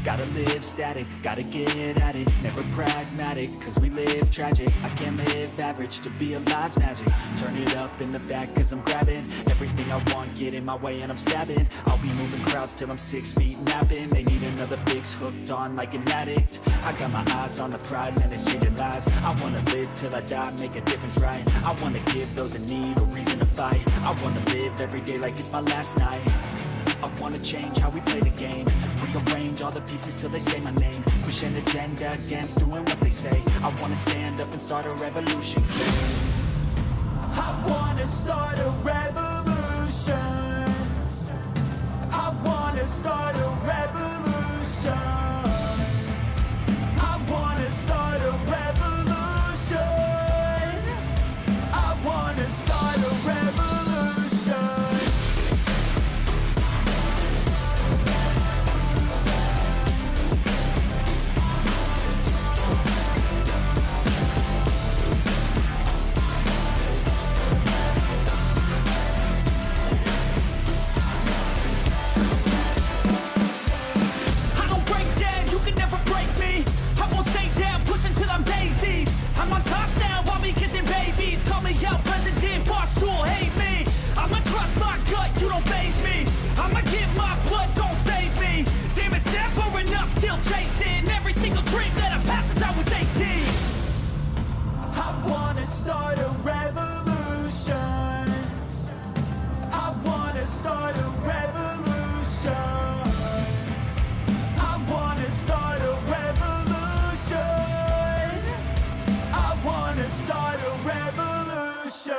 gotta live static, gotta get at it, never pragmatic, cause we live tragic. I can't live average, to be alive's magic. Turn it up in the back cause I'm grabbing everything I want, get in my way and I'm stabbing. I'll be moving crowds till I'm 6 feet napping. They need another fix, hooked on like an addict. I got my eyes on the prize and it's changing lives. I wanna live till I die, make a difference, right? I wanna give those in need a reason to fight. I wanna live every day like it's my last night. I wanna change how we play the game, rearrange all the pieces till they say my name, push an agenda against doing what they say. I wanna stand up and start a revolution. I wanna start a revolution. I wanna start a revolution. I wanna start a revolution. I wanna start a revolution. I'm on top now while me kissing babies. Call me out president, boss tool, hate me. I'ma trust my gut, you don't faze me. I'ma give my blood, don't save me. Damn it's never enough, still chasing every single dream that I've had since I was 18. I wanna start a revolution. I wanna start a revolution. I wanna start a revolution. I wanna start a revolution.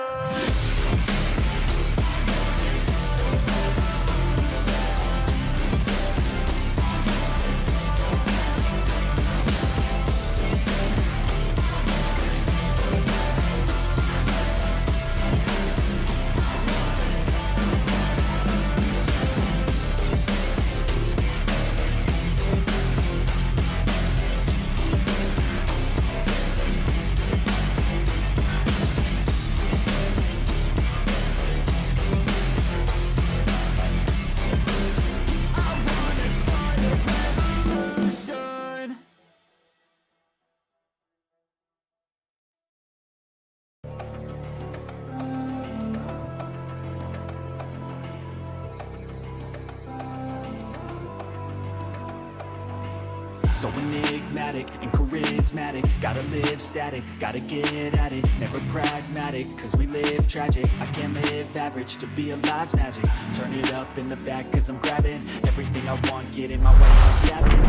So enigmatic and charismatic, gotta live static, gotta get at it, never pragmatic, cause we live tragic. I can't live average, to be alive's magic. Turn it up in the back cause I'm grabbing everything I want, get in my way, I'm stabbing.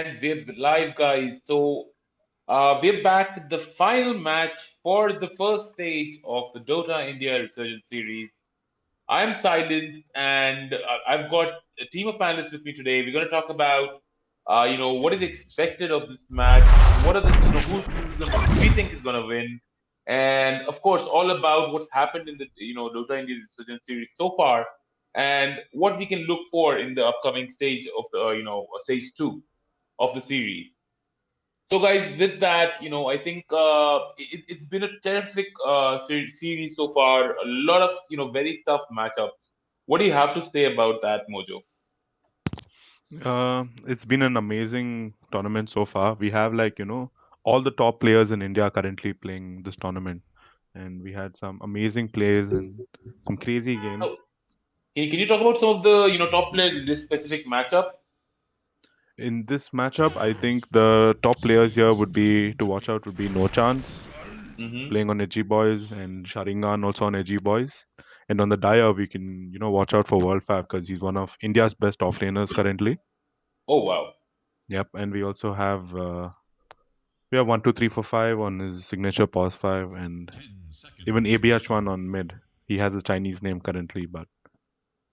And we're live, guys. So we're back with the final match for the first stage of the Dota India Resurgence series. I'm Silence, and I've got a team of panelists with me today. We're going to talk about, what is expected of this match. What are the, who we think is going to win, and of course, all about what's happened in the, Dota India Resurgence series so far, and what we can look for in the upcoming stage of the, stage two of the series. So, guys, with that, I think it's been a terrific series so far. A lot of very tough matchups. What do you have to say about that, Mojo? It's been an amazing tournament so far. We have all the top players in India currently playing this tournament, and we had some amazing plays and some crazy Oh, games. can you talk about some of the top players in this specific matchup? In this matchup, I think the top players here would be to watch out would be No Chance Mm-hmm. playing on Edgy Boys and Sharingan also on Edgy Boys. And on the Dyer, we can watch out for World Fab because he's one of India's best offlaners currently. Oh wow! Yep, and we also have we have 1, 2, 3, 4, 5 on his signature pause 5, and even ABH1 on mid. He has a Chinese name currently, but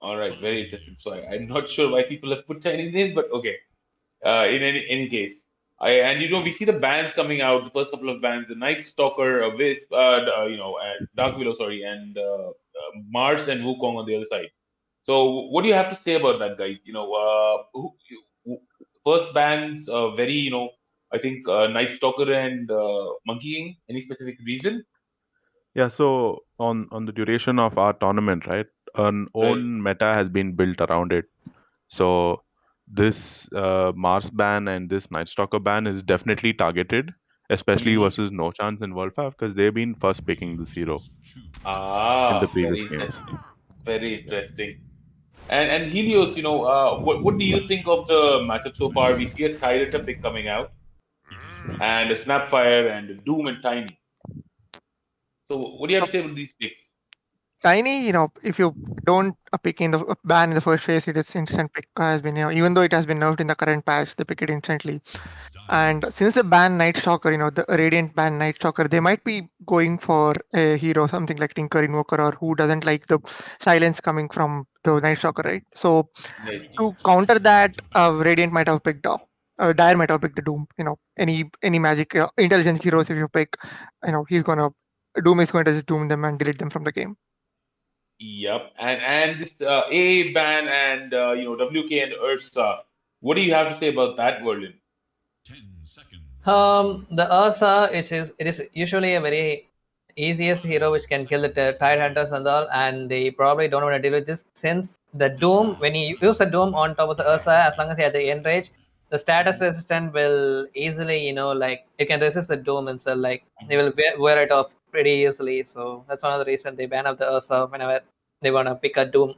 All right, very interesting. So I'm not sure why people have put Chinese names, but okay. In any case. And we see the bands coming out, the first couple of bands, the Night Stalker, Wisp, Dark Willow, sorry, and Mars and Wukong on the other side. So what do you have to say about that, guys? First bands, very, I think Night Stalker and Monkey King. Any specific reason? yeah. So on the duration of our tournament, right, an Right. own meta has been built around it. So this Mars ban and this Night Stalker ban is definitely targeted, especially Hmm. versus No Chance and World Cup because they've been first picking this hero in the Ah, previous games. very interesting. And Helios, what do you think of the matchup so far? We see a Tyrant pick coming out, and a Snapfire, and a Doom and Tiny. So what do you have Uh, to say about these picks? Tiny, if you don't pick in the ban in the first phase, it is instant pick has been, even though it has been nerfed in the current patch, they pick it instantly. And since the ban Night Stalker, the Radiant ban Night Stalker, they might be going for a hero, something like Tinker Invoker, or who doesn't like the silence coming from the Night Stalker, right? So Right. to counter that, Radiant might have picked Dire might have picked the Doom. Any magic intelligence heroes if you pick, he's gonna Doom is going to just doom them and delete them from the game. Yep. And this AA ban and WK and Ursa. What do you have to say about that, Verlin? The Ursa it is usually a very easiest hero which can kill the tide hunters and all, and they probably don't want to deal with this since the Doom. When you use the Doom on top of the Ursa, as long as you have the end range, the status resistant will easily, like it can resist the Doom, and so like they will wear it off pretty easily. So that's one of the reasons they ban up the Ursa whenever they want to pick a Doom.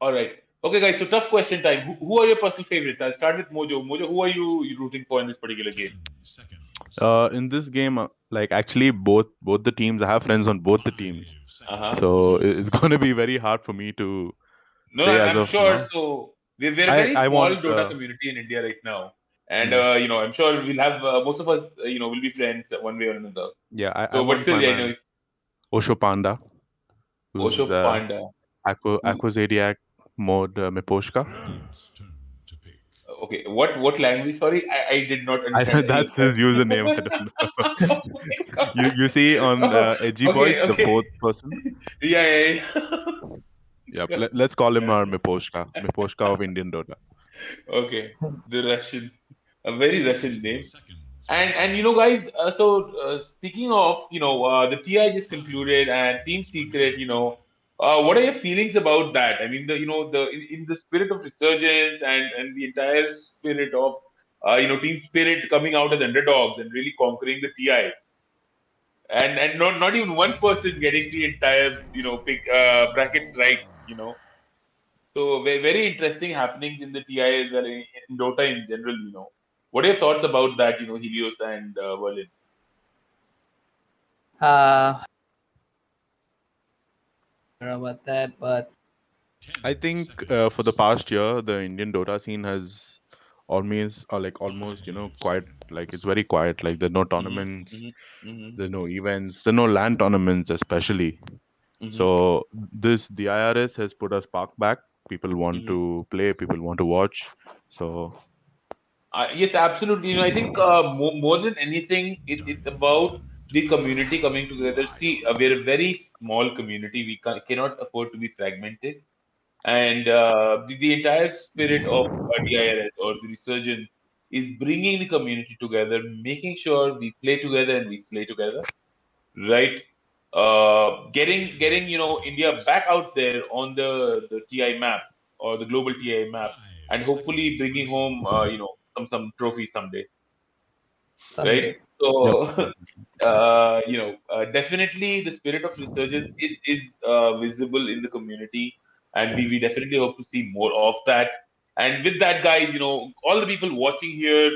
All right. Okay, guys. So tough question time. Who are your personal favorites? I'll start with Mojo. Mojo, who are you rooting for in this particular game? In this game, actually, both the teams. I have friends on both the teams, Uh huh. so it's going to be very hard for me to No, say as I'm of sure. now. So we're a very I small want. Dota community in India right now, and Hmm. I'm sure we'll have most of us, will be friends one way or another. Yeah, I So, but want still, my yeah, man Osho Panda, who's Osho Panda. Who, Aquazadiac mode Miposhka. okay, what language? Sorry, I did not understand any of That's that. his username. I don't know. Oh my God. You see on Oh, Edgy okay, Boys, the okay. fourth person. Yeah, yeah, yeah. Yep. Let's call him our Miposhka. Miposhka of Indian Dota. Okay, the Russian, a very Russian name. And guys, speaking of, the TI just concluded and Team Secret, what are your feelings about that? I mean, in the spirit of resurgence and the entire spirit of Team Spirit coming out as underdogs and really conquering the TI, and not even one person getting the entire pick brackets right, you know. So very interesting happenings in the TI as well in Dota in general, What are your thoughts about that, Helios and Berlin? I don't know about that, but I think for the past year, the Indian Dota scene has almost quiet. Like it's very quiet. Like there's no tournaments, Mm-hmm. there's no events, there's no land tournaments especially. Mm-hmm. So the IRS has put a spark back. People want Mm-hmm. to play. People want to watch. So Yes, absolutely. I think more than anything, it's about the community coming together. See, we're a very small community. We cannot afford to be fragmented. And the entire spirit of DIRS or the resurgence is bringing the community together, making sure we play together and we slay together, right? Getting India back out there on the TI map or the global TI map, and hopefully bringing home some trophy someday, right? Someday. So yep. definitely the spirit of resurgence is visible in the community, and we definitely hope to see more of that. And with that, guys, all the people watching here,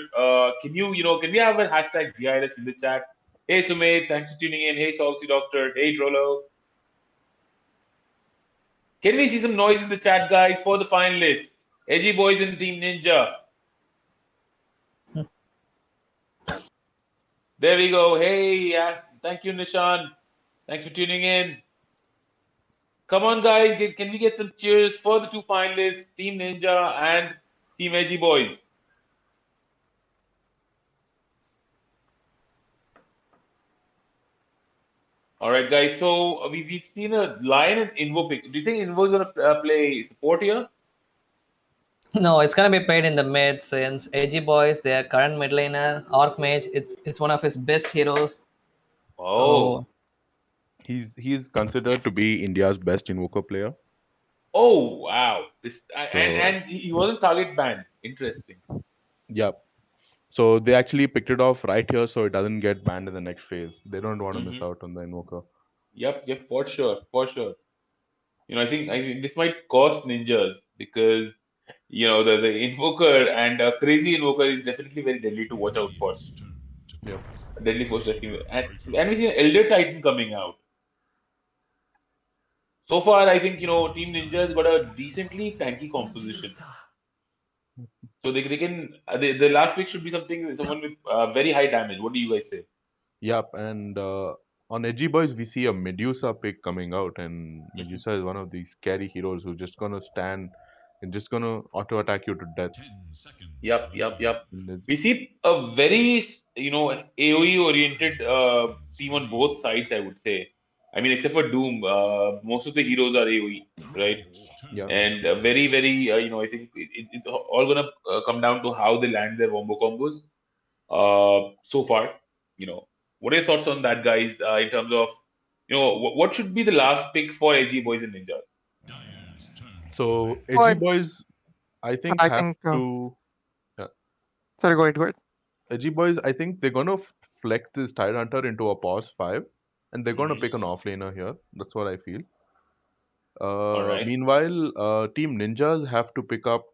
can we have a hashtag GILS in the chat? Hey Sumit, thanks for tuning in. Hey Salty Doctor, hey Trollo. Can we see some noise in the chat, guys, for the finalists? Edgy Boys and Team Ninja. There we go. Hey, yes, thank you, Nishan. Thanks for tuning in. Come on, guys. Can we get some cheers for the two finalists, Team Ninja and Team Edgy Boys? All right, guys. So we've seen a Lion and Invo pick. Do you think Invo is going to play support here? No, it's gonna be played in the mid since Edgy Boys, their current mid laner, Orc Mage, it's one of his best heroes. Oh. So He's considered to be India's best invoker player. Oh, wow. So And he wasn't target banned. Interesting. yeah. So they actually picked it off right here, so it doesn't get banned in the next phase. They don't want to miss out on the invoker. Yep, for sure, for sure. I think this might cost ninjas because the invoker and a crazy invoker is definitely very deadly to watch out for. Yep. Deadly force definitely, and we see an Elder Titan coming out. So far, I think Team Ninja's got a decently tanky composition, so they can the last pick should be someone with very high damage. What do you guys say? Yep. And on Edgy Boys, we see a Medusa pick coming out, and Medusa is one of these scary heroes who's just gonna stand and just gonna auto attack you to death. Yep. And We see a very AOE oriented team on both sides, I would say. I mean, except for Doom, most of the heroes are AOE, right? yeah. And very, very, I think it's all gonna come down to how they land their wombo combos. So far, what are your thoughts on that, guys? In terms of, what should be the last pick for Edgy Boys and Ninjas? So Oh, Edgy Boys, I think I have think. to. Yeah. Sorry, go ahead. Edgy Boys, I think they're gonna flex this Tide Hunter into a pause 5, and they're gonna Mhm. pick an offlaner here. That's what I feel. All right. Meanwhile, Team Ninjas have to pick up,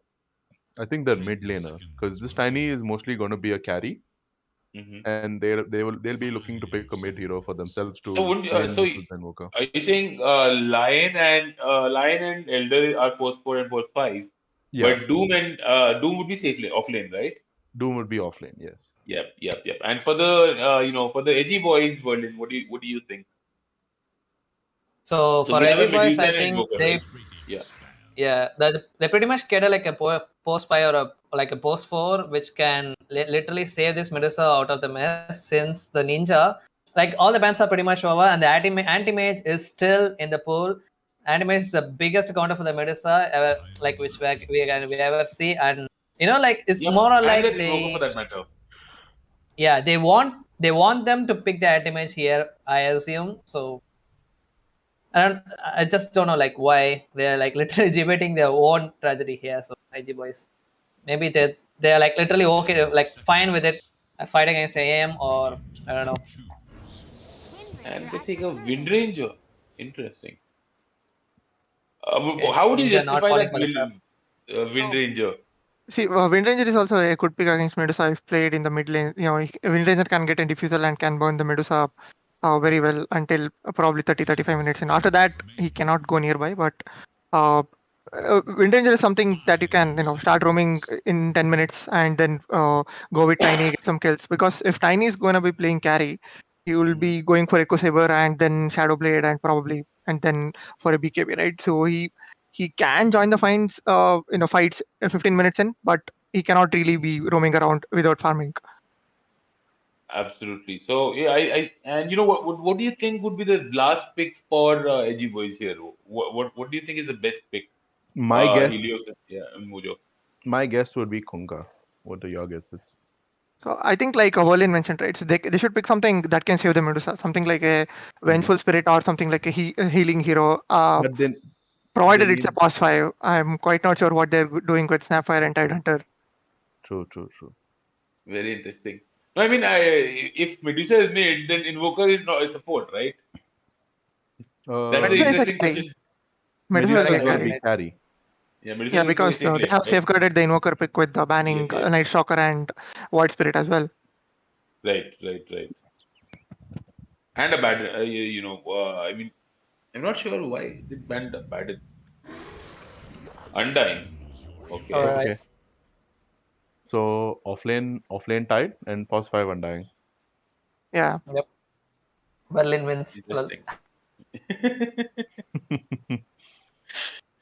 I think, their mid laner, because this Tiny is mostly going to be a carry, Mhm. and they'll be looking to pick a mid hero for themselves So, to play in so versus the Invoker. are you saying Lion and Elder are post 4 and post 5, Yeah, but Doom would be safe off lane, right? Doom would be offlane. Yes. Yep. And for the for the Edgy Boys, Berlin, what do you think? so So for we have a Edgy Boys, Medusa I and an think Invoker, right? Yeah. they pretty much get like a post 5 or like a post 4, which can literally save this Medusa out of the mess since the ninja, like all the bans are pretty much over and the anti-mage is still in the pool. Anti-mage is the biggest counter for the Medusa ever, like which we ever see, and like it's Yep. more or And like the Invoker for that matter. they want them to pick the anti-mage here, I assume. So I just don't know like why they're like literally debating their own tragedy here. So IG boys, maybe they're like literally okay, like fine with it, fighting against AM or I don't know. And they take a Wind Ranger. Interesting. Okay, How would you Ninja not justify falling that for the trap. Wind Oh, Ranger? see, Wind Ranger is also a good pick against Medusa if played in the mid lane. Wind Ranger can get a diffusal and can burn the Medusa up very well until probably 30-35 minutes. And after that, he cannot go nearby. But uh, Wind Ranger is something that you can, start roaming in 10 minutes and then go with Tiny, get some kills. Because if Tiny is going to be playing carry, he will be going for Echo Saber and then Shadow Blade and then for a BKB, right? So he can join the fights 15 minutes in, but he cannot really be roaming around without farming. Absolutely. So yeah, I and you know what do you think would be the last pick for Edgy Boys here? What do you think is the best pick? My guess, Helios, and Mojo. my guess would be Kunga. What are your guesses? So I think like Verlin mentioned, right? So they should pick something that can save the Medusa, something like a Vengeful Spirit or something like a healing hero. But then they Provided it's a need. past 5. I'm quite not sure what they're doing with Snapfire and Tidehunter. True. Very interesting. No, I mean, if Medusa is made, then Invoker is not a support, right? That's the Medusa is a interesting carry. question. Medusa will be a is going to carry. be carry. Yeah, Medusa Yeah, is going to because be same they lane, have right? safeguarded the Invoker pick with the banning Yep. Night Stalker and Void Spirit as well. Right. And a bad, I mean, I'm not sure why they banned bad Undying. Okay. All right. Okay. So offlane Tide and pause 5 Undying. Yeah. Yep. Berlin wins. Well, Interesting.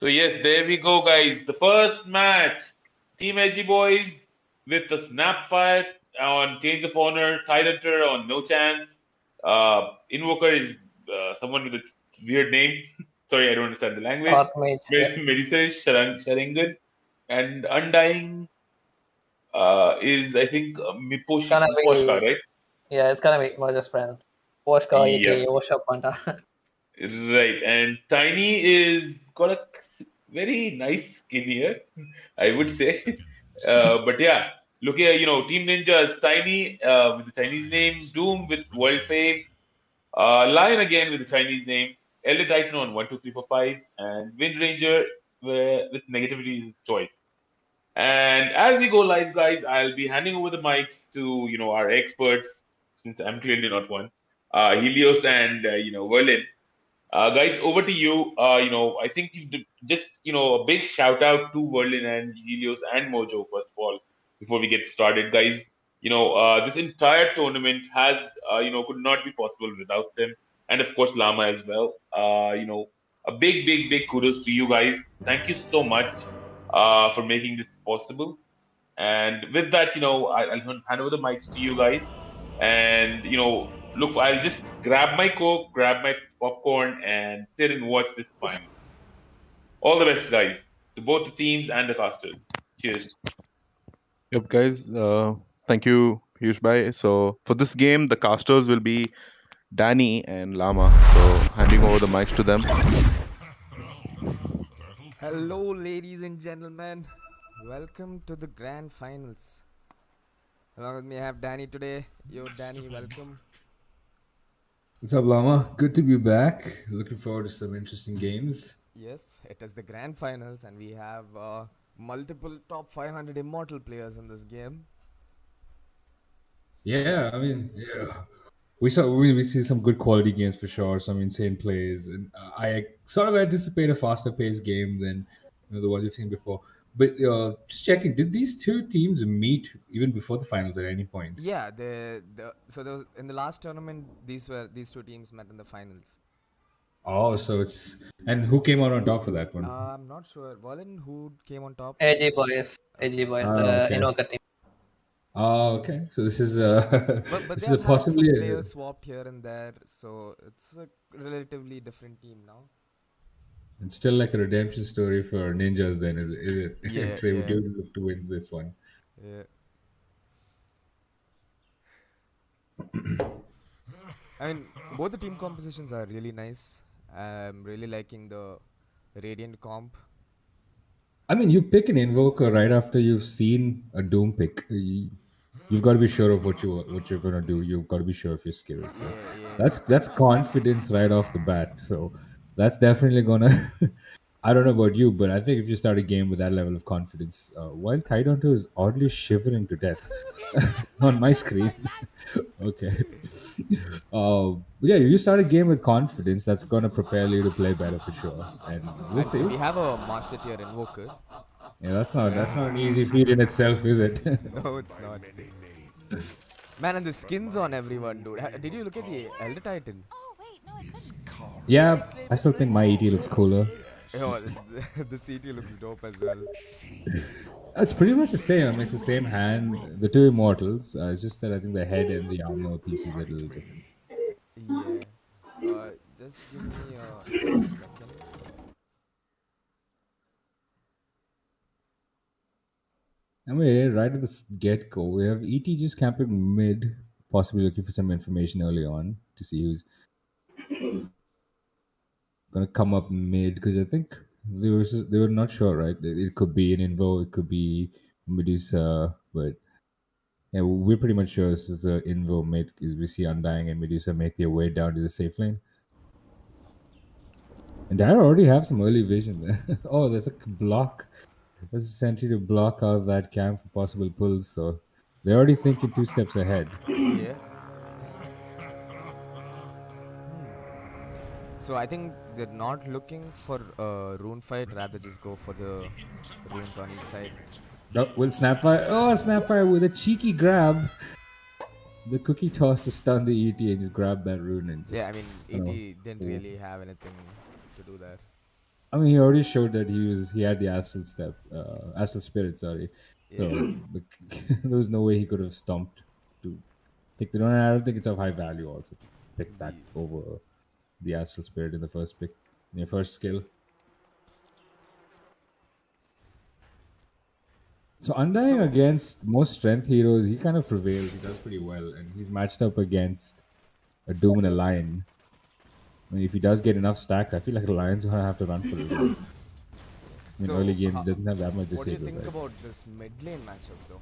So yes, there we go, guys. The first match, Team Edgy Boys with the Snapfire on Chains of Honor, Tidehunter on No Chance. Invoker is someone with a weird name. Sorry, I don't understand the language. Archmage. Yeah. Medusa is Sharingan, and Undying is I think It's gonna be Miposhka, right? Yeah, it's gonna be Mojo's friend. Oshka, aka Yep. Osha Panta. Right, and Tiny is got a very nice skin here, I would say. But yeah, look here, Team Ninja is Tiny with the Chinese name, Doom with World Fave, Lion again with the Chinese name, Elder Titan on 1, 2, 3, 4, 5, and Wind Ranger with negativity is his choice. And as we go live, guys, I'll be handing over the mics to our experts, since I'm clearly not one, Helios and Verlin. Guys, over to you. I think just a big shout out to Verlin and Helios and Mojo first of all before we get started, guys. This entire tournament has could not be possible without them, and of course Lama as well. A big kudos to you guys. Thank you so much for making this possible. And with that, I'll hand over the mics to you guys. And, look, I'll just grab my Coke, grab my popcorn, and sit and watch this final. All the best, guys, to both the teams and the casters. Cheers. Yep, guys. Thank you, Piyush Bhai. So for this game, the casters will be Danny and Lama. So handing over the mics to them. Hello, ladies and gentlemen. Welcome to the grand finals. Along with me, I have Danny today. Yo, Danny, welcome. What's up, Lama? Good to be back. Looking forward to some interesting games. Yes, it is the grand finals, and we have multiple top 500 immortal players in this game. Yeah, I mean, we see some good quality games for sure. Some insane plays, and I sort of anticipate a faster paced game than the ones we've seen before. But just checking, did these two teams meet even before the finals at any point? Yeah, so there was, in the last tournament, these two teams met in the finals. Oh, so it's who came out on top for that one? I'm not sure. Verlin, who came on top? Edgy Boys, the okay. Invoker team. Oh, okay. So this is But this they is have had some possibly players swapped here and there, so it's a relatively different team now. it's still like a redemption story for ninjas. Then is it? Yeah, If they yeah. do look to win this one. Yeah. I mean, both the team compositions are really nice. I'm really liking the Radiant comp. I mean, you pick an invoker right after you've seen a Doom pick. You've got to be sure of what you're gonna do. You've got to be sure of your skills. So Yeah. that's confidence right off the bat. So that's definitely gonna I don't know about you, but I think if you start a game with that level of confidence, while Tidonto is oddly shivering to death on my screen. Okay. Yeah, you start a game with confidence, that's going to propel you to play better for sure. And we'll And see. we have a master tier invoker. Yeah, that's not an easy feat in itself, is it? No, it's not. Man, and the skins on everyone, dude. Did you look at the Elder Titan? Yeah, I still think my ET looks cooler. Oh, the CT looks dope as well. It's pretty much the same. I mean, it's the same hand. The two immortals. It's just that I think the head and the armor pieces are a little different. Yeah. Just give me a second. Anyway, right at the get go, we have ET just camping mid, possibly looking for some information early on to see who's gonna come up mid. Because I think they were not sure, right? It could be an Invo, it could be Medusa, but yeah, we're pretty much sure this is an Invo mid because we see Undying and Medusa make their way down to the safe lane. And I already have some early vision there. Oh, there's a block. There's a sentry to block out that camp for possible pulls. So they're already thinking 2 steps ahead. Yeah. So I think they're not looking for a rune fight, rather just go for the runes on each side. Will Snapfire? Oh, Snapfire with a cheeky grab. The cookie toss to stun the ET and just grab that rune and just. Yeah, I mean, ET didn't really have anything to do there. I mean, he already showed that he had the astral spirit. Sorry. Yeah. So there was no way he could have stomped to pick the rune. I don't think it's of high value also to pick that over the astral spirit in the first pick, in your first skill. So Undying against most strength heroes, he kind of prevails. He does pretty well, and he's matched up against a Doom and a Lion. I mean, if he does get enough stacks, I feel like the Lion's gonna have to run for this one. In early game, he doesn't have that much What do you disable. think Right? about this mid lane matchup, though?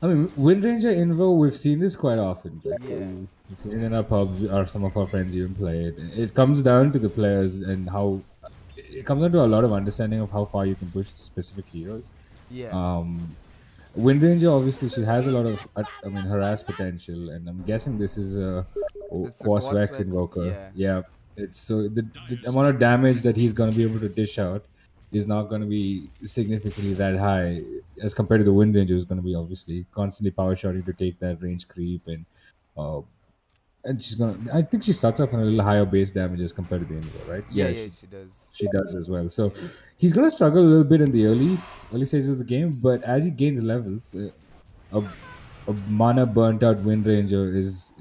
I mean, Wind Ranger Invo, we've seen this quite often. Like, Yeah. we've seen it in our pubs, or some of our friends even play it. It comes down to the players and how. It comes down to a lot of understanding of how far you can push specific heroes. Yeah. Wind Ranger, obviously, she has a lot of, harass potential, and I'm guessing this is a This is a Quas Quas Vex Vex, Invoker. Yeah. It's so the amount of damage that he's going to be able to dish out is not going to be significantly that high as compared to the Wind Ranger, who's going to be obviously constantly power shotting to take that range creep and she's gonna. I think she starts off on a little higher base damage as compared to the Invo, right? Yeah, she does. She does as well. So he's gonna struggle a little bit in the early stages of the game, but as he gains levels, a mana burnt out Wind Ranger is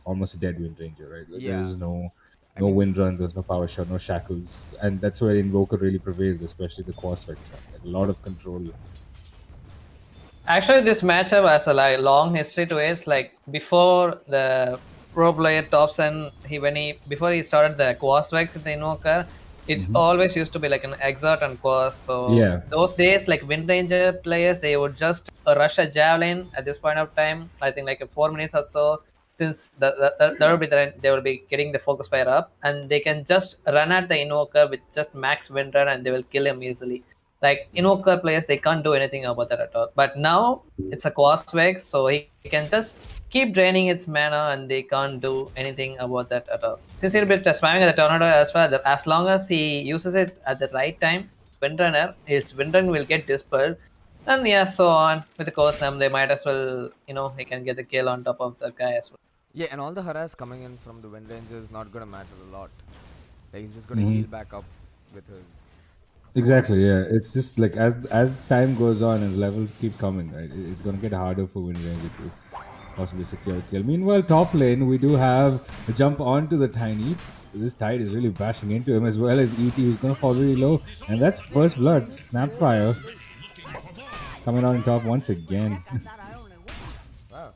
almost a dead Wind Ranger, right? Like, Yeah. There is no wind run, there's no power shot, no shackles, and that's where Invoker really prevails, especially the Quas Vex one. Like, a lot of control. Actually, this matchup has a long history to it. It's like before the pro player Thompson, before he started the Quas Vex with the Invoker, it's always used to be like an Exert and Quas. So Yeah. those days, like Wind Ranger players, they would just rush a Javelin at this point of time. I think like 4 minutes or so. Since they will be getting the focus fire up, and they can just run at the Invoker with just max wind run, and they will kill him easily. Like Invoker players, they can't do anything about that at all. But now it's a Quas Vex, so he can just keep draining its mana, and they can't do anything about that at all. Since he'll be spamming the Tornado as well, that as long as he uses it at the right time, Windrunner, his Windrun will get dispelled. And yeah, so on with the Coast Num, they might as well, he can get the kill on top of that guy as well. Yeah, and all the harass coming in from the Wind Ranger is not gonna matter a lot. Like, he's just gonna heal back up with his. Exactly, yeah. It's just like as time goes on and levels keep coming, right? It's gonna get harder for Wind Ranger to possibly secure a kill. Meanwhile, top lane, we do have a jump onto the Tiny. This Tide is really bashing into him, as well as ET, who's gonna fall really low. And that's first blood. Snapfire coming out on top once again. Wow.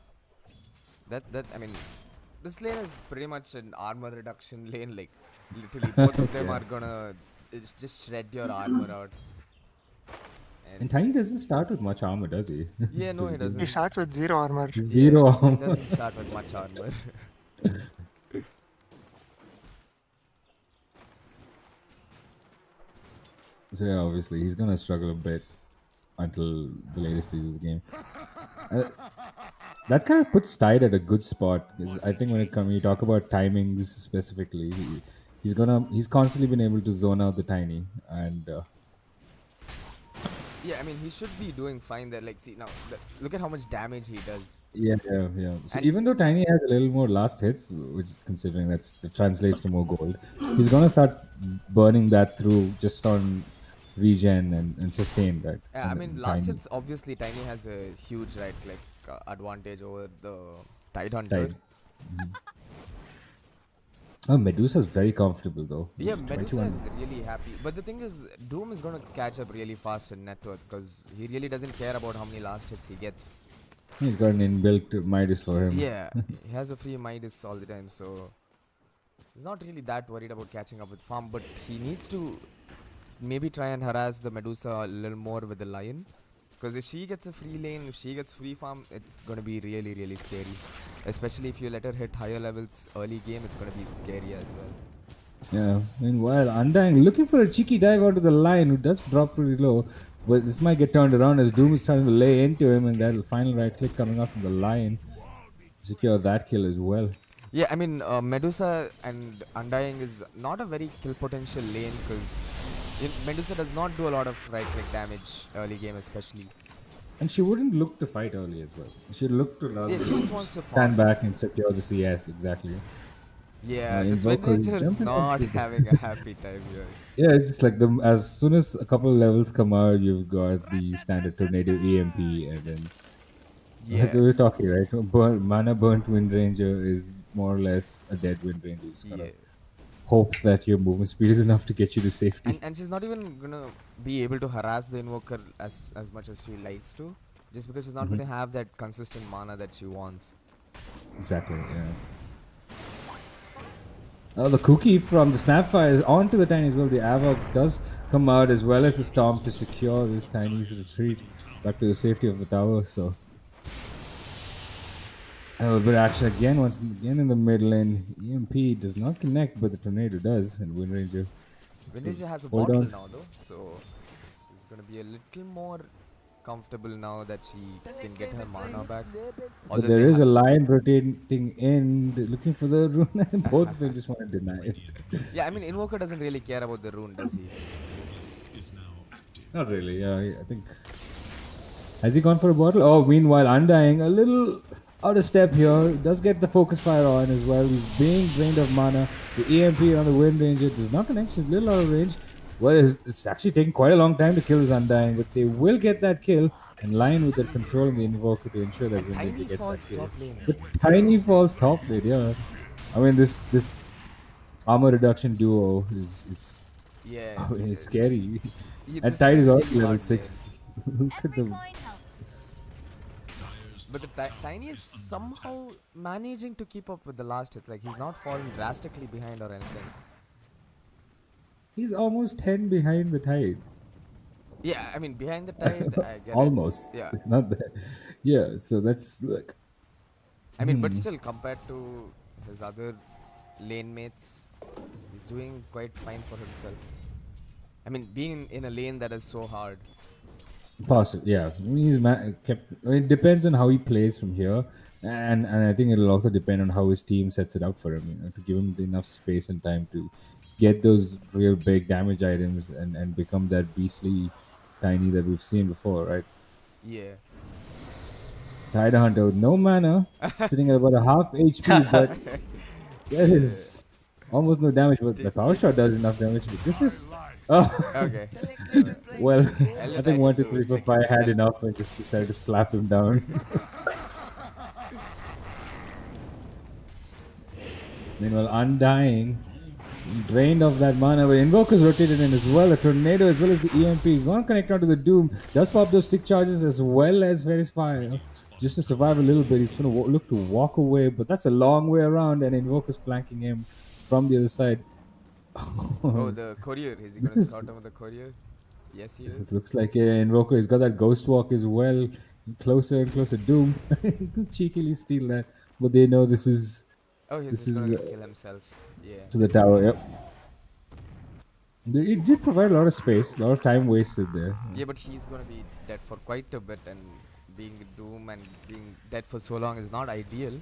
I mean, this lane is pretty much an armor reduction lane. Like, literally, both of them are gonna just shred your armor out. And Tiny doesn't start with much armor, does he? Yeah, no, he doesn't. He starts with 0 armor. Zero He armor. doesn't start with much armor. So yeah, obviously he's gonna struggle a bit until the later stages of the game. That kind of puts Tide at a good spot because I think when you talk about timings specifically, he's constantly been able to zone out the Tiny, and Yeah, I mean, he should be doing fine there. Like, see, now, look at how much damage he does. yeah. So And even though Tiny has a little more last hits, which considering that translates to more gold, he's gonna start burning that through just on regen and sustain, right? I And mean, last Tiny hits, obviously, Tiny has a huge right click advantage over the Tide Hunter. Tide. Oh, Medusa's very comfortable though. Yeah, He's Medusa 21. is really happy. But the thing is, Doom is going to catch up really fast in net worth because he really doesn't care about how many last hits he gets. He's got an inbuilt Midas for him. Yeah, he has a free Midas all the time, so he's not really that worried about catching up with farm, but he needs to maybe try and harass the Medusa a little more with the Lion. Because if she gets a free lane, if she gets free farm, it's going to be really, really scary. Especially if you let her hit higher levels early game, it's going to be scary as well. Yeah. Meanwhile, Undying looking for a cheeky dive out of the line, who does drop pretty low. But this might get turned around as Doom is trying to lay into him, and that final right click coming up from the line secure that kill as well. Yeah, I mean, Medusa and Undying is not a very kill potential lane because Medusa does not do a lot of right click damage early game, especially. And she wouldn't look to fight early as well. She'd look to Yeah, she just wants to stand farm. back and secure the CS, exactly. Yeah, this Invoker is Wind Ranger is jumping not up. having a happy time here. Yeah, it's just like as soon as a couple of levels come out, you've got the standard tornado EMP, and then like we Yeah, were talking, right? Mana burnt Wind Ranger is more or less a dead Wind Ranger. You just gotta yeah. hope that your movement speed is enough to get you to safety. And she's not even gonna be able to harass the Invoker as much as she likes to, just because she's not gonna have that consistent mana that she wants. Exactly, yeah. The cookie from the Snapfire is onto the Tiny as well. The Avok does come out as well as the Storm to secure this Tiny's retreat back to the safety of the tower. So a little bit of action again, once again in the mid lane. EMP does not connect, but the Tornado does, and Wind Ranger. Wind Ranger has a Hold bottle on. now though, so she's gonna be a little more comfortable now that she can get her mana back. But there is a line rotating in, looking for the rune, and both of them just want to deny it. Yeah, I mean Invoker doesn't really care about the rune, does he? Not really, yeah. I think. Has he gone for a bottle? Oh, meanwhile, Undying a little out of step here. He does get the focus fire on as well. He's being drained of mana. The EMP on the Wind Ranger does not connect. She's a little out of range. Well, it's actually taking quite a long time to kill this Undying, but they will get that kill in line with their control in the Invoker to ensure that Wind Ranger Tiny gets that falls kill. top lane. But Tiny falls top lane, yeah. I mean, this armor reduction duo is Yeah, I mean, it it's is. scary. Yeah, And this Tide is really already level hard 6. Look at Every them. coin helps. But the Tiny is somehow managing to keep up with the last hits. Like he's not falling drastically behind or anything. He's almost 10 behind the Tide. Yeah, I mean behind the Tide, I get Almost. it. Yeah, Not that. Yeah, so that's like. I mean, but still compared to his other lane mates, he's doing quite fine for himself. I mean, being in a lane that is so hard. Possible, yeah. He's kept. It depends on how he plays from here, and I think it'll also depend on how his team sets it up for him. To give him enough space and time to get those real big damage items and become that beastly Tiny that we've seen before, right? Yeah. Tide Hunter with no mana, sitting at about a half HP, but that is almost no damage. But the power shot does enough damage. But this is. Oh. Okay. Well, I'll I try think to 1, 2, do 3, 4, second 5 had kill. enough and just decided to slap him down. Meanwhile, Undying, drained of that mana, but Invoker's rotated in as well. A Tornado as well as the EMP. He's going to connect onto the Doom. Does pop those stick charges as well as Ferris Fire. Just to survive a little bit. He's going to look to walk away, but that's a long way around, and Invoker's flanking him from the other side. Oh, the courier. Is he This gonna is- start him with the courier? Yes, he It is. looks like Invoker. He's got that Ghost Walk as well. Closer and closer. Doom to cheekily steal that, but they know this is Oh, he's this just is gonna kill himself. Yeah. to the tower. Yep. It did provide a lot of space, a lot of time wasted there. Yeah, but he's gonna be dead for quite a bit, and being Doom and being dead for so long is not ideal.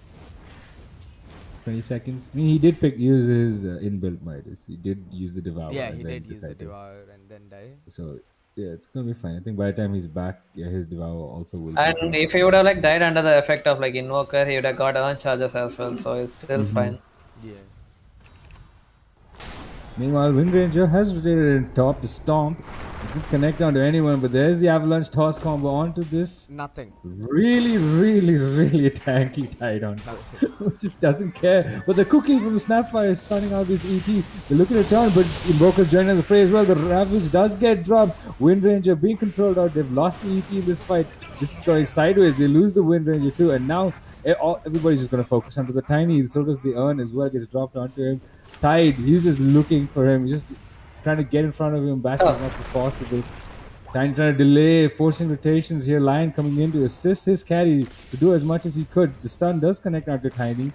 20 seconds. I mean, he did use his inbuilt Midas. He did use the Devour. Yeah, and he then did use the decided- Devour and then die. So, yeah, it's gonna be fine. I think by the time he's back, yeah, his Devour also will. be And if he would have like died under the effect of like Invoker, he would have got earn charges as well, so it's still fine. Yeah. Meanwhile, Wind Ranger has rotated in top. The Stomp doesn't connect onto anyone, but there's the Avalanche toss combo onto this Nothing. really tanky Tidon, who just doesn't care. But the cookie from Snapfire is stunning out this ET. They're looking to turn, but Invoker's joining the fray as well. The Ravage does get dropped. Wind Ranger being controlled out. They've lost the ET in this fight. This is going sideways. They lose the Wind Ranger too, and now everybody's just going to focus onto the Tiny. So does the Urn as well. Gets dropped onto him. Tide, he's just looking for him. He's just trying to get in front of him, bash as much as possible. Tiny trying to delay, forcing rotations here. Lion coming in to assist his carry to do as much as he could. The stun does connect onto Tiny.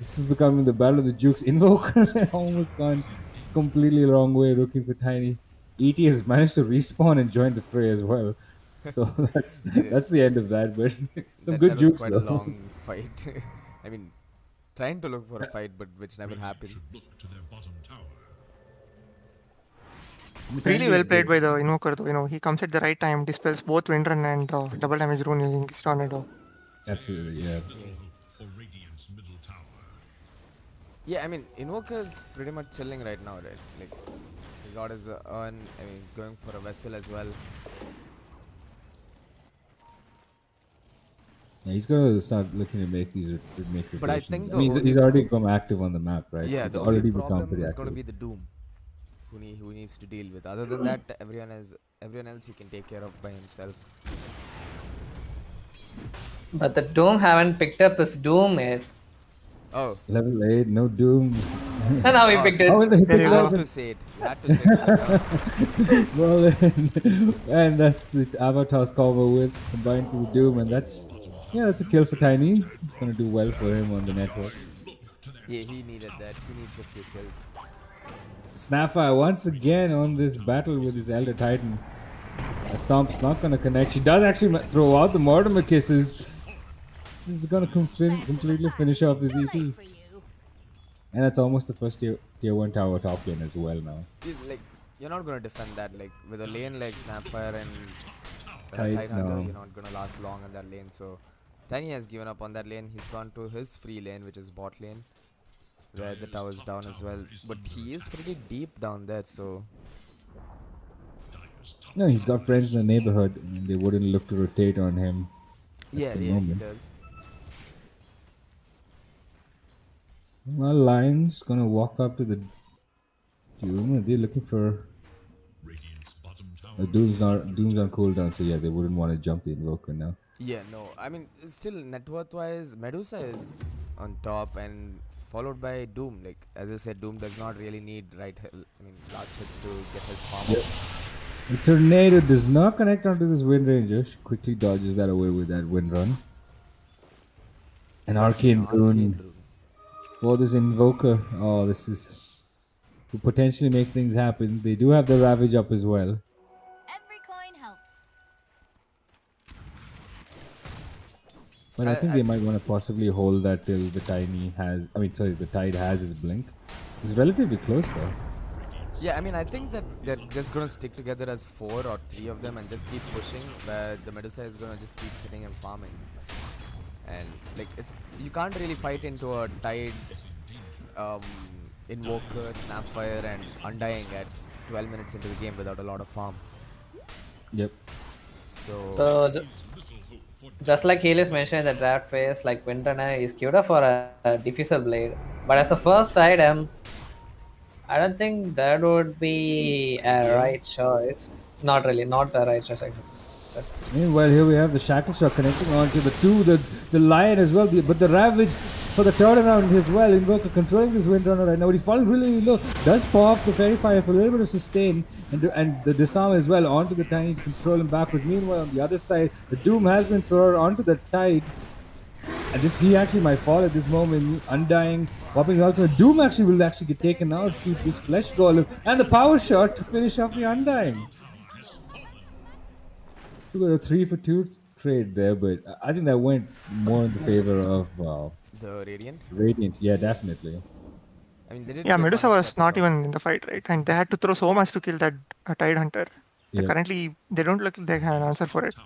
This is becoming the battle of the Jukes. Invoker almost gone completely wrong way looking for Tiny. ET has managed to respawn and join the fray as well. So that's the end of that. But some good that was Jukes quite though. a long fight. I mean, trying to look for a fight, but which never happened. Really well played by the Invoker though. He comes at the right time, dispels both Wind Run and double damage rune using this tornado. Absolutely, yeah. Yeah, I mean, Invoker's pretty much chilling right now, right? Like, he got his urn. I mean, he's going for a vessel as well. Yeah, he's gonna start looking to make these rotations. But I think I mean, he's already become active on the map, right? Yeah, he's the already only become problem pretty is active. going to be the Doom, who needs to deal with. Other than that, everyone else he can take care of by himself. But the Doom haven't picked up his Doom yet. Oh, Level 8, no Doom. And now he picked it. How will they There pick you you it go. up? had to say it. You had to say it. Well, and that's the Avatar's combo with combined to the Doom, and that's a kill for Tiny. It's gonna do well for him on the network. Yeah, he needed that. He needs a few kills. Snapfire once again on this battle with his Elder Titan. Stomp's not gonna connect. She does actually throw out the Mortimer kisses. This is gonna completely finish off this ET. And that's almost the first tier 1 tower top lane as well now. You're not gonna defend that. Like with a lane like Snapfire and Tight, Tidehunter, no. you're not gonna last long in that lane. So Tiny has given up on that lane. He's gone to his free lane, which is bot lane, where the tower's down as well. But he is pretty deep down there, so No, he's got friends in the neighborhood. I mean, they wouldn't look to rotate on him. yeah, the he moment. does. Well, Lion's gonna walk up to the Doom. They're looking for. Doom's on cooldown, so yeah, they wouldn't want to jump the Invoker now. Yeah, no. I mean, still net worth wise, Medusa is on top and followed by Doom. Like as I said, Doom does not really need last hits to get his farm up. The Tornado does not connect onto this Wind Ranger. She quickly dodges that away with that Wind Run. An Arcane Rune for this Invoker. Oh, this is to potentially make things happen. They do have the Ravage up as well. Every coin helps. But I think they might want to possibly hold that till the the Tide has his blink. It's relatively close though. Yeah, I mean, I think that they're just gonna stick together as 4 or 3 of them and just keep pushing. Where the Medusa is gonna just keep sitting and farming. And like you can't really fight into a Tide, Invoker, Snapfire, and Undying at 12 minutes into the game without a lot of farm. Yep. So just like Helios mentioned in the draft phase, like Winterna is queued up for a diffusal blade. But as a first item, I don't think that would be a right choice. Not really, not a right choice actually. Meanwhile, here we have the Shackle Shot connecting onto the Lion as well, but the Ravage for the turnaround as well. Invoker controlling this Windrunner right now, but he's falling really low. Does pop the Fairy Fire for a little bit of sustain, and the Disarm as well onto the Tiny to control him backwards. Meanwhile, on the other side, the Doom has been thrown onto the Tide. And he actually might fall at this moment. Undying, popping out. Doom actually will get taken out to this flesh golem. And the power shot to finish off the Undying. We got a 3-for-2 trade there, but I think that went more in the favor of The Radiant. Radiant. Yeah, definitely. I mean, they did Yeah, get Medusa one was shot not across. even in the fight, right? And they had to throw so much to kill that Tide Hunter. Yeah. Currently, they don't look like they have an answer for it.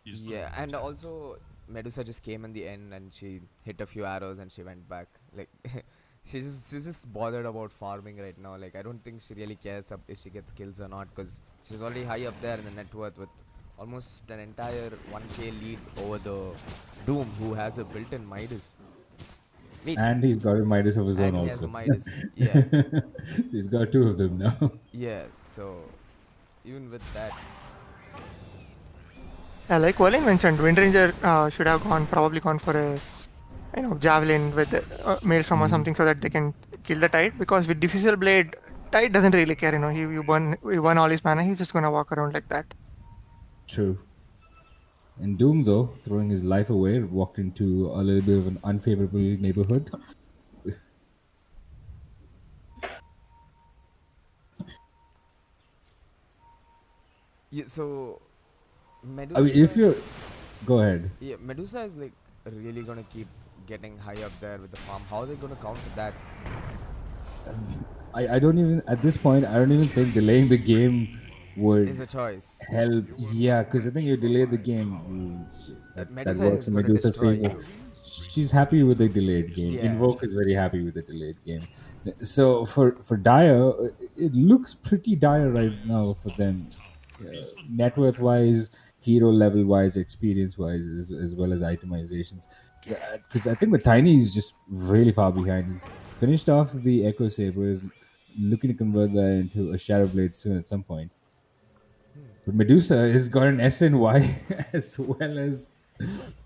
Yeah, and also Medusa just came in the end and she hit a few arrows and she went back. Like she's just bothered about farming right now. Like I don't think she really cares if she gets kills or not, because she's already high up there in the net worth with almost an entire 1k lead over the Doom, who has a built-in Midas. Wait, And he's got a Midas of his own and he has also. a Midas. Yeah, So he's got 2 of them now. yeah. So even with that, Yeah, like Colin mentioned, Windranger should have probably gone for a javelin with maelstrom or something so that they can kill the Tide. Because with Diffusal Blade, Tide doesn't really care. You burn all his mana. He's just gonna walk around like that. True. And Doom, though, throwing his life away, walked into a little bit of an unfavorable neighborhood. yeah. So Medusa. I mean, if you're... Go ahead. Yeah, Medusa is like really gonna keep getting high up there with the farm. How are they gonna counter that? I don't even... At this point, I don't even think delaying the game would Is a choice. help. Yeah, because I think you delay the game. That Medusa works is in gonna Medusa's destroy favor. you. She's happy with the delayed game. Yeah. Invoke is very happy with the delayed game. So for Dire, it looks pretty dire right now for them. Net worth wise, hero level wise, experience wise, as well as itemizations. Because I think the Tiny is just really far behind. He's finished off the Echo Saber, is looking to convert that into a Shadow Blade soon at some point. But Medusa has got an SNY as well as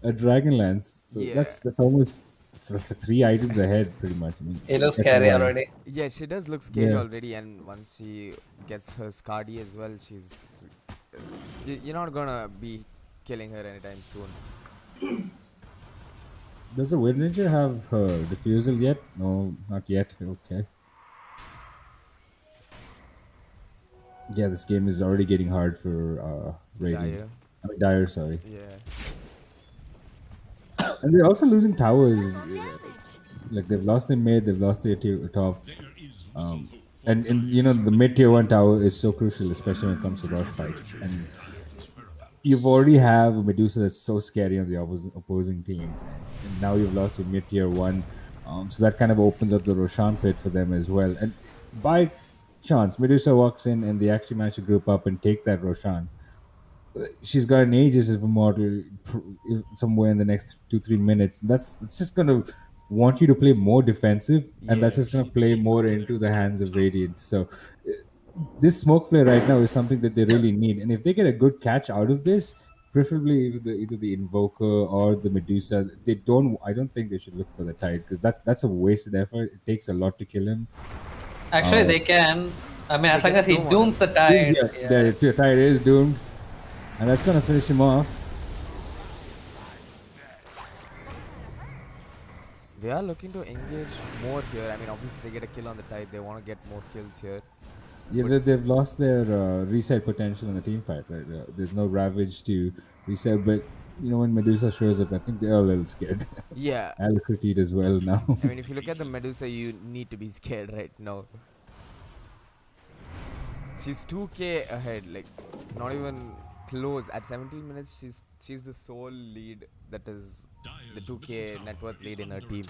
a Dragonlance. So Yeah. that's almost like 3 items ahead, pretty much. I mean, It looks SNY. scary already. Yeah, she does look scary Yeah. already, and once she gets her Scardy as well, she's you're not gonna be killing her anytime soon. Does the Wind Ranger have her Diffusal yet? No, not yet. Okay. Yeah, this game is already getting hard for Radiant. Dire. I mean, Dire, sorry. Yeah. And they're also losing towers. Like they've lost their mid, they've lost their top. And the mid tier 1 tower is so crucial, especially when it comes to rush fights. And you've already have a Medusa that's so scary on the opposing team. And now you've lost your mid tier 1. So that kind of opens up the Roshan pit for them as well. And by chance, Medusa walks in and they actually manage to group up and take that Roshan. She's got an Aegis of Immortal somewhere in the next 2-3 minutes. That's just gonna want you to play more defensive, and that's Yeah. just gonna play more into the hands of Radiant. So this smoke play right now is something that they really need, and if they get a good catch out of this, preferably either the Invoker or the Medusa, I don't think they should look for the Tide, because that's a wasted effort. It takes a lot to kill him. Actually, they can. I mean, as long as he Doom on dooms the Tide. Yeah, the Tide is doomed, and that's gonna finish him off. They are looking to engage more here. I mean, obviously they get a kill on the Tide. They want to get more kills here. Yeah, they've lost their reset potential in the team fight, right? There's no Ravage to reset, but when Medusa shows up, I think they're a little scared. Yeah. Alacrity as well now. I mean, if you look at the Medusa, you need to be scared right now. She's 2k ahead, like not even close. At 17 minutes, she's the sole lead that is the 2k net worth lead in her team.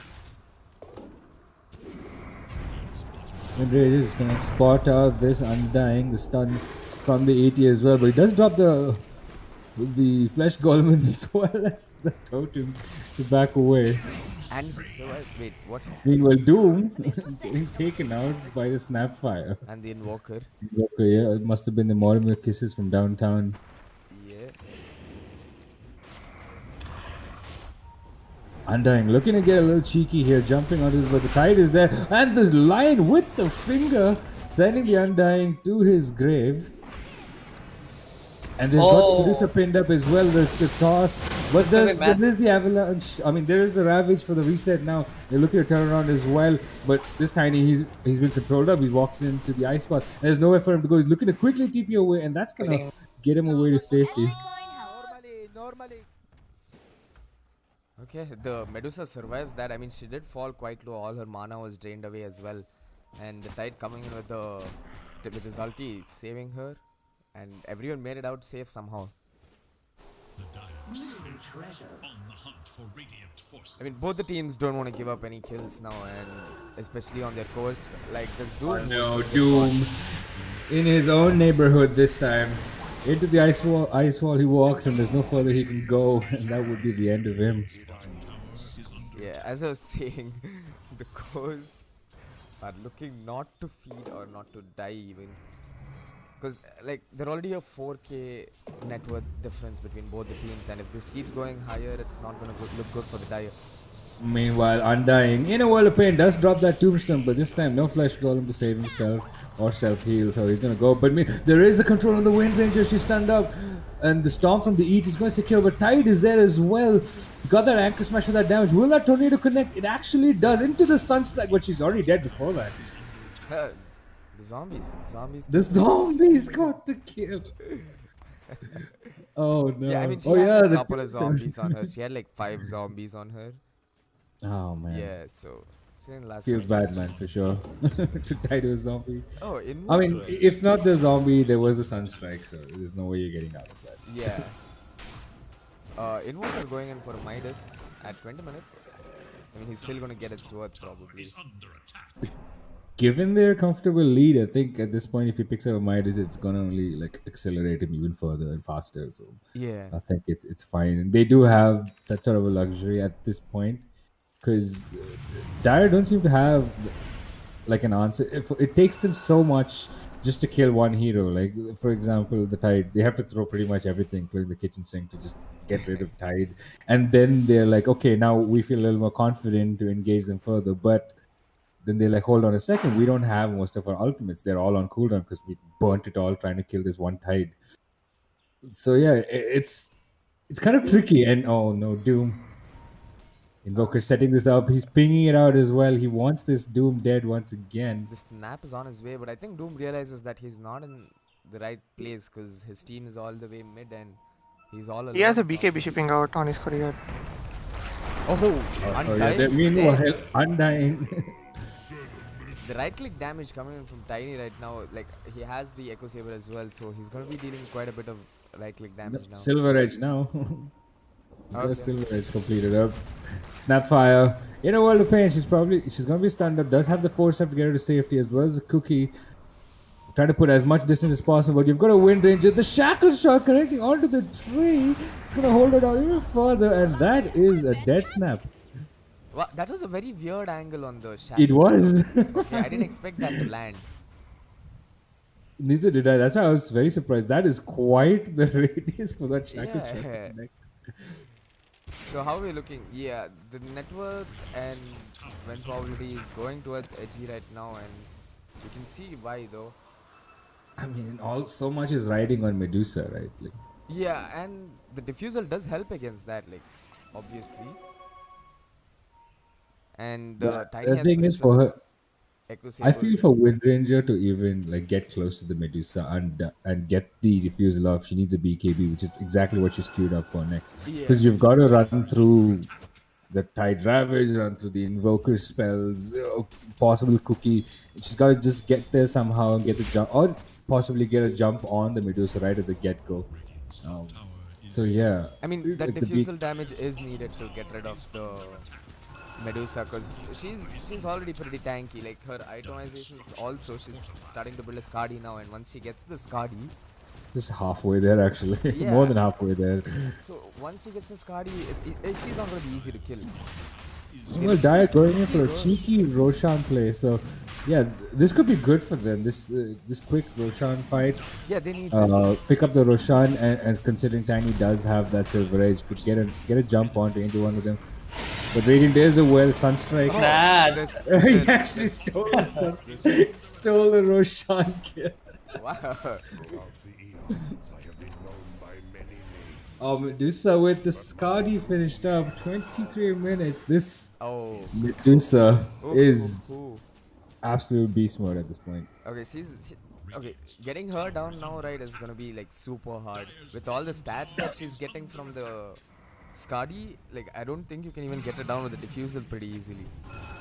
And Rage is gonna spot out this Undying, the stun from the 80 as well, but he does drop the flesh golem as well as the totem to back away. And he survived. Wait, what? Meanwhile, Doom is getting taken out by the Snapfire. And the Invoker. Okay, yeah, it must have been the Mortimer kisses from downtown. Yeah. Undying looking to get a little cheeky here, jumping on his, but the Tide is there, and the Lion with the finger sending the Undying to his grave. And they've got Medusa pinned up as well. The toss But This will be mad. there's the avalanche. I mean, there is the ravage for the reset now. They're looking to turn around as well. But this Tiny, he's been controlled up. He walks into the ice spot. There's nowhere for him to go. He's looking to quickly TP away, and that's gonna get him away to safety. Every coin helps. Normally. Okay, the Medusa survives that. I mean, she did fall quite low. All her mana was drained away as well. And the Tide coming in with his ulti, saving her. And everyone made it out safe somehow. I mean, both the teams don't want to give up any kills now, and especially on their course. Like this Doom. Oh no, Doom in his own neighborhood this time. Into the ice wall he walks, and there's no further he can go, and that would be the end of him. Yeah, as I was saying, the course are looking not to feed or not to die even. Because like they're already a 4k net worth difference between both the teams, and if this keeps going higher, it's not going to look good for the Dire. Meanwhile, Undying, in a world of pain, does drop that tombstone, but this time no flesh golem to save himself or self-heal, so he's gonna go. But there is a control on the Wind Ranger. She's stunned up, and the Storm from the Eat is going to secure, but Tide is there as well. Got that Anchor Smash for that damage. Will that Tornado connect? It actually does, into the Sunstrike, but she's already dead before that. The zombies. The zombies got the kill. Oh no. Yeah, I mean, she oh had yeah, a the couple of zombies on her. She had like 5 zombies on her. Oh man. Yeah, so she didn't last. Feels much. bad, man, for sure. To die to a zombie. Oh, in I mean, if not the zombie, there was a Sunstrike, so there's no way you're getting out of that. Yeah. Invoker going in for a Midas at 20 minutes. I mean, he's still going to get its worth probably. Given their comfortable lead, I think at this point, if he picks up a Midas, it's gonna only like accelerate him even further and faster. So Yeah. I think it's fine. And they do have that sort of a luxury at this point, because Dire don't seem to have like an answer. It takes them so much just to kill one hero. Like for example, the Tide, they have to throw pretty much everything, including the kitchen sink, to just get rid of Tide. And then they're like, okay, now we feel a little more confident to engage them further, but then they're like, hold on a second, we don't have most of our ultimates. They're all on cooldown because we burnt it all trying to kill this one Tide. So yeah, it's kind of tricky. And oh no, Doom. Invoker setting this up. He's pinging it out as well. He wants this Doom dead once again. The snap is on his way, but I think Doom realizes that he's not in the right place because his team is all the way mid and he's all alone. He has a BKB shipping out on his courier. Oh, Undying. Meanwhile, Undying. The right click damage coming in from Tiny right now, like he has the Echo Saber as well, so he's going to be dealing quite a bit of right click damage now. Silver Edge now. He's got a Silver Edge completed up. Snapfire. In a world of pain, she's going to be stunned up. Does have the force up to get her to safety as well as a Cookie. Trying to put as much distance as possible. You've got a Wind Ranger. The Shackle Shot connecting onto the tree. It's going to hold it down even further, and that is a dead snap. Well, that was a very weird angle on the shackle. It was. Okay, I didn't expect that to land. Neither did I. That's why I was very surprised. That is quite the radius for that shackle shot to connect. So how are we looking? Yeah, the network and win probability is going towards Edgy right now, and you can see why though. I mean, so much is riding on Medusa, right? Like, yeah, and the diffusal does help against that, like obviously. And the thing is for her, I feel for Wind Ranger to even like get close to the Medusa and get the diffusal off, she needs a BKB, which is exactly what she's queued up for next. Because you've got to run through the Tide Ravage, run through the Invoker spells, possible Cookie. She's got to just get there somehow and get the jump, or possibly get a jump on the Medusa right at the get-go. So yeah. I mean, that diffusal damage is needed to get rid of the Medusa, because she's already pretty tanky. Like her itemizations also, she's starting to build a Skadi now, and once she gets the Skadi, just halfway there actually. Yeah. More than halfway there. So once she gets a Skadi, she's not going to be easy to kill. Well, Dire going in for a cheeky Roshan play, so yeah, this could be good for them. This quick Roshan fight. Yeah, they need this. Pick up the Roshan, and considering Tiny does have that Silver Edge, could get a jump onto into one of them. But Radiant is a Sunstrike. He actually stole the Roshan kill. Wow. Medusa with the Scotty finished up 23 minutes. This Oh. Medusa Ooh, is ooh, ooh. absolute beast mode at this point. Okay, okay. Getting her down now, right, is gonna be like super hard with all the stats that she's getting from the Skadi. Like, I don't think you can even get her down with the diffusal pretty easily.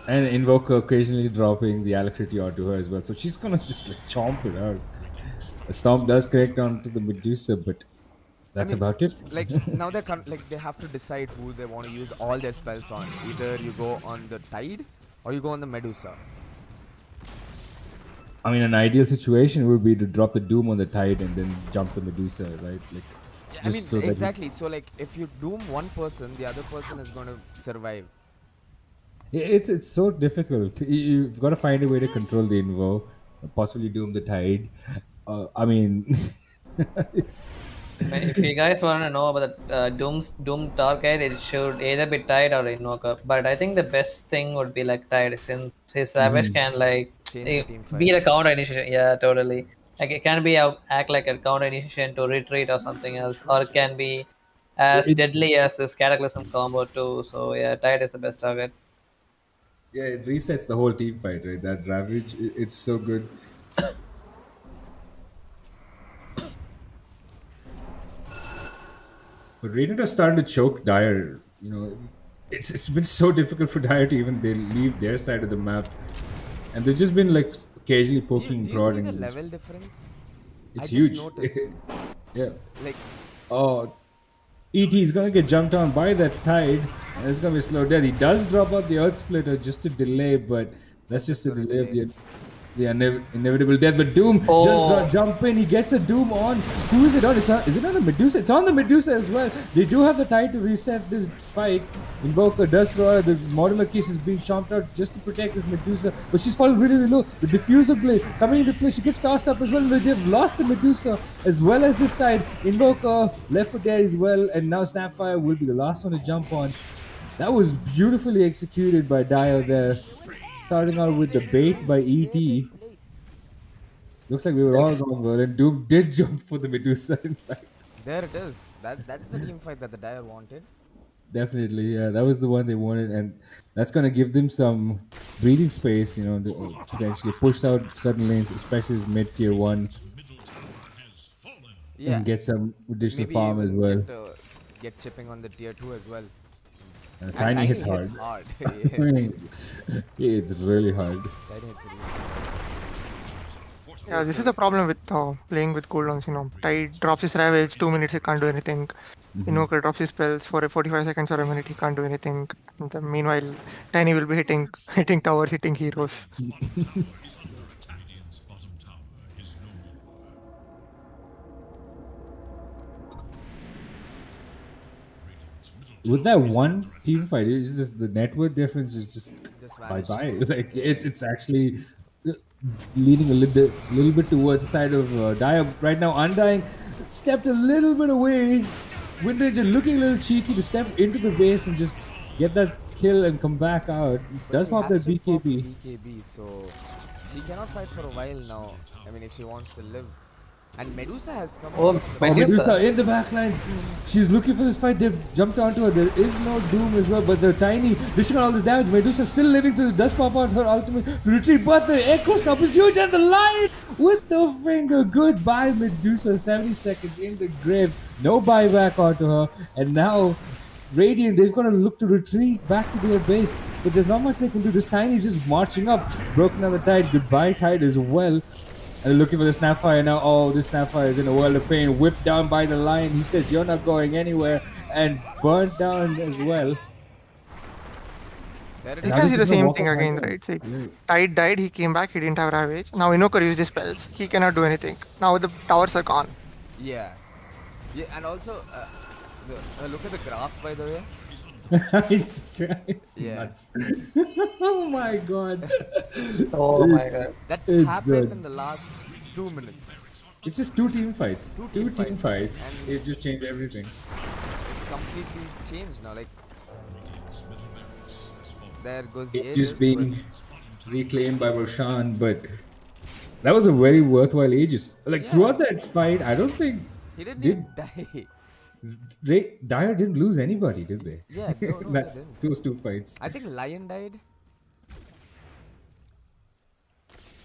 And Invoker occasionally dropping the alacrity onto her as well. So she's gonna just like chomp it out. The Stomp does correct onto the Medusa, but that's about it. Like now they have to decide who they want to use all their spells on. Either you go on the Tide or you go on the Medusa. I mean, an ideal situation would be to drop the Doom on the Tide and then jump the Medusa, right? Like, I mean, exactly. So like, if you doom one person, the other person is going to survive. It's so difficult. You've got to find a way to control the Invo, possibly doom the Tide. I mean, it's... If you guys want to know about the Doom target, it should either be Tide or Invoker. But I think the best thing would be like Tide, since his Savage can like be the counter initiation. Yeah, totally. Like it can be act like a counter initiation to retreat or something else, or it can be as deadly as this Cataclysm combo too. So yeah, Tide is the best target. Yeah, it resets the whole team fight, right? That Ravage, it's so good. But Radiant are starting to choke Dire. You know, it's been so difficult for Dire to even they leave their side of the map, and they've just been like occasionally poking, prodding. Do you see the level difference? It's huge. Just noticed. Yeah. Like, oh, ET is gonna get jumped on by that Tide, and it's gonna be slow death. He does drop out the Earth Splitter just to delay, but that's just a delay of the inevitable death. But Doom just jump in. He gets the Doom on. Who is it on? Is it on the Medusa? It's on the Medusa as well. They do have the Tide to reset this fight. Invoker does throw out. The Mortimer case is being chomped out just to protect this Medusa, but she's falling really, really low. The Diffuser blade coming into play. She gets tossed up as well. They've lost the Medusa as well as this Tide. Invoker left for dead as well, and now Snapfire will be the last one to jump on. That was beautifully executed by Dio there. Starting out with the bait by ET. Looks like we were all going well, and Doom did jump for the Medusa, in fact. There it is. That's the team fight that the Dire wanted. Definitely, yeah. That was the one they wanted, and that's going to give them some breathing space, you know, to potentially push out certain lanes, especially as mid-tier 1. Yeah. And get some additional maybe farm as well. Get chipping on the tier 2 as well. Tiny hits hard. It's really hard. Tiny hits really hard. Yeah, this is the problem with playing with cooldowns, you know. Tide drops his Ravage, 2 minutes he can't do anything. Invoker drops his spells for 45 seconds or a minute, he can't do anything. And meanwhile, Tiny will be hitting towers, hitting heroes. With that one team fight, it's just the network difference is just bye-bye. Like it's actually leaning a little bit towards the side of Dire right now. Undying stepped a little bit away. Windranger looking a little cheeky to step into the base and just get that kill and come back out. Does pop that BKB. So she cannot fight for a while now. I mean, if she wants to live. And Medusa has come. Medusa in the backlines. She's looking for this fight. They've jumped onto her. There is no Doom as well, but the Tiny dishing on all this damage. Medusa still living through. Does pop out her ultimate to retreat, but the Echo Stomp is huge, and the Lion with the finger. Goodbye, Medusa. 70 seconds in the grave. No buyback onto her, and now Radiant, they're going to look to retreat back to their base, but there's not much they can do. This Tiny is just marching up. Broken on the Tide. Goodbye, Tide as well. And looking for the Snapfire now. Oh, this Snapfire is in a world of pain. Whipped down by the Lion. He says, "You're not going anywhere," and burnt down as well. You can see the same thing again, right? See, Tide died, he came back, he didn't have Ravage. Now Invoker used his spells. He cannot do anything. Now the towers are gone. Yeah, and also, look at the graph, by the way. it's nuts. Oh my god. Oh my god. That happened in the last 2 minutes. It's just two team fights. Two team fights. And it just changed everything. It's completely changed now. Like, there goes the Aegis. Just being reclaimed by Roshan, but that was a very worthwhile Aegis. Like throughout that fight, I don't think he didn't even die. Dyer didn't lose anybody, did they? Yeah, no, they didn't. Those two fights. I think Lion died.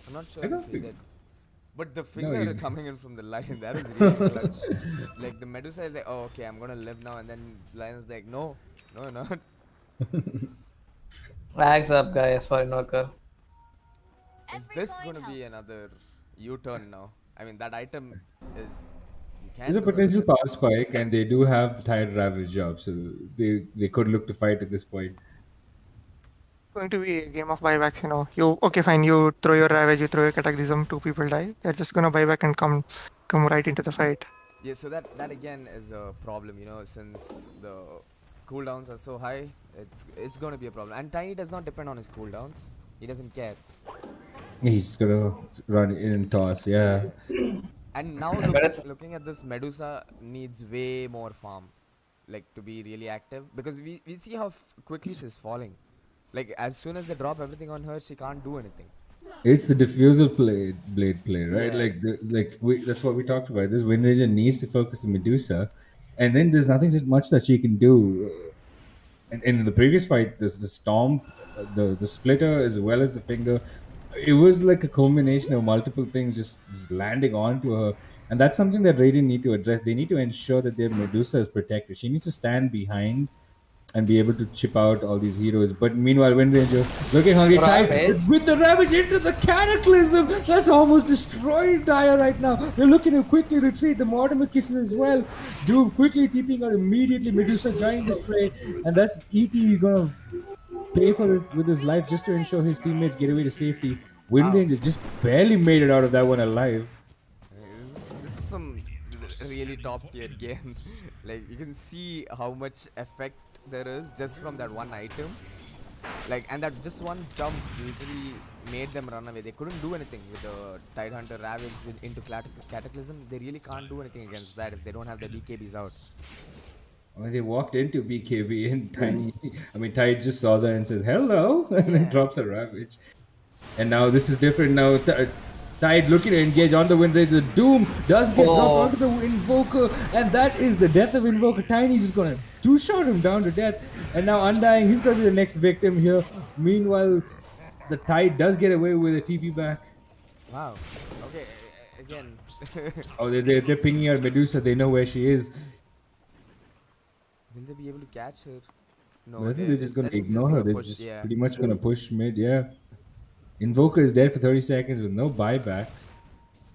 I'm not sure I if don't he think. did. But the No, finger he- coming in from the lion, that is really clutch. Like the Medusa is like, oh, okay, I'm gonna live now, and then Lion's like, no, no, not. Flags up, guys, for Invoker. Is Every this coin gonna be helps. another U-turn now? I mean, that item is. You can There's a do potential everything. power spike, and they do have Tide Ravage up, so they could look to fight at this point. Going to be a game of buybacks, you know. You okay, fine, you throw your ravage, you throw your cataclysm, two people die. They're just gonna buy back and come right into the fight. Yeah, so that again is a problem, you know, since the cooldowns are so high, it's gonna be a problem. And Tiny does not depend on his cooldowns. He doesn't care. He's gonna run in and toss, yeah. And now looking at this, Medusa needs way more farm, like to be really active, because we see how quickly she's falling. Like as soon as they drop everything on her, she can't do anything. It's the diffusal blade play, right? Yeah. That's what we talked about. This Wind Ranger needs to focus on Medusa, and then there's nothing much that she can do. And in the previous fight, the storm, the splitter as well as the finger, it was like a culmination of multiple things just landing onto her, and that's something that Radiant need to address. They need to ensure that their Medusa is protected. She needs to stand behind and be able to chip out all these heroes. But meanwhile, Wind Ranger looking hungry, tight Ravage. with the Ravage into the Cataclysm. That's almost destroyed Dyer right now. They're looking to quickly retreat. The Mortimer kisses as well. Doom quickly TPing out immediately. Medusa joining the fray, and that's ET gonna pay for it with his life just to ensure his teammates get away to safety. Wind Wow. Ranger just barely made it out of that one alive. This is some really top tier game. Like you can see how much effect there is just from that one item. Like, and that just one jump literally made them run away. They couldn't do anything with the Tidehunter Ravage into Cataclysm. They really can't do anything against that if they don't have their BKBs out. When they walked into BKB and Tide just saw that and says hello, and then drops a Ravage. And now this is different. Now Tide looking to engage on the Wind Ranger. Doom does get dropped onto the Invoker, and that is the death of Invoker. Tiny's just gonna two-shot him down to death, and now Undying, he's gonna be the next victim here. Meanwhile, the Tide does get away with a TP back. Wow. Okay, again. Oh, they're pinging out Medusa. They know where she is. Will they be able to catch her? No, But I think they're just gonna I think ignore her. They're push, just yeah. pretty much gonna push mid. Yeah. Invoker is dead for 30 seconds with no buybacks.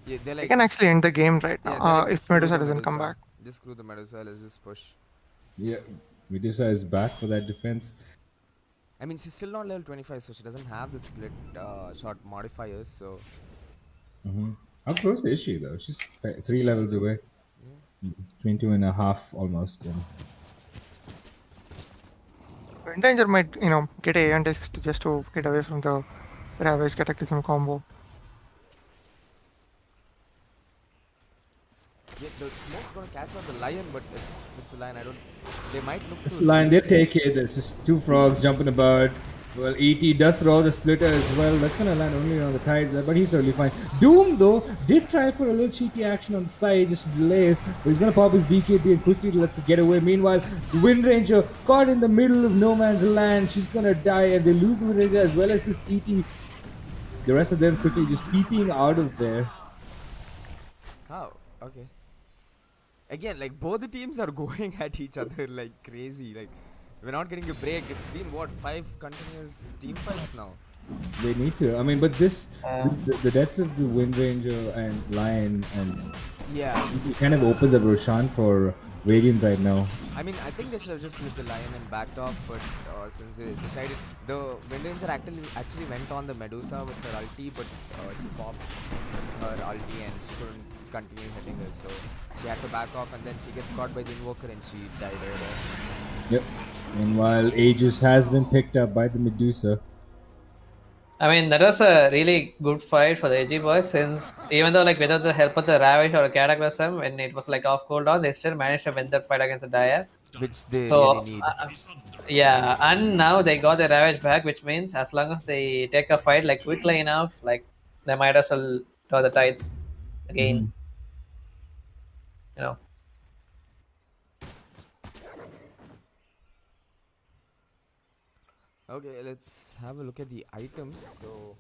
Yeah, they're They like, can actually end the game right now they're like, just if screw Medusa the doesn't come back. Just screw the Medusa, let's just push. Yeah, Medusa is back for that defense. I mean, she's still not level 25, so she doesn't have the split shot modifiers, so... How close is she though? She's 3 levels away. 22 and a half almost. Yeah. Wind Ranger might, you know, get a and just to get away from the Ravage Cataclysm combo. Yeah, the smoke's gonna catch out the lion, but it's just a lion. They might look It's to line, they retreat. take it. There's just 2 frogs jumping about. Well, ET does throw the splitter as well. That's gonna land only on the Tide, but he's totally fine. Doom though did try for a little cheeky action on the side just to delay, but he's gonna pop his BKB and quickly let it get away. Meanwhile, Wind Ranger caught in the middle of no man's land. She's gonna die, and they lose the Wind Ranger as well as this ET. The rest of them quickly just peeping out of there. How? Okay. Again, like both the teams are going at each other like crazy. Like we're not getting a break. It's been what, 5 continuous team fights now. They need to. I mean, but the deaths of the Wind Ranger and Lion and it kind of opens up Roshan for Radiant right now. I mean, I think they should have just lit the lion and backed off, but since they decided, the Wind Ranger actually went on the Medusa with her ulti, but she popped her ulti and she couldn't continue hitting her, so she had to back off, and then she gets caught by the Invoker and she died over there. Yep. Meanwhile, Aegis has been picked up by the Medusa. I mean, that was a really good fight for the Edgy boys, since even though, like, without the help of the Ravage or Cataclysm, when it was like off cooldown, they still managed to win that fight against the Dire. Which they So, really need. yeah, and now they got the Ravage back, which means as long as they take a fight like quickly enough, like, they might as well draw the tides again. You know. Okay, let's have a look at the items. So,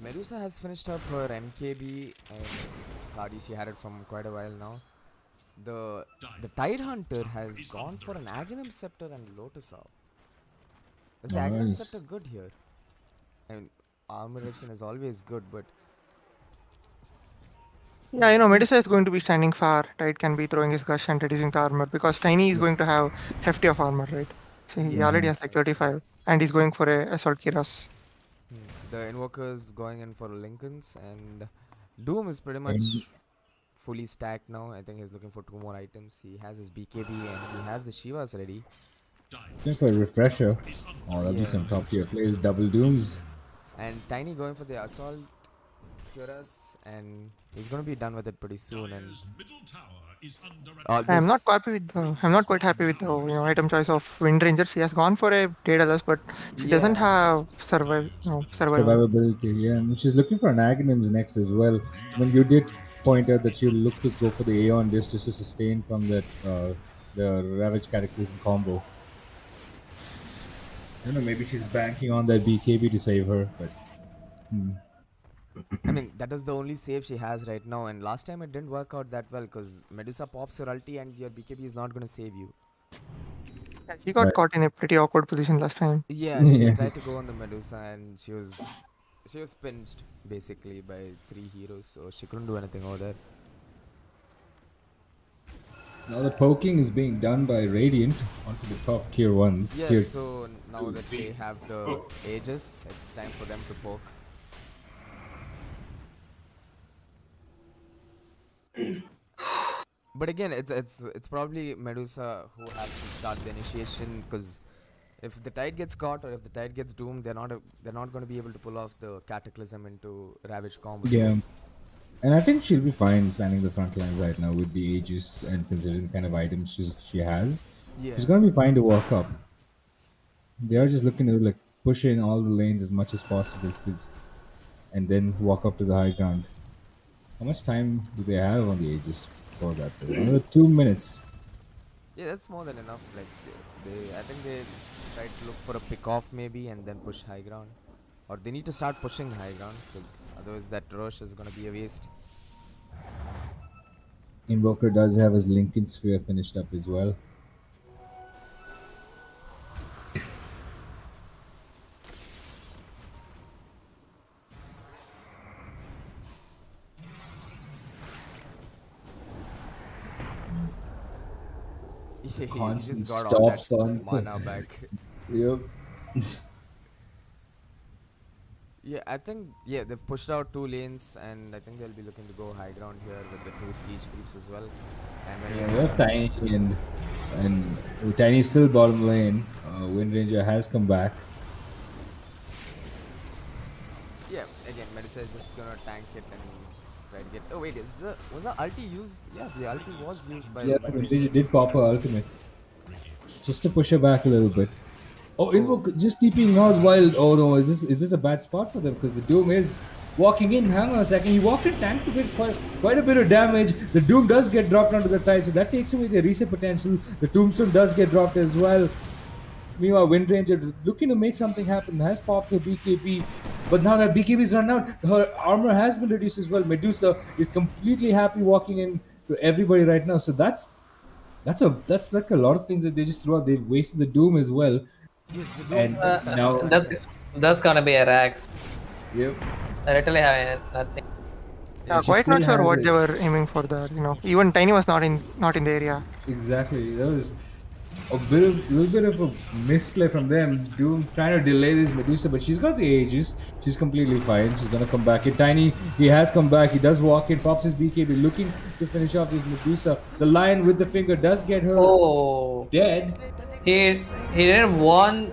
Medusa has finished up her MKB and Skadi. She had it from quite a while now. The Tide Hunter has gone for an Aghanim Scepter and Lotus Orb. Is the Aghanim Nice. Scepter good here? I mean, armor reduction is always good, but Yeah, Medusa is going to be standing far. Tide can be throwing his gush and reducing the armor because Tiny is going to have hefty of armor, right? So he already has like 35 and he's going for a Assault Kiras. the Invoker's going in for Lincolns, and Doom is pretty much fully stacked now. I think he's looking for 2 more items. He has his BKB and he has the Shivas ready. Looking for a refresher. Oh, that'll be Yeah. some top tier plays. Double Dooms. And Tiny going for the Assault Cuirass, and he's going to be done with it pretty soon. And I'm not quite happy with the item choice of Wind Ranger. She has gone for a Daedalus, but she doesn't have survival. Survivability, yeah. And she's looking for an Aghanims next as well. When you did point out that she'll look to go for the Aeon disc just to sustain from that the Ravage Cataclysm combo. I don't know, maybe she's banking on that BKB to save her, but I mean, that is the only save she has right now. And last time it didn't work out that well because Medusa pops her ulti and your BKB is not going to save you. Yeah, she got caught in a pretty awkward position last time. Yeah, she tried to go on the Medusa and she was pinched basically by 3 heroes, so she couldn't do anything over there. now the poking is being done by Radiant onto the top tier ones. Yeah, so now that they have the Aegis, it's time for them to poke. But again, it's probably Medusa who has to start the initiation, because if the Tide gets caught or if the Tide gets doomed, they're not going to be able to pull off the Cataclysm into Ravage combos. Yeah. And I think she'll be fine standing the front lines right now with the Aegis and considering the kind of items she has. Yeah. She's gonna be fine to walk up. They are just looking to like push in all the lanes as much as possible, and then walk up to the high ground. How much time do they have on the Aegis for that? Another 2 minutes. Yeah, that's more than enough. Like I think they try to look for a pick off maybe and then push high ground, or they need to start pushing high ground because otherwise that rush is gonna be a waste. Invoker does have his Lincoln Sphere finished up as well. He Constant just got all that stops on. mana back. Yep. Yeah, I think they've pushed out 2 lanes, and I think they'll be looking to go high ground here with the 2 siege creeps as well. And when Yeah, we have Tiny and Tiny's still bottom lane. Wind Ranger has come back. yeah, again, Medusa is just gonna tank it and try to get. Oh wait, was the ulti used? Yeah, the ulti was used by. Yeah, Wind Ranger did pop her ultimate just to push her back a little bit. Oh, Invoke just TPing out while. Oh no, is this a bad spot for them? Because the Doom is walking in. Hang on a second. He walked in, tanked to get quite a bit of damage. The Doom does get dropped onto the Tide, so that takes away their reset potential. The Tombstone does get dropped as well. Meanwhile, Wind Ranger looking to make something happen, has popped her BKB, but now that BKB is run out, her armor has been reduced as well. Medusa is completely happy walking in to everybody right now. So that's like a lot of things that they just threw out. They wasted the Doom as well. And now That's gonna be a Rax. Yep. I literally have nothing. Yeah, she quite not still sure has what it. they were aiming for there. Even Tiny was not in the area. Exactly. That was a little bit of a misplay from them. Doom trying to delay this Medusa, but she's got the Aegis. She's completely fine. She's gonna come back. Tiny, he has come back. He does walk in, pops his BKB, looking to finish off this Medusa. The Lion with the finger does get her dead. He didn't want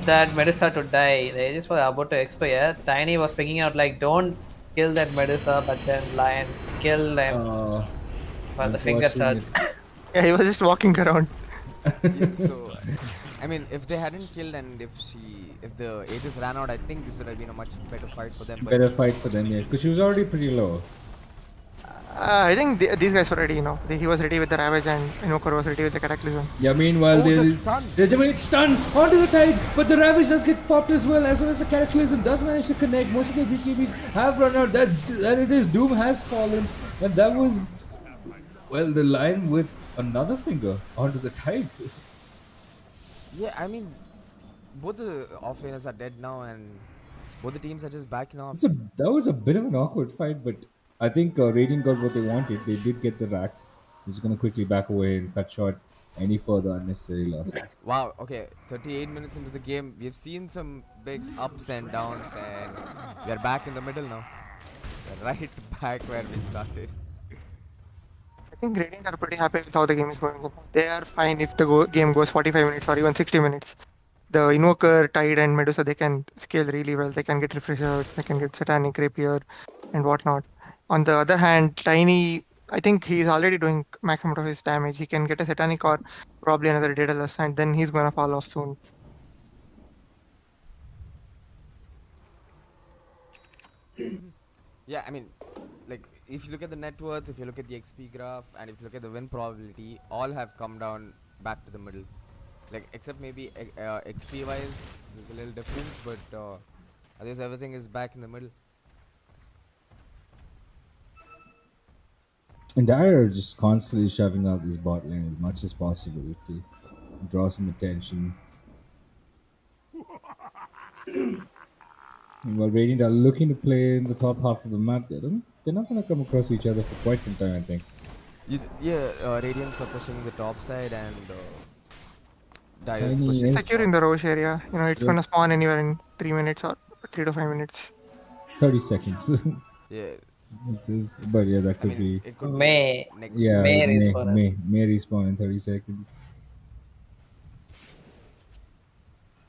that Medusa to die. The Aegis was about to expire. Tiny was picking out like, don't kill that Medusa, but then Lion killed him for the finger surge. Yeah, he was just walking around. Yeah, so I mean, if they hadn't killed and if the Aegis ran out, I think this would have been a much better fight for them. But Better fight for them, yeah, because she was already pretty low. I think these guys were ready, he was ready with the Ravage and Invoker was ready with the Cataclysm. Yeah, meanwhile, Oh, the they stun. Regiment stun onto the tide, but the Ravage does get popped as well as the Cataclysm does manage to connect. Most of the BKBs have run out. That it is. Doom has fallen, and that was, well, the line with another finger onto the tide. Yeah, I mean, both the offlaners are dead now, and both the teams are just backing off. That was a bit of an awkward fight, but I think Radiant got what they wanted. They did get the racks. They're just gonna quickly back away and cut short any further unnecessary losses. Wow, okay, 38 minutes into the game, we've seen some big ups and downs, and we are back in the middle now. We're right back where we started. I think Radiant are pretty happy with how the game is going. They are fine if the game goes 45 minutes or even 60 minutes. The Invoker, Tide, and Medusa, they can scale really well. They can get Refreshers, they can get Satanic Rapier, and whatnot. On the other hand, Tiny, I think he's already doing maximum of his damage. He can get a Satanic or probably another Daedalus, and then he's gonna fall off soon. Yeah, I mean, like, if you look at the net worth, if you look at the XP graph, and if you look at the win probability, all have come down back to the middle. Like, except maybe XP wise, there's a little difference, but otherwise everything is back in the middle. And Dire are just constantly shoving out this bot lane as much as possible to draw some attention. While Radiant are looking to play in the top half of the map, they're not going to come across each other for quite some time, I think. Radiants are pushing the top side, and Dire is Tiny pushing. is- Securing the Roche area, it's Yeah. gonna spawn anywhere in 3 minutes or 3 to 5 minutes. 30 seconds. Yeah, But yeah, that I could mean, be. it could May. be next. Yeah, May respawn. May respawn in 30 seconds.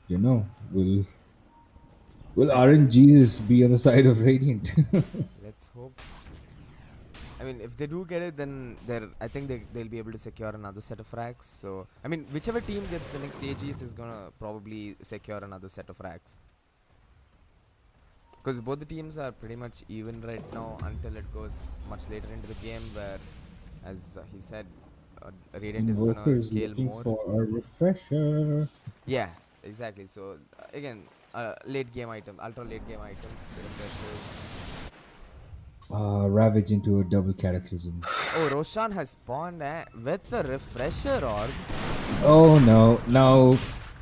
You know, will RNGs be on the side of Radiant? Let's hope. I mean, if they do get it, then I think they'll be able to secure another set of racks. So, I mean, whichever team gets the next AGs is gonna probably secure another set of racks. Because both the teams are pretty much even right now until it goes much later into the game, where, as he said, Radiant is gonna Invoker's scale looking more. for a refresher. Yeah, exactly. So again, late game item, ultra late game items, refreshers. Ravage into a double cataclysm. Oh, Roshan has spawned with a refresher orb. Oh no, now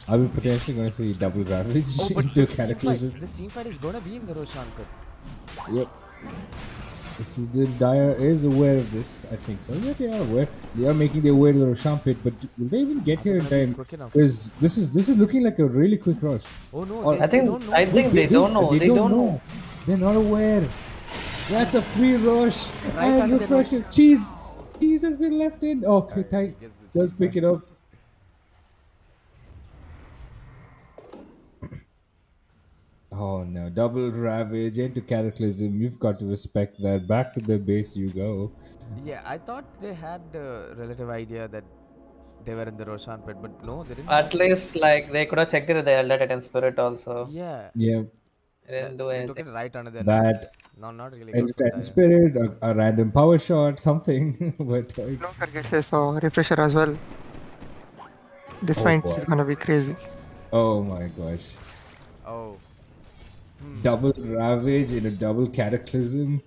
are we potentially going to see double ravage Oh, but into this cataclysm? team fight is gonna be in the Roshan pit. Yep. This is the Dire is aware of this, I think so. Yeah, they are aware. They are making their way to the Roshan pit, but will they even get here in gonna be time? quick enough. Because this is looking like a really quick rush. Oh no, Or- they don't know. I think they don't know. They don't know. They're not aware. That's a free rush. Right And under the nose. refresher. Cheese has been left in. Okay, Alright, tight. he gets the Does cheese pick back. it up. Oh no, double ravage into cataclysm. You've got to respect that. Back to the base you go. Yeah, I thought they had the relative idea that they were in the Roshan pit, but no, they didn't. At least like they could have checked it with the Elder Titan Spirit also. Yeah, Yeah. They didn't do they took anything. it right under their Bad. nose. No, not really And good for Titan Dire. Spirit, a random power shot, something. But Invoker gets his refresher as well. This Oh, fight boy. is gonna be crazy. oh my gosh. Oh, Double ravage in a double cataclysm.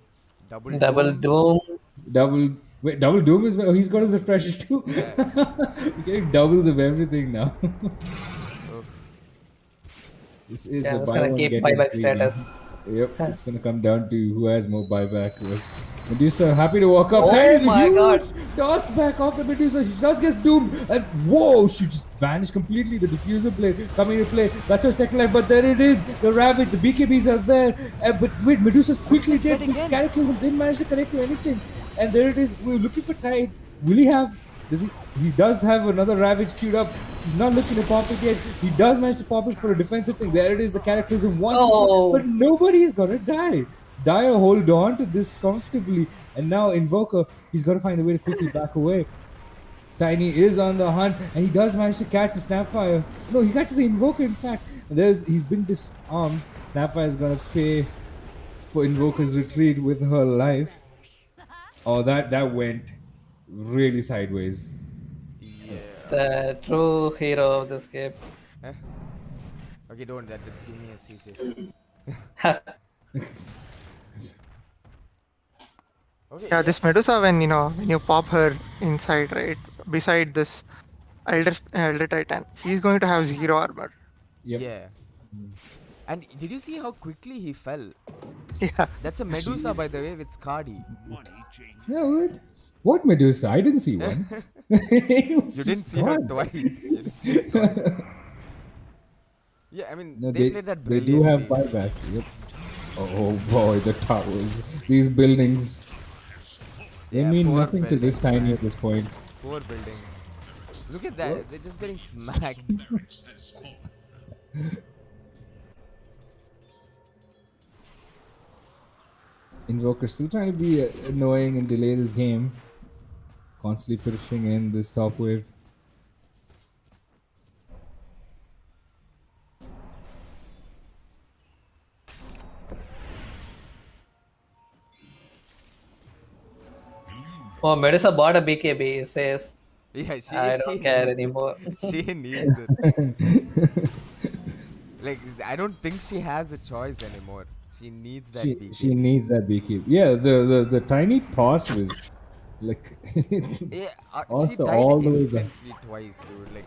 double Double dooms. Doom. Double doom is oh, he's got his refresher too. Yeah. You're getting doubles of everything now. Oof. This is Yeah, a I'm just buy gonna one, keep get one buyback free status. game. Yep, it's gonna come down to who has more buyback. Medusa happy to walk up. Oh Tiny, my huge God. Toss back off the Medusa. She just gets doomed. And whoa, she just vanished completely. The diffuser blade coming into play. That's her second life. But there it is. The Ravage, the BKBs are there. But wait, Medusa's quickly Medusa's dead. dead again. Cataclysm didn't manage to connect to anything. And there it is. We're looking for Tide. Will he have? Does he? He does have another Ravage queued up. He's not looking to pop it yet. He does manage to pop it for a defensive thing. There it is. The Cataclysm once Oh. more. But nobody is gonna die. Dire hold on to this comfortably. And now Invoker, he's got to find a way to quickly back away. Tiny is on the hunt, and he does manage to catch the Snapfire. No, he catches the Invoker, in fact. And he's been disarmed. Snapfire is going to pay for Invoker's retreat with her life. Oh, that went really sideways. Yeah. The true hero of this game. Okay, don't that. It's giving me a seizure. Okay. Yeah, this Medusa, when you pop her inside, right, beside this Elder Titan, he's going to have 0 armor. Yep. Yeah. And did you see how quickly he fell? Yeah. That's a Medusa, by the way, with Skadi. Yeah, what? What Medusa? I didn't see one. You didn't see her twice. You didn't see her twice. Yeah, I mean, No, they played that they brilliantly. do have buybacks. Yep. Oh boy, the towers. These buildings. They Yeah, mean poor nothing to this buildings, tiny man. at this point. Poor buildings. Look at that. They're just getting smacked. Invoker still trying to be annoying and delay this game. Constantly pushing in this top wave. Oh, Medusa bought a BKB. It says, Yeah, I don't care needs anymore. it. She needs it. Like, I don't think she has a choice anymore. She needs that BKB. She needs that beekeep. Yeah, the tiny toss was like Yeah, she also died all the way back. instantly twice, dude. Like,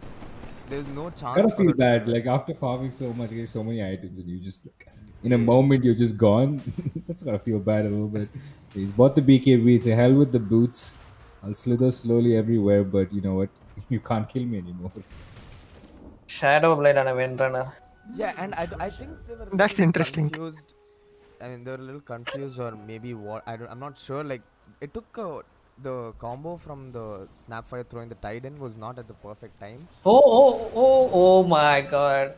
there's no chance. Gotta for feel her to bad. survive. Like after farming so much, getting so many items, and you just like, in a moment you're just gone. That's gotta feel bad a little bit. He's bought the BKB. It's a hell with the boots. I'll slither slowly everywhere, but you know what? You can't kill me anymore. Shadow Blade and a Windrunner. Yeah, and I think they were a That's little interesting. confused. I mean, they were a little confused, or maybe what? I'm not sure. Like, it took the combo from the Snapfire throwing the tide in was not at the perfect time. Oh my god.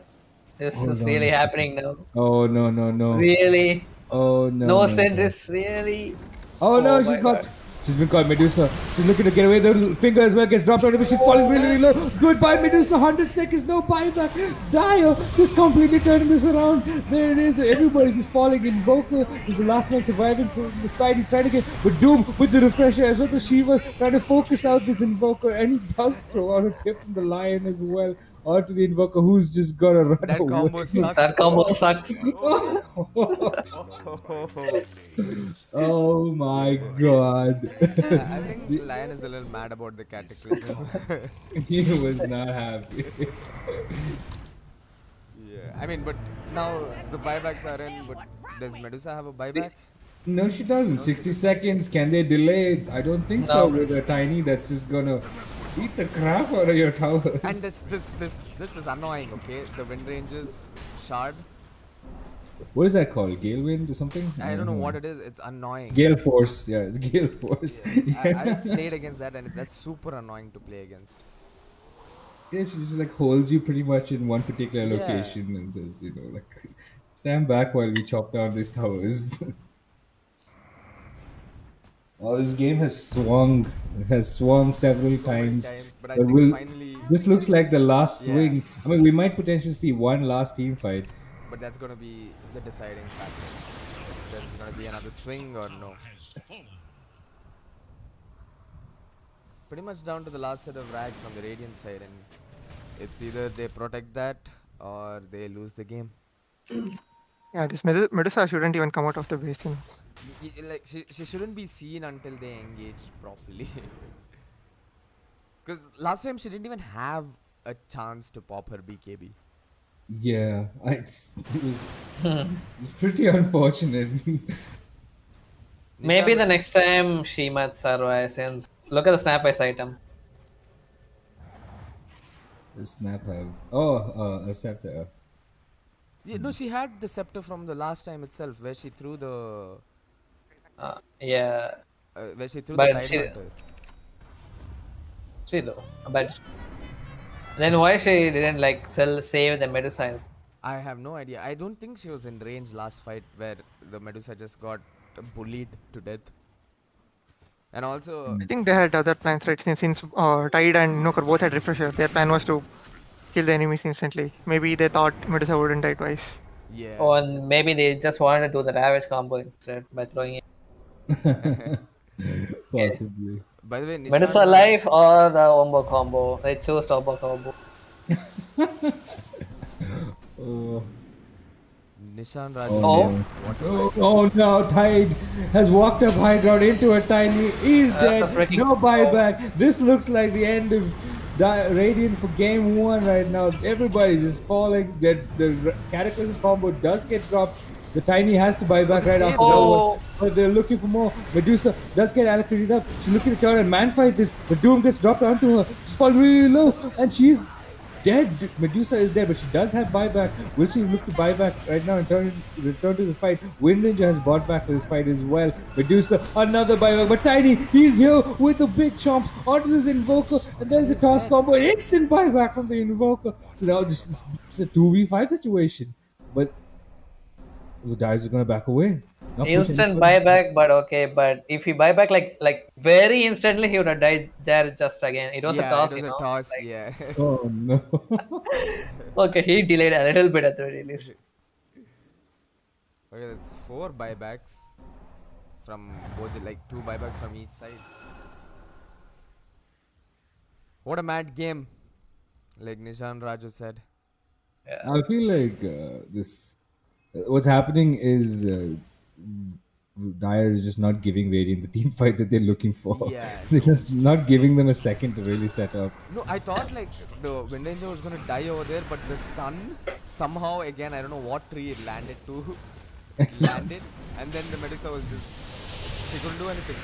This Hold is on. really happening now. Oh no. Really? Oh no. No, no. send this really. Oh no, Oh she's my got. God. She's been called Medusa. She's looking to get away. The finger as well gets dropped on her, but she's falling really low. Goodbye, Medusa. 100 seconds, no buyback. Dio just completely turning this around. There it is. Everybody's just falling. Invoker is the last man surviving from the side. He's trying to get, but Doom with the refresher as well as Shiva trying to focus out this Invoker, and he does throw out a tip from the Lion as well onto the Invoker, who's just gonna run That away. combo sucks. That combo sucks. Oh my god. I think the Lion is a little mad about the Cataclysm. He was not happy. Yeah, I mean, but now the buybacks are in. But does Medusa have a buyback? No, she doesn't. 60 seconds. Can they delay? I don't think so. With a tiny that's just gonna beat the crap out of your towers. And this is annoying. Okay, the wind ranges shard. What is that called? Gale wind or something? I don't know what it is. It's annoying. Gale force. Yeah, it's gale force. I played against that, and that's super annoying to play against. Yeah, she just like holds you pretty much in one particular Yeah. location and says, like, stand back while we chop down these towers. Oh, this game has swung. It has swung several times. But I think we'll, finally. this looks like the last Yeah. swing. I mean, we might potentially see one last team fight. But that's gonna be the deciding factor. There's gonna be another swing or no. Pretty much down to the last set of rags on the Radiant side, and it's either they protect that or they lose the game. Yeah, this Medusa shouldn't even come out of the basin. Like she shouldn't be seen until they engage properly. Because last time she didn't even have a chance to pop her BKB. Yeah, it was pretty unfortunate. Maybe the next time she might survive, since look at the snap ice item. The snap have a scepter. Yeah, no, she had the scepter from the last time itself, where she threw the Yeah. where she threw But the she- Tidehunter. See though. But then why she didn't like save the Medusa? I have no idea. I don't think she was in range last fight where the Medusa just got bullied to death. And also, I think they had other plans, right? Since Tide and Nuker both had refresher, their plan was to kill the enemies instantly. Maybe they thought Medusa wouldn't die twice. yeah. Or maybe they just wanted to do the Ravage combo instead by throwing it. Possibly. By the way, Medusa Nishan Raj, Life or the Ombo combo? I chose Ombo combo. Oh, Nishan Raj oh says, no. what a Oh, fight. oh no, Tide has walked up high ground into a Tiny. He's That's a dead. freaking No buyback. This looks like the end of Radiant for game one right now. Everybody's just falling. The Cataclysm combo does get dropped. The Tiny has to buy back the right save after that one. Oh, But they're looking for more. Medusa does get allocated up. She's looking to turn and man fight this. The Doom gets dropped onto her. She's falling really low. And she's dead. Medusa is dead, but she does have buyback. Will she look to buy back right now and return to this fight? Wind Ninja has bought back for this fight as well. Medusa, another buyback. But Tiny, he's here with the big chomps onto this Invoker. And there's a toss combo. Instant buyback from the Invoker. So now it's a 2v5 situation. But the Dyers are going to back away. Not push any instant further. buyback, but okay. But if he buy back like very instantly, he would have died there just again. It was a Yeah, toss, it was you a know. toss, Like, yeah. Oh no. okay, he delayed a little bit at the very least. Okay, that's 4 buybacks from both, like 2 buybacks from each side. What a mad game, like Nishan Raju said. I feel like this. What's happening is Dyer is just not giving Radiant the team fight that they're looking for. Yeah, They're true. just not giving them a second to really set up. No, I thought like the Wind Ranger was gonna die over there, but the stun somehow again, I don't know what tree it landed to. Landed, and then the Medusa was just, she couldn't do anything.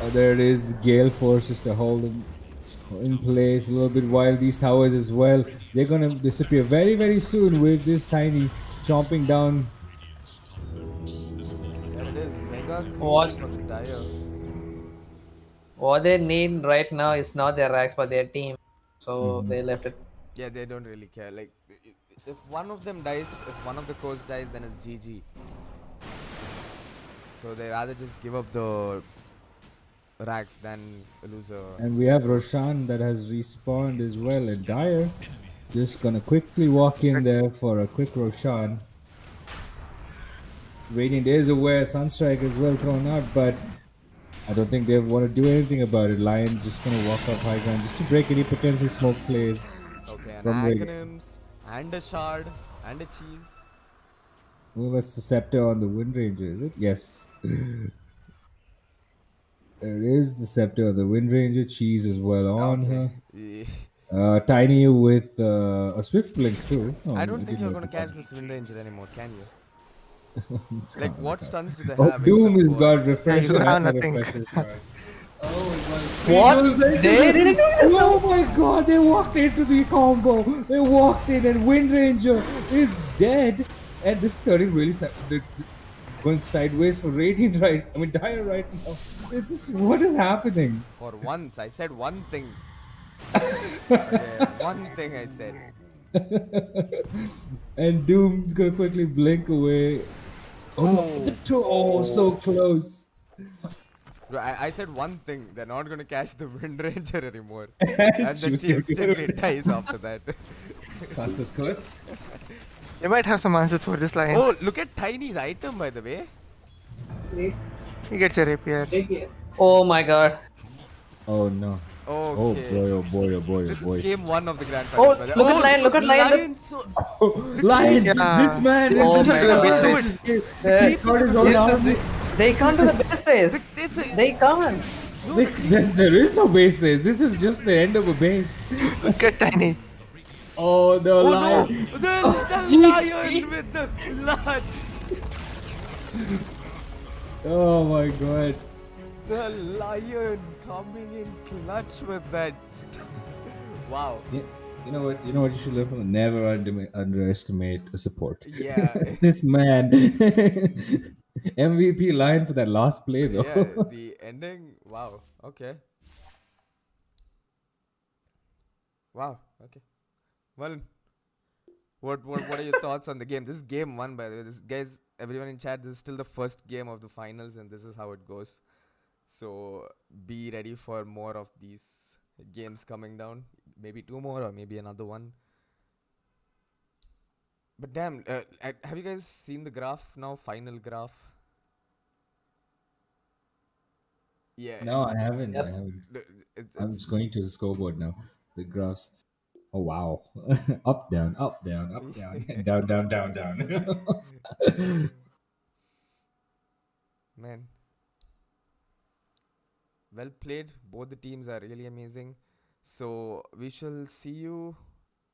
Oh, there it is. Gale forces to hold them in place a little bit while these towers as well. They're gonna disappear very, very soon with this Tiny chomping down. There it is, mega What? creeps from Dyer. What they need right now is not their racks, but their team. So they left it. Yeah, they don't really care. Like, if one of them dies, if one of the coast dies, then it's GG. So they rather just give up the racks than lose a. And we have Roshan that has respawned as well. And Dyer just gonna quickly walk in there for a quick Roshan. Radiant is aware, Sunstrike as well thrown out, but I don't think they want to do anything about it. Lion just gonna walk up high ground just to break any potential smoke plays. Okay, and from Radiant. Aghanims, and a shard, and a cheese. Well, that's the scepter on the Wind Ranger, is it? Yes. There is the scepter on the Wind Ranger, cheese as well on Okay. her. Tiny with a swift blink too. Oh, I don't think didn't you're gonna notice catch that. this Wind Ranger anymore, can you? It's Like, gone, what it's stuns do they gone. have? Doom except has for- got refresher. you have after nothing. refresher strike. What? They didn't do this. Oh my god, they walked into the combo. They walked in and Wind Ranger is dead. And this is turning really going sideways for Radiant Dire right now. What is happening? For once, I said one thing. Okay, one thing I said. And Doom's gonna quickly blink away. Oh no, oh, so close. Bro, I said one thing. They're not gonna catch the Wind Ranger anymore. And then she instantly dies after that. Fastest curse. They might have some answers for this line. Oh, look at Tiny's item, by the way. He gets a rapier. Oh my god. Oh no. Okay. Oh boy, oh boy, This oh boy. is game 1 of the grand Oh, finals. by the look way. at Lion, look at Lion. Lion, so Lions! Yeah. This man Oh is my God. The card is all down. They can't do the base race. it's a, They can't. There is no base race. This is just the end of a base. Look at Tiny. Oh, the oh lion. no! The lion with the clutch! Oh my god. The lion coming in clutch with that. Wow. Yeah, you know what? You know what you should learn from? Never underestimate a support. Yeah. This man. MVP line for that last play though. Yeah, the ending. Wow. Okay. Wow. Okay. Well, what are your thoughts on the game? This is game 1, by the way. This, guys, everyone in chat, this is still the first game of the finals, and this is how it goes. So be ready for more of these games coming down. Maybe 2 more, or maybe another one. But damn, have you guys seen the graph now? Final graph. Yeah. No, I haven't. Yep. I haven't. It's, I'm just going to the scoreboard now. The graphs. Oh wow! Up, down, up, down, up, down, down, down, down, down. Man, well played. Both the teams are really amazing. So we shall see you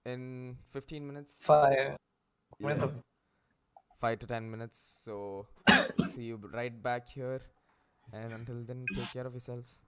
in 15 minutes. 5 minutes. Yeah, 5 to 10 minutes. So see you right back here. And until then, take care of yourselves.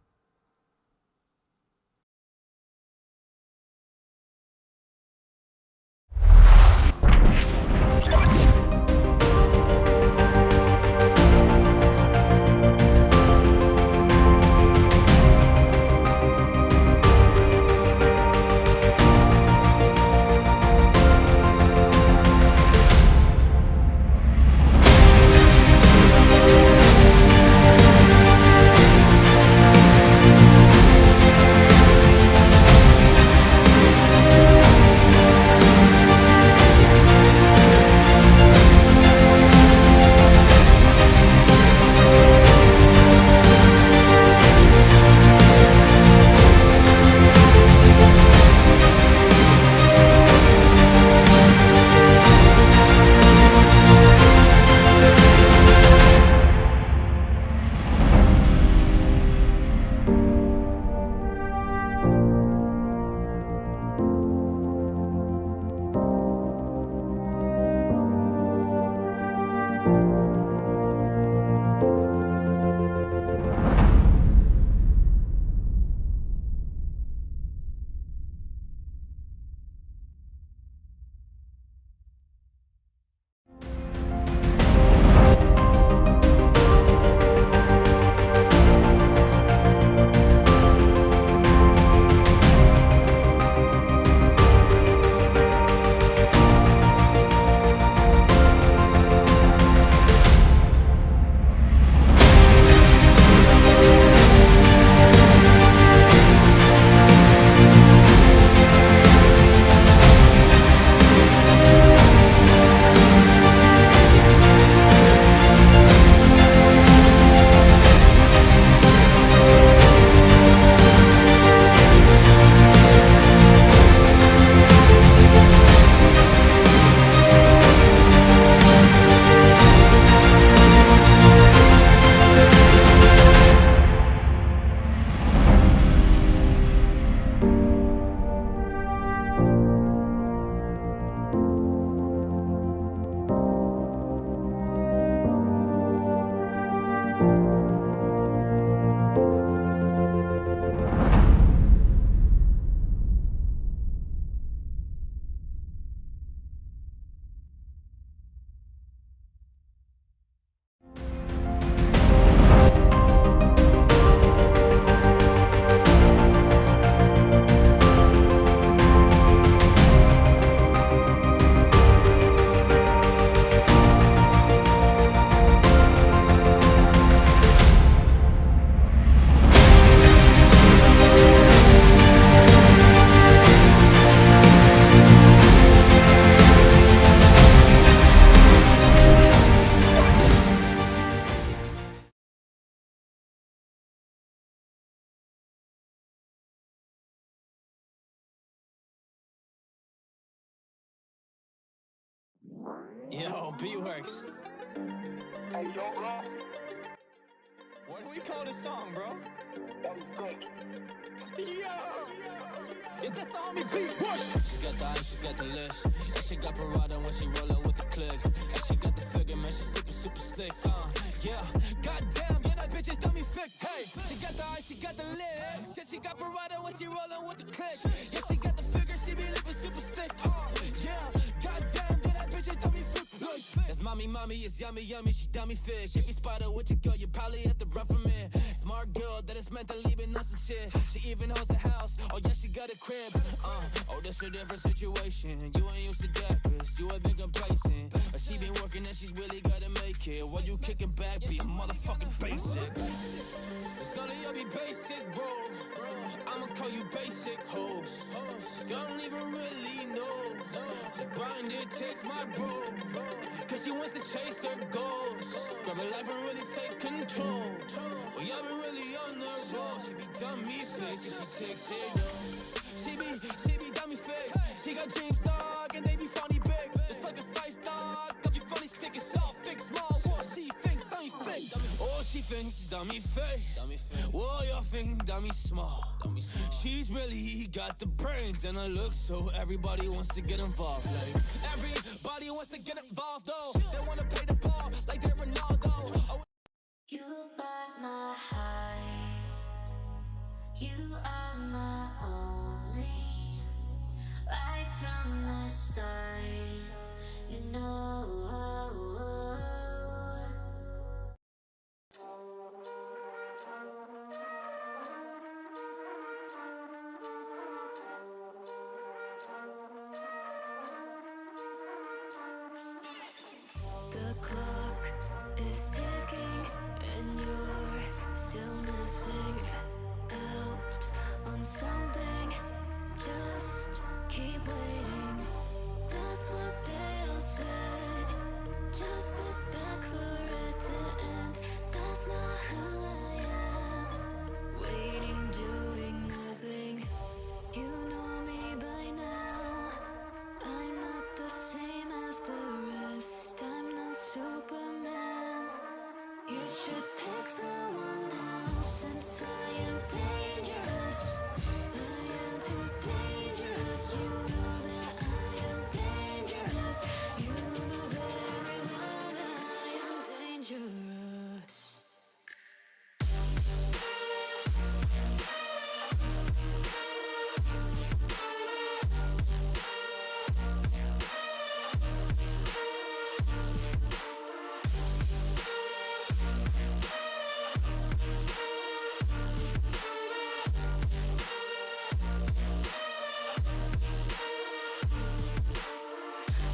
Yo, B-Works. Hey, yo, bro. What do we call this song, bro? That was sick. Yo! Is this the homie B-Works? She got the ice, she got the list. And she got Parada when she roll out with the click. And she got the figure, man, she's super slick. Yeah. Goddamn, yeah, that bitch is dummy thick. Hey, she got the ice, she got the lips. Yeah, she got Parada when she roll out with the click. Yeah, she got the figure, she be living super slick. Yeah. Goddamn, yeah, that bitch is dummy thick. That's mommy, it's yummy, she dummy fish. If you spot her with your girl, you probably have to run from it. Smart girl that is meant to leave in some shit. She even owns a house, oh yeah, she got a crib. Oh, this a different situation. You ain't used to that, cause you have been complacent. But she been working and she's really gotta make it. While you kicking back, be a motherfucking basic. Slowly you'll be basic, bro. I'ma call you basic hoes. Don't even really know the grind it takes, my bro. Cause she wants to chase her goals. Grab her life and really take control. Well, y'all been really on the road. She be dummy fake if she takes it down. She be dummy fake. She got dreams, dog, and they be funny big. It's like a fight, dog. Got you funny stick it soft, fix small. What she thinks, dummy fake. Oh, she thinks dummy fake. Whoa, y'all think dummy small. She's really got the brains and a look, so everybody wants to get involved. Like everybody wants to get involved, though. They wanna play the ball like they're Ronaldo. Oh. You got my heart. You are my only. Right from the start, you know. The clock is ticking and you're still missing out on something. Just keep waiting. That's what they all said. Just sit back for it to end. That's not who I am. Waiting, doing nothing. You know me by now. I'm not the same as the rest. I'm no Superman. You should pick someone else since I am dangerous. I am too dangerous. You know that I am dangerous. You know very well that I am dangerous.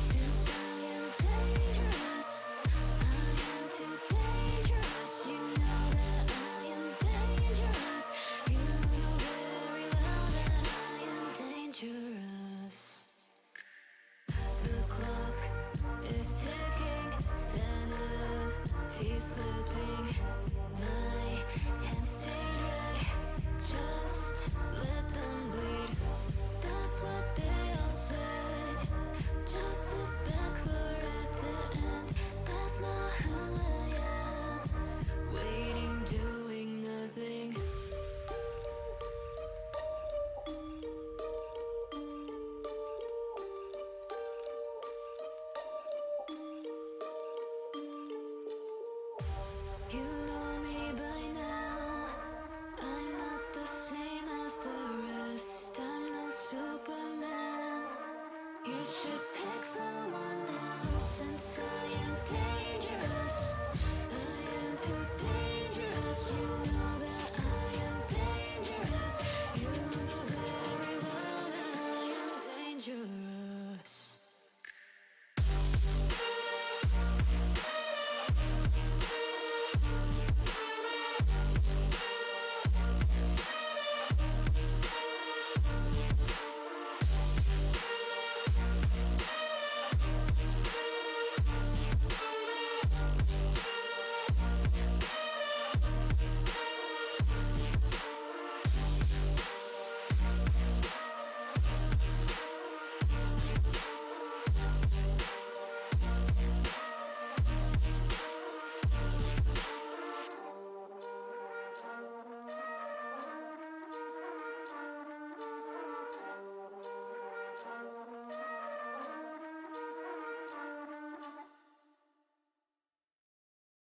Since I am dangerous, I am too dangerous. You know that I am dangerous. You know very well that I am dangerous. The clock is ticking, sanity slipping. My hands stained red. Just let them bleed. That's what they all said. Just sit back for it to end. That's not who I am. Waiting, doing nothing. You know me by now. I'm not the same as the rest. I'm no Superman. You should pick someone else since I am dangerous. I am too dangerous. You know that I am dangerous. You know very well that I am dangerous.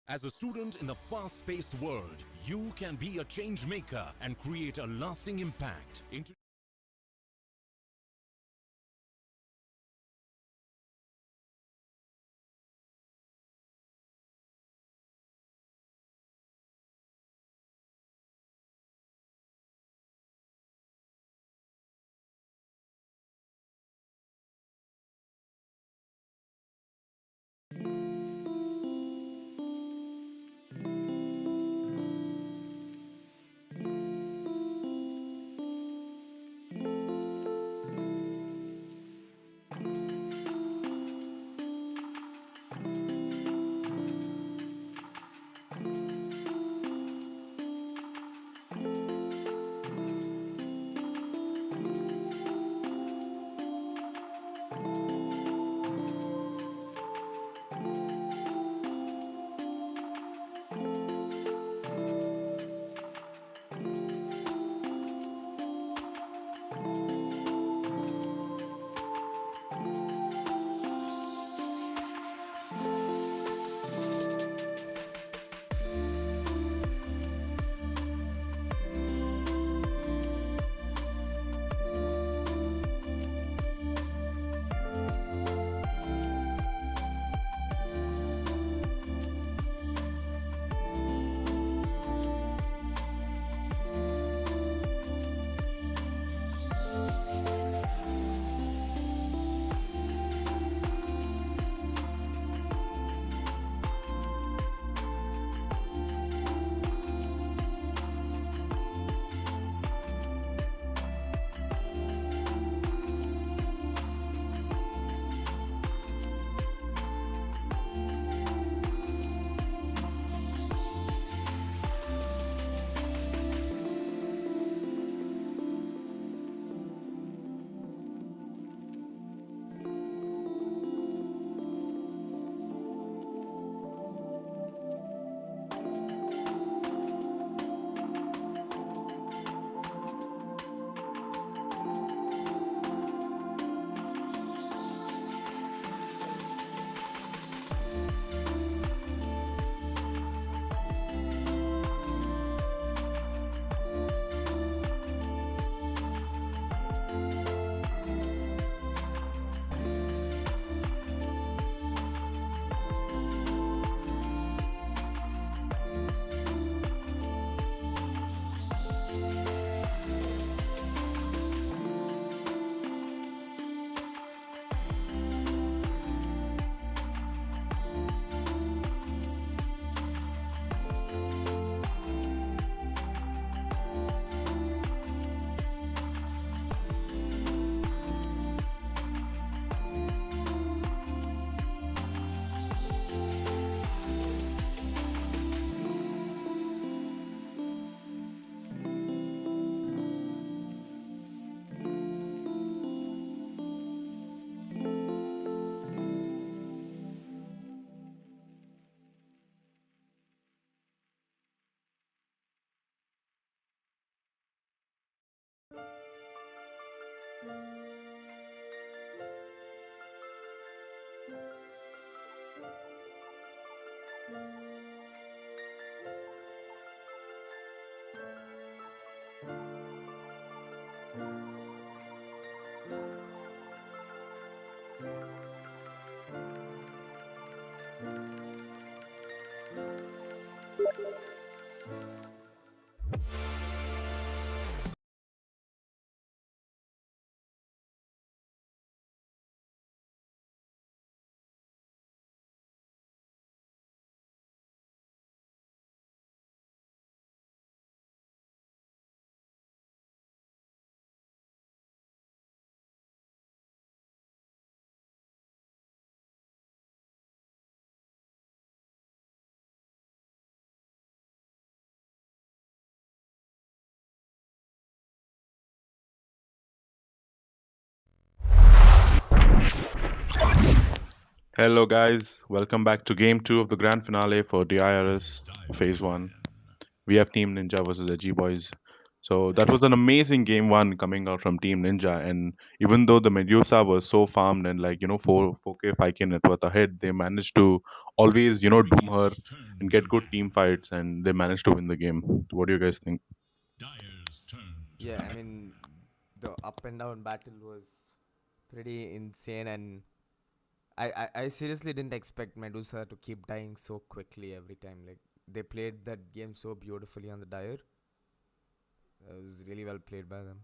As a student in a fast-paced world, you can be a change maker and create a lasting impact. Hello, guys. Welcome back to Game 2 of the Grand Finale for DIRS Phase 1. We have Team Ninja versus Edgy Boys. So that was an amazing Game 1 coming out from Team Ninja. And even though the Medusa was so farmed and 4K, 5K net worth ahead, they managed to always, doom her and get good team fights. And they managed to win the game. What do you guys think? Yeah, I mean, the up and down battle was pretty insane, and I seriously didn't expect Medusa to keep dying so quickly every time. Like, they played that game so beautifully on the Dire. It was really well played by them.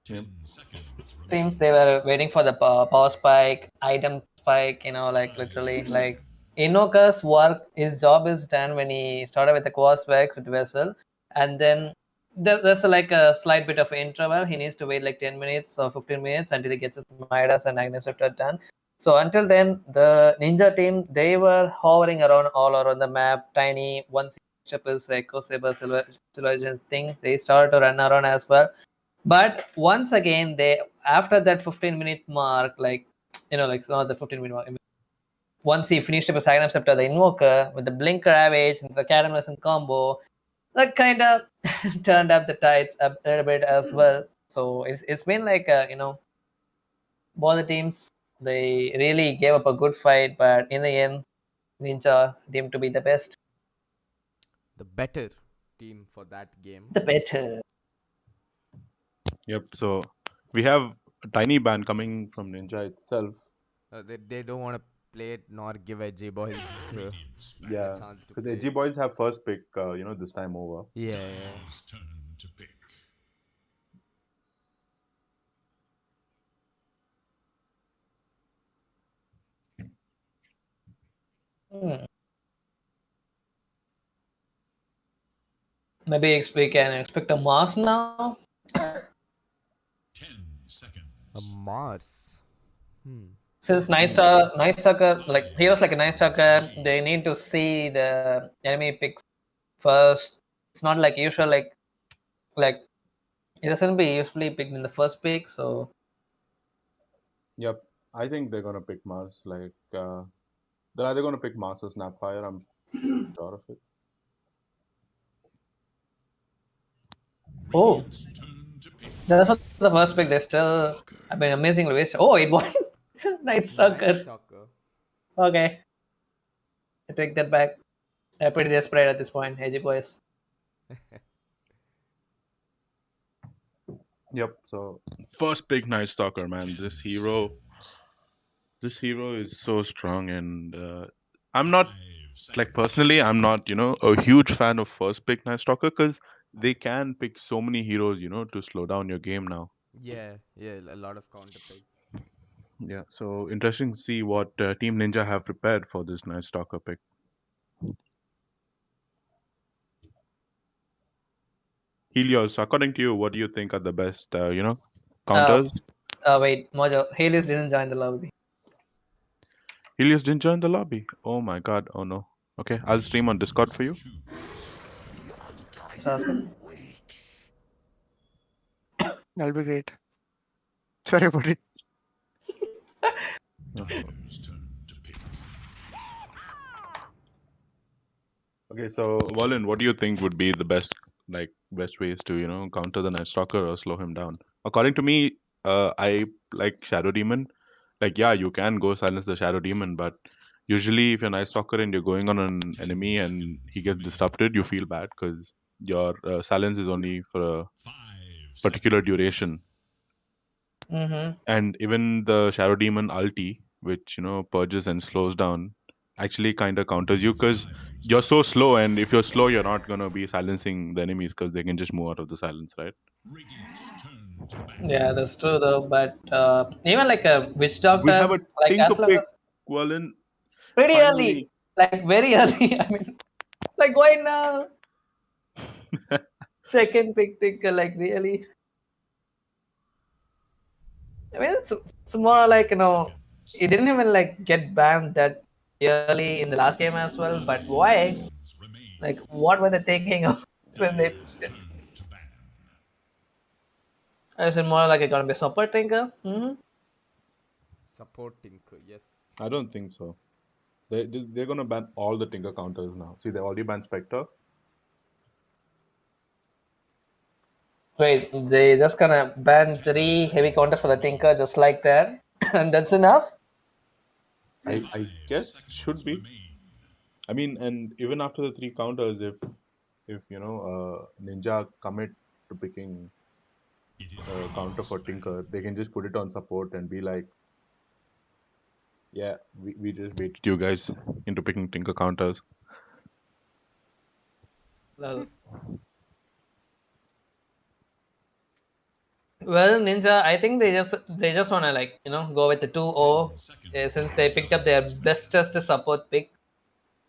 Teams, they were waiting for the power spike, item spike, literally. Like, Inoka's work, his job is done when he started with the quad spike with Vessel, and then there's a slight bit of interval. He needs to wait like 10 minutes or 15 minutes until he gets his Midas and Agnes Scepter done. So until then, the Ninja team, they were hovering around all around the map. Tiny, once he up his Echo Saber Resurgence thing, they started to run around as well. But once again, they after that 15-minute mark, it's not the 15-minute mark. Once he finished up his Magnum Scepter, the Invoker with the Blink Ravage and the Catalyst combo, that kind of turned up the tides a little bit as well. So it's been both the teams, they really gave up a good fight, but in the end, Ninja deemed to be the best. The better team for that game. The better. Yep. So we have a tiny ban coming from Ninja itself. They don't want to play it nor give Edgy Boys to Yeah, a chance to because play. Edgy Boys have first pick, this time over. Yeah. Maybe we can expect a Mars now. 10 seconds. A Mars. Since Night Stalker, like heroes like a Night Stalker, they need to see the enemy picks first. It's not like usual, like it doesn't be usually picked in the first pick. So Yep, I think they're gonna pick Mars. They're either gonna pick Mars or Snapfire. I'm sure of it. oh, that's not the first pick. They still have been amazingly wasted. Oh, it won. Night Stalker. Okay, I take that back. They're pretty desperate at this point, Edgy Boys. Yep. So first pick Night Stalker, man. This hero is so strong, and I'm not personally, I'm not a huge fan of first pick Night Stalker because they can pick so many heroes, to slow down your game now. Yeah, a lot of counter picks. Yeah. So interesting to see what Team Ninja have prepared for this Night Stalker pick. Helios, according to you, what do you think are the best, counters? Wait, Mojo. Helios didn't join the lobby. Helios didn't join the lobby. Oh my god. Oh no. Okay, I'll stream on Discord for you. That'll be great. Sorry about it. Okay, so Wallen, what do you think would be the best ways to counter the Night Stalker or slow him down? according to me, I like Shadow Demon. Like, yeah, you can go silence the Shadow Demon, but usually if you're Night Stalker and you're going on an enemy and he gets disrupted, you feel bad because your silence is only for a particular duration. Mm-hmm. And even the Shadow Demon ulti, which purges and slows down, actually kind of counters you because you're so slow, and if you're slow, you're not gonna be silencing the enemies because they can just move out of the silence, right? Yeah, that's true though. But even like a witch We have doctor, a like Tinker as long Pick, as Quillen, pretty early, finally. like very early. I mean, like why now? Second pick tinker, like really. I mean, it's more like he didn't even like get banned that early in the last game as well. But why? Like, what were they thinking of when they? I said more like it gonna be a support tinker. Mm-hmm. Supporting, yes. I don't think so. They're gonna ban all the Tinker counters now. See, they already banned Spectre. Wait, they just gonna ban 3 heavy counters for the tinker just like that, and that's enough. I guess it should be. I mean, and even after the 3 counters, if Ninja commit to picking a counter for Tinker, they can just put it on support and be like, yeah, we just baited you guys into picking Tinker counters. Well, Ninja, I think they just wanna like go with the 2-0 since they picked up their bestest support pick.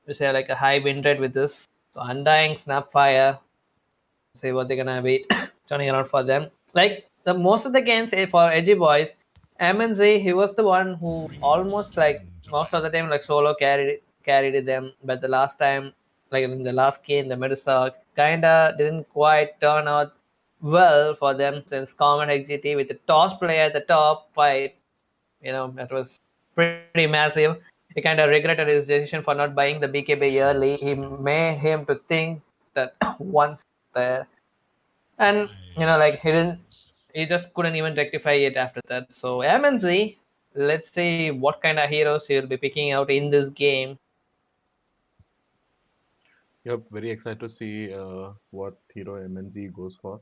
We say like a high win rate with this. So Undying, Snapfire. See what they're gonna be turning around for them. Like the most of the games for Edgy Boys, MNZ, he was the one who almost like most of the time like solo carried them, but the last time, like in the last game, the Medusa kinda didn't quite turn out well for them since Common XGT with the toss player at the top fight, that was pretty massive. He kind of regretted his decision for not buying the BKB early. He made him to think that once there, and like he just couldn't even rectify it after that. So MNZ, let's see what kind of heroes he'll be picking out in this game. Yep, very excited to see what hero MNZ goes for.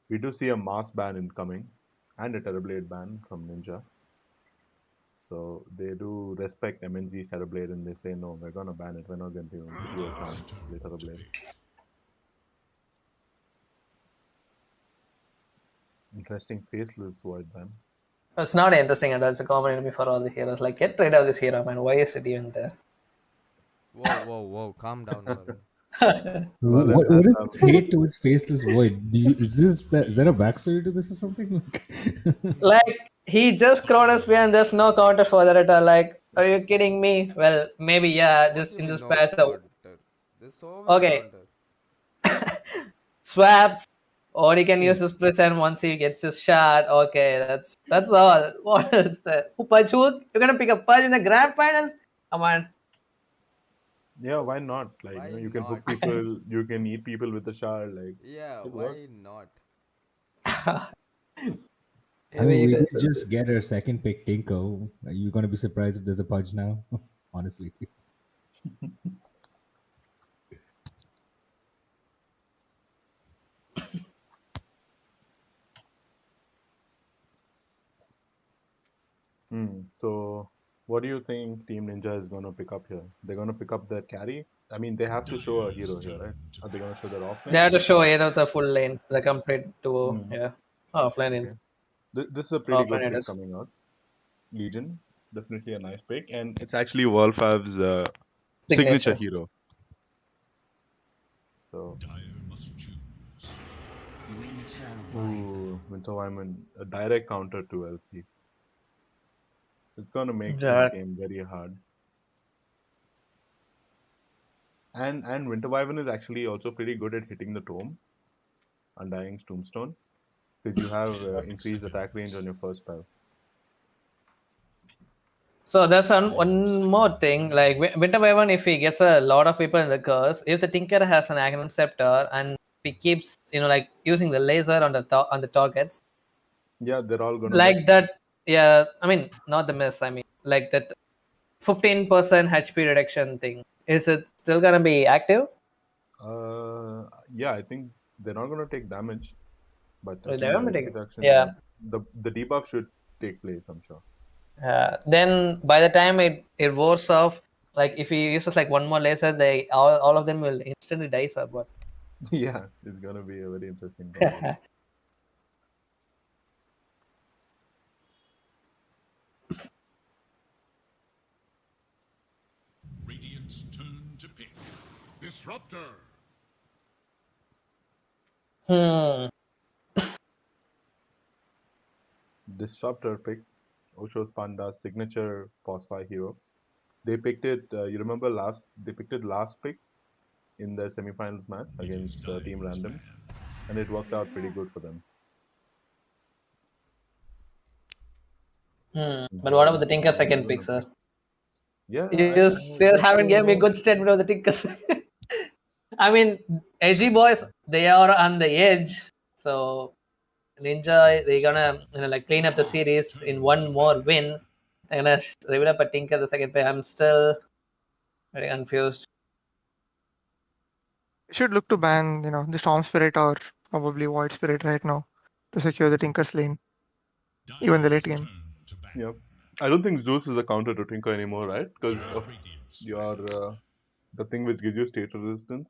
We do see a mass ban incoming and a Terrorblade ban from Ninja. So they do respect MNZ Terrorblade and they say, no, we're going to ban it. We're not going to give you a chance to play Terrorblade. Interesting faceless void ban. It's not interesting at all. It's a common enemy for all the heroes. Like, get rid of this hero, man. Why is it even there? Whoa. Calm down, What is this hate towards faceless void? Is there a backstory to this or something? Like, he just Cronus me and there's no counter for that at all. Like, are you kidding me? Well, maybe yeah. In this patch, there's so many okay. Swaps, or he can use his prison once he gets his shot. Okay, that's all. What is that? Pudge hook? You're gonna pick a Pudge in the grand finals? Come on. Yeah, why not? Like you can hook people, you can eat people with a shard. Like why not? I mean, we did just get our second pick, Tinko. Are you gonna be surprised if there's a Pudge now? Honestly. So, what do you think Team Ninja is going to pick up here? They're going to pick up their carry? I mean, they have to show a hero here, right? Are they going to show their offlane? They have to show either the full lane, the complete duo. Yeah. Offlane. Okay. This is a pretty good pick coming out. Legion, definitely a nice pick. And it's actually Wolfav's signature hero. So, Winter Wyman, a direct counter to LC. It's going to make this game very hard. And Winter Wyvern is actually also pretty good at hitting the Tome, Undying's Tombstone, because you have increased attack range on your first spell. So that's one more thing. Like Winter Wyvern, if he gets a lot of people in the curse, if the Tinker has an Agnum Scepter and he keeps like using the laser on the targets, Yeah, they're all gonna like that. Yeah, I mean not the miss. I mean like that 15% HP reduction thing. Is it still gonna be active? Yeah, I think they're not gonna take damage, but I They're think the gonna HP take. reduction, the debuff should take place, I'm sure. Then by the time it wears off, like if he uses like one more laser, they all of them will instantly die. Sir, but Yeah, it's gonna be a very interesting combo. Radiant's turn to pick. Disruptor. Disruptor picked Osho's Panda's signature boss fight hero. They picked it. You remember they picked it last pick in their semifinals match against Team Random, and it worked out pretty good for them. But what about the Tinker second pick, sir? Yeah, You still haven't given me a good statement of the Tinkers. I mean, Edgy boys, they are on the edge. So Ninja, they're gonna like clean up the series in one more win. They're gonna reveal up a Tinker the second pick. I'm still very confused. You should look to ban, the Storm Spirit or probably Void Spirit right now to secure the Tinker's lane, even the late game. Yeah, I don't think Zeus is a counter to Tinker anymore, right? Because of your the thing which gives you state resistance.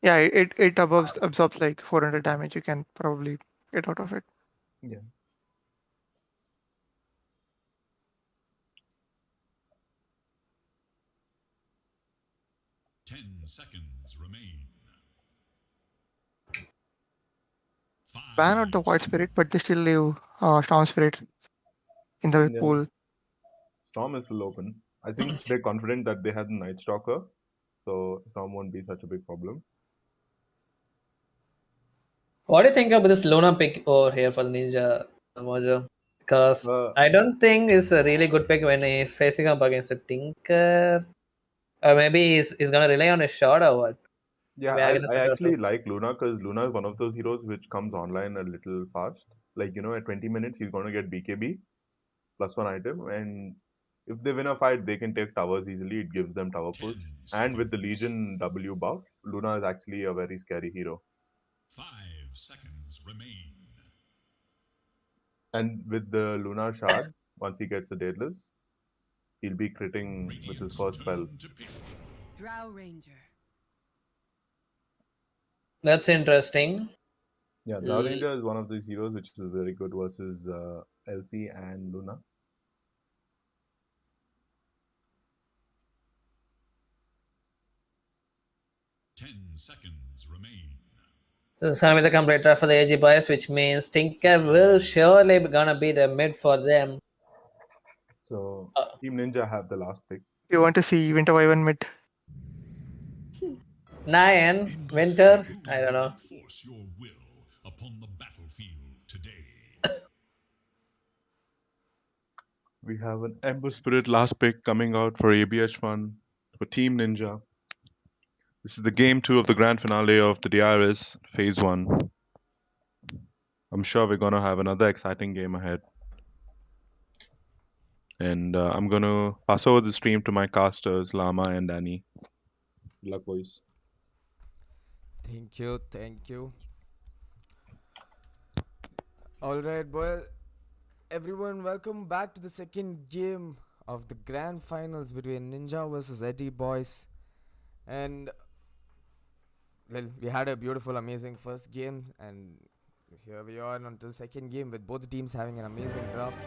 Yeah, it absorbs like 400 damage. You can probably get out of it. Yeah. Seconds remain. Ban out the Void Spirit, but they still leave Storm Spirit in the pool. Storm is still open. I think they're confident that they had Night Stalker, so Storm won't be such a big problem. What do you think about this Luna pick over here for the Ninja Mojo? Because I don't think it's a really good pick when he's facing up against a Tinker. Or maybe he's gonna rely on a shot or what? Yeah, I actually like Luna because Luna is one of those heroes which comes online a little fast. Like, at 20 minutes, he's going to get BKB plus one item. And if they win a fight, they can take towers easily. It gives them tower push. And with the Legion W buff, Luna is actually a very scary hero. 5 seconds remain. And with the Lunar Shard, once he gets the Daedalus, he'll be critting with his first spell. Drow Ranger. That's interesting. Yeah, Drow Ranger is one of these heroes which is very good versus LC and Luna. Seconds remain. So it's gonna be the complete draft for the Edgy Boys, which means Tinker will surely be gonna be the mid for them. So Team Ninja have the last pick. You want to see Winter Wyvern mid? Nyan, Winter, I don't know. Force your will upon the battlefield today. We have an Ember Spirit last pick coming out for ABH Fun for Team Ninja. This is the game 2 of the grand finale of the DRS Phase 1. I'm sure we're going to have another exciting game ahead. And I'm going to pass over the stream to my casters, Lama and Danny. Good luck, boys. Thank you. Alright, boy. Everyone, welcome back to the second game of the grand finals between Ninja versus Edgy Boys. And well, we had a beautiful, amazing first game, and here we are on to the second game with both teams having an amazing draft.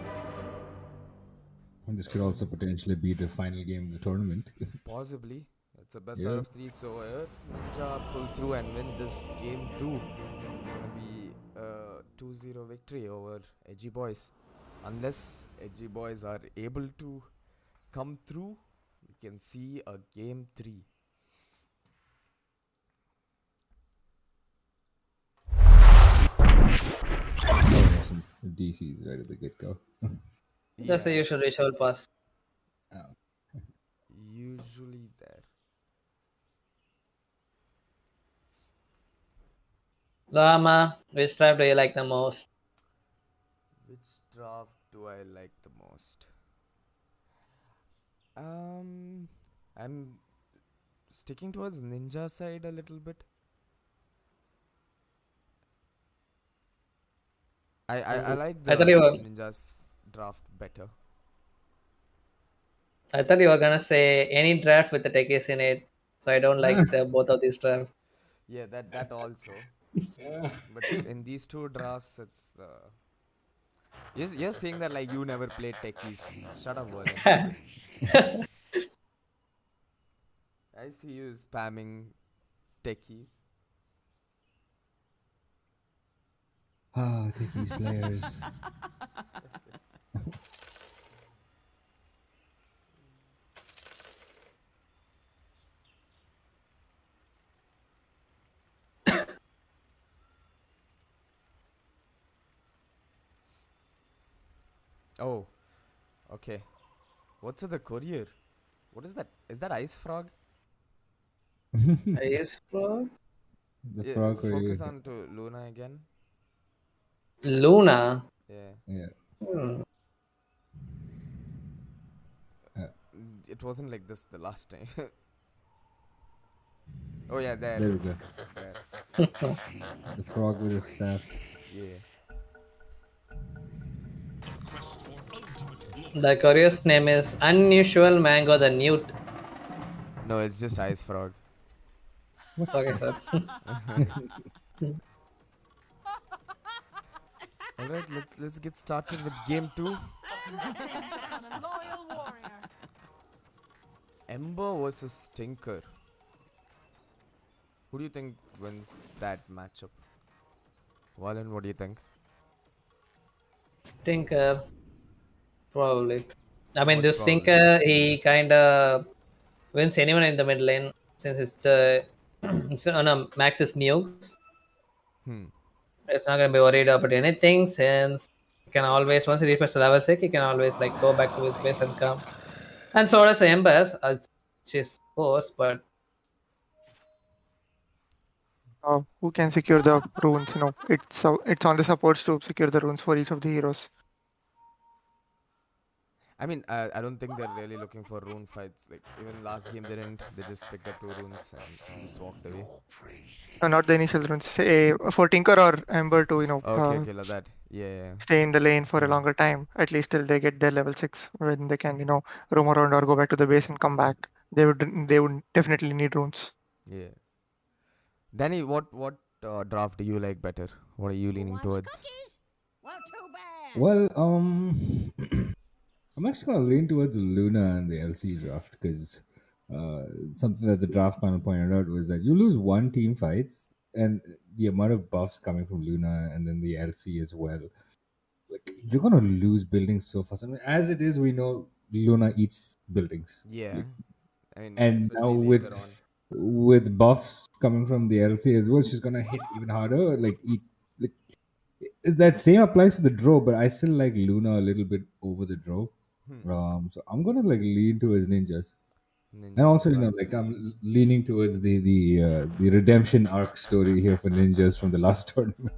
And this could also potentially be the final game of the tournament. Possibly. It's a best out of 3, so if Ninja pull through and win this game too, it's gonna be a 2-0 victory over Edgy Boys. Unless Edgy Boys are able to come through, we can see a game 3. Some DCs right at the get-go. Just the usual reshuffle pass. Usually there. Lama, which tribe do you like the most? Which draft do I like the most? I'm sticking towards ninja side a little bit. I like the I thought you were. ninjas draft better. I thought you were gonna say any draft with the techies in it. So I don't like the both of these drafts. Yeah, that also. But in these two drafts, it's you're saying that like you never played techies. Shut up, Vernon. I see you spamming techies. Ah, take these players. Oh, okay. What's with the courier? What is that? Is that ice frog? Ice frog? The Yeah, frog focus courier. on to Luna again. Luna. Yeah. Yeah. Hmm. It wasn't like this the last time. Oh yeah, there. There we go. There. The frog with his staff. Yeah. The curious name is Unusual Mango the Newt. No, it's just ice frog. Okay, sir. Alright, let's get started with game 2. Ember versus Stinker. Who do you think wins that matchup? Wallen, what do you think? Tinker. Probably. I mean, Most this probably. Tinker, he kind of wins anyone in the mid lane since it's gonna max his nukes. It's not gonna be worried about anything since he can always, once he reaches level 6, he can always like go back to his base and come. And so does the Embers, which is force, but Who can secure the runes? It's on the supports to secure the runes for each of the heroes. I mean, I don't think they're really looking for rune fights. Like, even last game they didn't. They just picked up 2 runes and just walked away. No, not the initial runes. Say for Tinker or Ember to Okay, like that. Yeah. stay in the lane for a longer time, at least till they get their level 6, when they can roam around or go back to the base and come back. They would definitely need runes. Yeah. Danny, what draft do you like better? What are you leaning towards? Well, I'm actually gonna lean towards Luna and the LC draft because something that the draft panel pointed out was that you lose one team fights and the amount of buffs coming from Luna and then the LC as well. Like you're gonna lose buildings so fast. I mean, as it is, we know Luna eats buildings. Yeah. Like, I mean, and now especially later on. with buffs coming from the LC as well, she's gonna hit even harder. That same applies for the draw, but I still like Luna a little bit over the draw. So I'm gonna like lean towards ninjas. And also, I'm leaning towards the redemption arc story here for ninjas from the last tournament.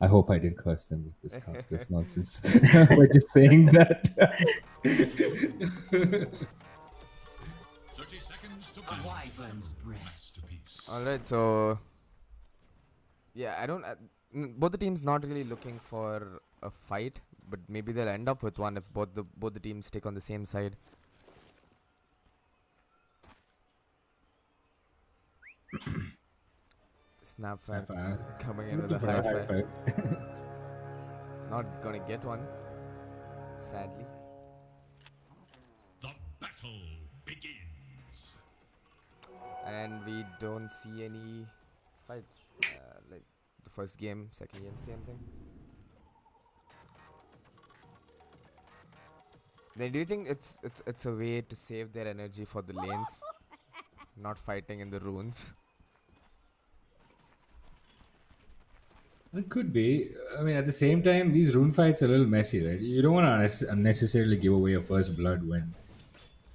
I hope I didn't curse them with this cast. This nonsense by just saying that. 30 seconds to masterpiece. Alright, so yeah, I don't. Both the teams not really looking for a fight, but maybe they'll end up with one if both the teams stick on the same side. Snapfire coming in with a high five. It's not gonna get one, sadly. The battle begins. And we don't see any fights. Like the first game, second game, same thing. Then do you think it's a way to save their energy for the lanes, not fighting in the runes? It could be. I mean, at the same time, these rune fights are a little messy, right? You don't want to unnecessarily give away your first blood when.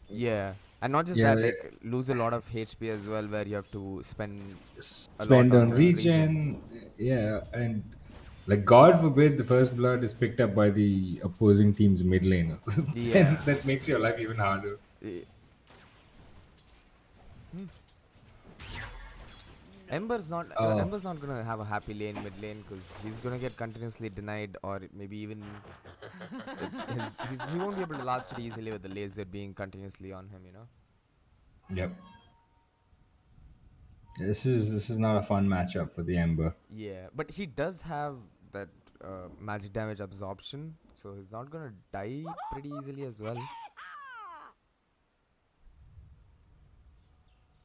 Yeah. And not just Yeah, that, like lose a lot of HP as well, where you have to spend a spend lot on on regen. Yeah, and like God forbid the first blood is picked up by the opposing team's mid laner. Yeah. Then that makes your life even harder. Ember's not gonna have a happy lane mid lane because he's gonna get continuously denied, or maybe even he won't be able to last it easily with the laser being continuously on him, you know. Yep. This is not a fun matchup for the Ember. Yeah, but he does have that magic damage absorption, so he's not gonna die pretty easily as well.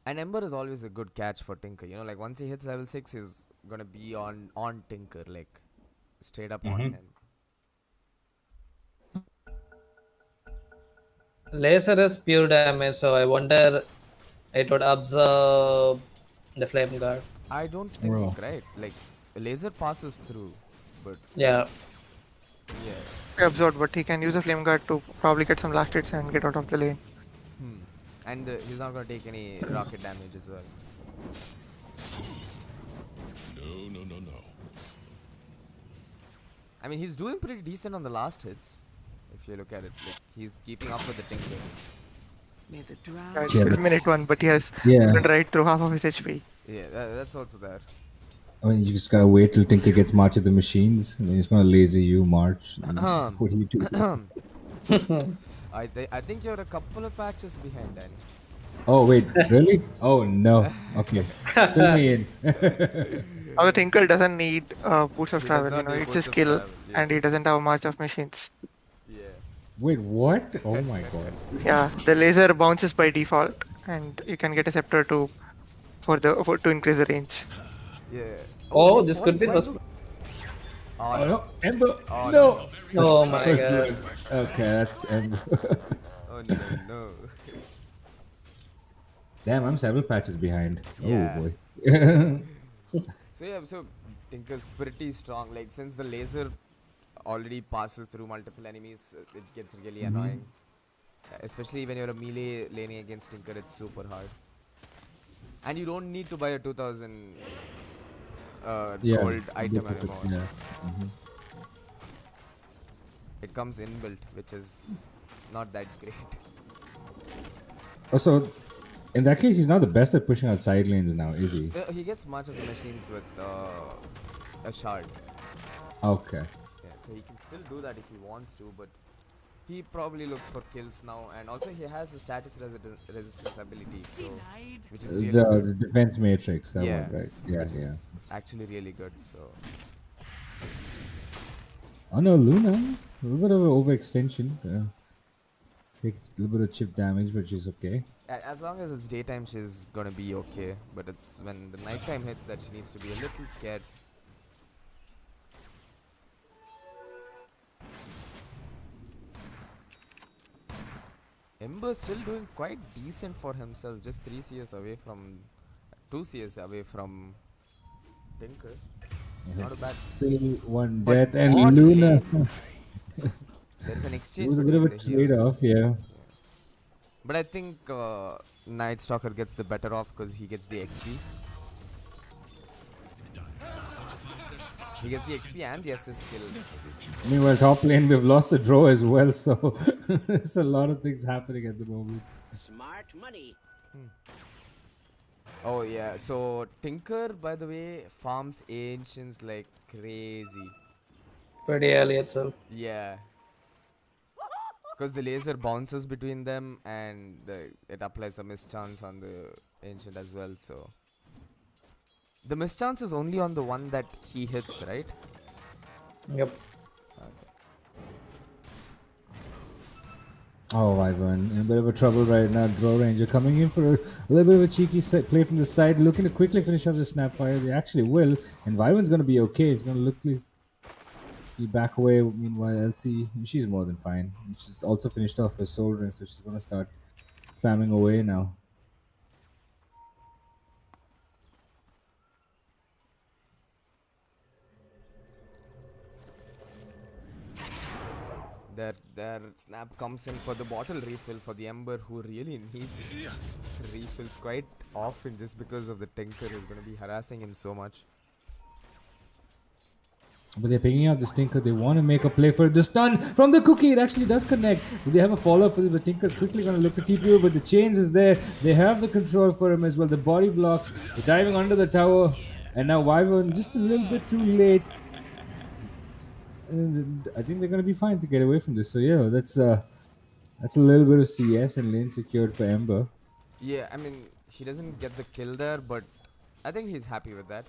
And Ember is always a good catch for Tinker, you know, like once he hits level 6, he's gonna be on Tinker, like straight up on him. Laser is pure damage, so I wonder it would absorb the flame guard. I don't think, right? Like, laser passes through, but yeah. Absorbed, but he can use a flame guard to probably get some last hits and get out of the lane. And he's not gonna take any rocket damage as well. No. I mean, he's doing pretty decent on the last hits. If you look at it, like, he's keeping up with the Tinker. May the It's still minute 1, but he has run right through half of his HP. Yeah, that's also there. I mean, you just gotta wait till Tinker gets March of the Machines, and then he's gonna laser you, March. And just, what do you do? I think you're a couple of patches behind, Danny. Oh wait, really? Oh no. Okay, fill me in. Our Tinker doesn't need boots of travel, you know, it's a skill, and he doesn't have much of machines. Wait, what? Oh my god. Yeah, the laser bounces by default, and you can get a scepter to increase the range. Yeah. Oh, this could be the. Oh no, Ember! Oh, no! Oh my First god. blood. Okay, that's Ember. Oh no. Damn, I'm several patches behind. Yeah. Oh boy. So Tinker's pretty strong. Like, since the laser already passes through multiple enemies, it gets really annoying. Especially when you're a melee laning against Tinker, it's super hard. And you don't need to buy a 2000 gold item anymore. Yeah. It comes inbuilt, which is not that great. Also, in that case, he's not the best at pushing out side lanes now, is he? He gets much of the machines with a shard. Okay. Yeah, so he can still do that if he wants to, but he probably looks for kills now, and also he has a status resistance ability, so which is really The good. defense matrix, that Yeah, one, right? Yeah, which yeah. is actually really good. So Oh no, Luna, a little bit of an overextension. Takes a little bit of chip damage, but she's okay. as long as it's daytime, she's gonna be okay. But it's when the nighttime hits that she needs to be a little scared. Ember's still doing quite decent for himself, just 3 CS away from 2 CS away from Tinker. Not a bad. Still one But death and bot Luna. lane, there's an It exchange. was a bit of a between the heroes. trade-off, yeah. But I think Night Stalker gets the better off because he gets the XP. He gets the XP and the assist skill. Meanwhile, top lane, we've lost a draw as well, so there's a lot of things happening at the moment. Smart money. Oh yeah, so Tinker, by the way, farms ancients like crazy. Pretty early itself. Yeah. Because the laser bounces between them and it applies a mischance on the ancient as well, so. The mischance is only on the one that he hits, right? Yep. Okay. Oh, Ivan, in a bit of a trouble right now. Draw Ranger coming in for a little bit of a cheeky play from the side, looking to quickly finish off the Snapfire. They actually will, and Ivan's going to be okay. He's going to look he back away. Meanwhile, Elsie, she's more than fine. She's also finished off her soul ring, so she's going to start spamming away now. their snap comes in for the bottle refill for the Ember, who really needs refills quite often just because of the Tinker who's going to be harassing him so much. But they're picking out the Tinker. They want to make a play for the stun from the Cookie. It actually does connect. But they have a follow-up for the Tinker's quickly going to look to TPU, but the chains is there. They have the control for him as well. The body blocks. They're diving under the tower. And now Wyvern just a little bit too late. And I think they're going to be fine to get away from this. So yeah, that's a little bit of CS and lane secured for Ember. Yeah, I mean, he doesn't get the kill there, but I think he's happy with that.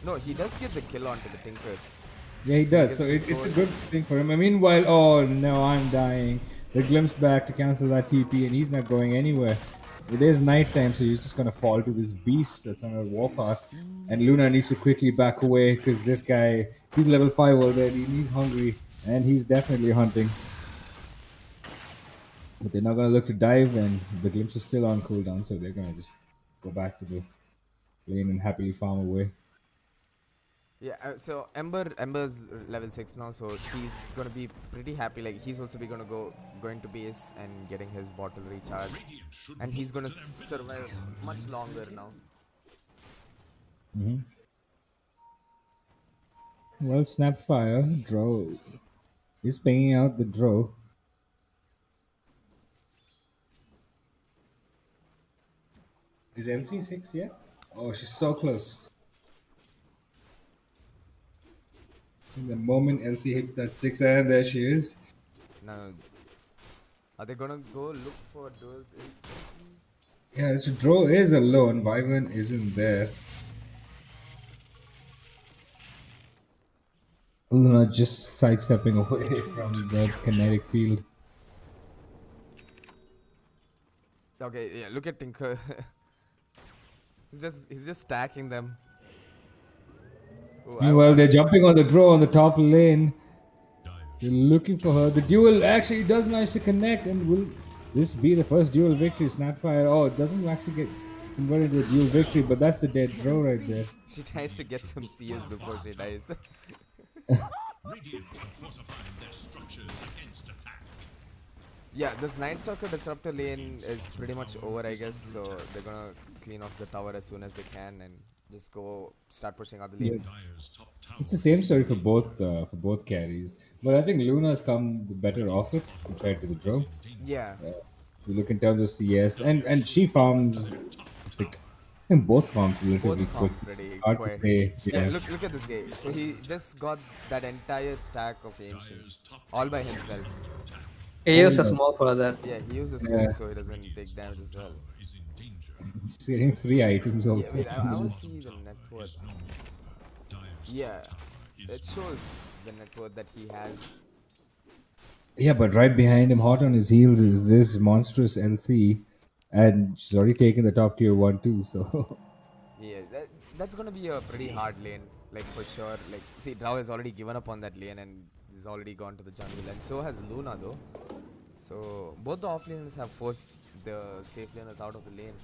No, he does get the kill onto the Tinker. Yeah, he does. So it's a good thing for him. Meanwhile, oh no, I'm dying. The Glimpse back to cancel that TP, and he's not going anywhere. It is nighttime, so he's just gonna fall to this beast that's on a warpath. And Luna needs to quickly back away because this guy, he's level 5 already, and he's hungry, and he's definitely hunting. But they're not gonna look to dive, and the Glimpse is still on cooldown, so they're gonna just go back to the lane and happily farm away. Yeah, so Ember's level 6 now, so he's gonna be pretty happy. Like, he's also going to base and getting his bottle recharged, and he's gonna survive much longer now. Well, Snapfire, Drow. He's pinging out the Drow. Is LC 6 yet? Oh, she's so close. The moment LC hits that 6 and there she is. Now, are they gonna go look for duels instantly? Yeah, so Drow is alone. Wyvern isn't there. Luna just sidestepping away from the kinetic field. Okay, yeah, look at Tinker. he's just stacking them. Meanwhile, they're jumping on the Drow on the top lane. They're looking for her. The duel actually does manage to connect, and will this be the first duel victory? Snapfire. Oh, it doesn't actually get converted into a duel victory, but that's the dead Drow right there. She tries to get some CS before she dies. Yeah, this Night Stalker Disruptor lane is pretty much over, I guess. So they're gonna clean off the tower as soon as they can and just go start pushing other lanes. It's the same story for both carries, but I think Luna's come the better off it compared to the Drow. Yeah. If you look in terms of CS, and she farms, I think both farm relatively quick. It's hard to say. Yeah, look at this guy. So he just got that entire stack of ancients all by himself. He used a smoke for that. Yeah, he used a smoke so he doesn't take damage as well. He's getting free items also. Yeah, wait, I want to see the net worth. Yeah, it shows the net worth that he has. Yeah, but right behind him, hot on his heels, is this monstrous LC, and she's already taken the top tier 1 too. So yeah, that's gonna be a pretty hard lane, like for sure. Like, see, Drow has already given up on that lane and he's already gone to the jungle, and so has Luna though. So both the off lanes have forced the safe laners out of the lane.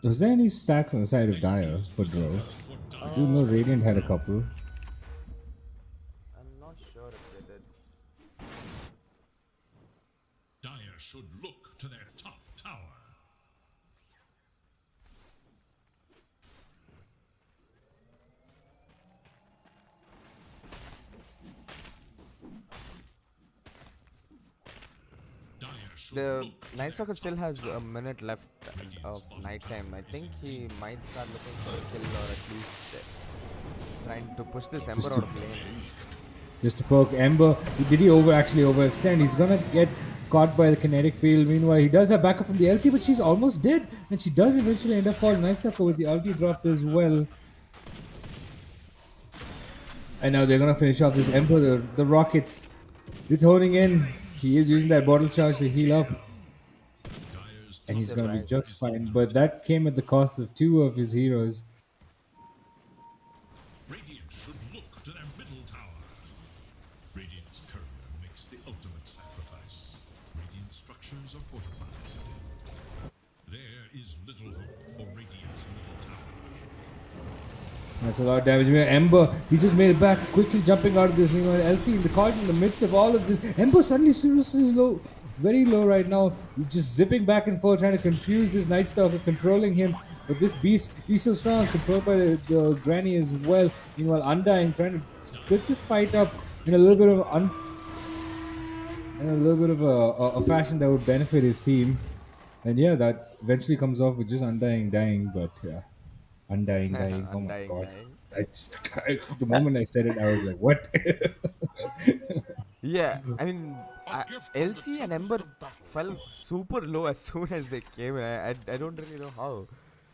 was there any stacks on the side of Dire for Drow? I do know Radiant had a couple. I'm not sure if they did. Dire should look to their top tower. The Night Stalker still has a minute left of nighttime. I think he might start looking for a kill, or at least trying to push this Ember out of lane. Just to poke Ember. Did he actually overextend? He's gonna get caught by the kinetic field. Meanwhile, he does have backup from the LC, but she's almost dead, and she does eventually end up falling. Nice stuff with the ulti dropped as well. And now they're gonna finish off this Ember. The rockets. It's honing in. He is using that bottle charge to heal up. And he's gonna be just fine. But that came at the cost of 2 of his heroes. Radiant should look to their middle tower. Radiant's courier makes the ultimate sacrifice. Radiant structures are fortified. There is little hope for Radiant's middle tower. That's a lot of damage. Ember, he just made it back, quickly jumping out of this. Meanwhile, LC in the caught in the midst of all of this. Ember suddenly seriously low, very low right now. Just zipping back and forth, trying to confuse this Night Stalker, controlling him. But this beast, he's so strong, controlled by the Granny as well. Meanwhile, Undying trying to split this fight up in a little bit of a fashion that would benefit his team. And yeah, that eventually comes off with just Undying dying, but yeah. Undying dying. Oh my Undying god. dying. The moment I said it, I was like, what? Yeah, I mean, LC and Ember fell super low as soon as they came in. I don't really know how.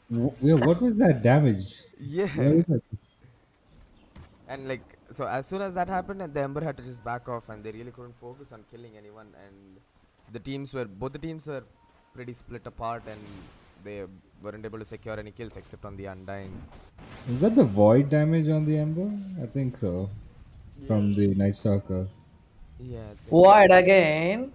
What was that damage? Yeah. Where was that? And like, so as soon as that happened, and the Ember had to just back off, and they really couldn't focus on killing anyone. And both the teams were pretty split apart, and they weren't able to secure any kills except on the Undying. Was that the void damage on the Ember? I think so. From the Night Stalker. Yeah. Void again.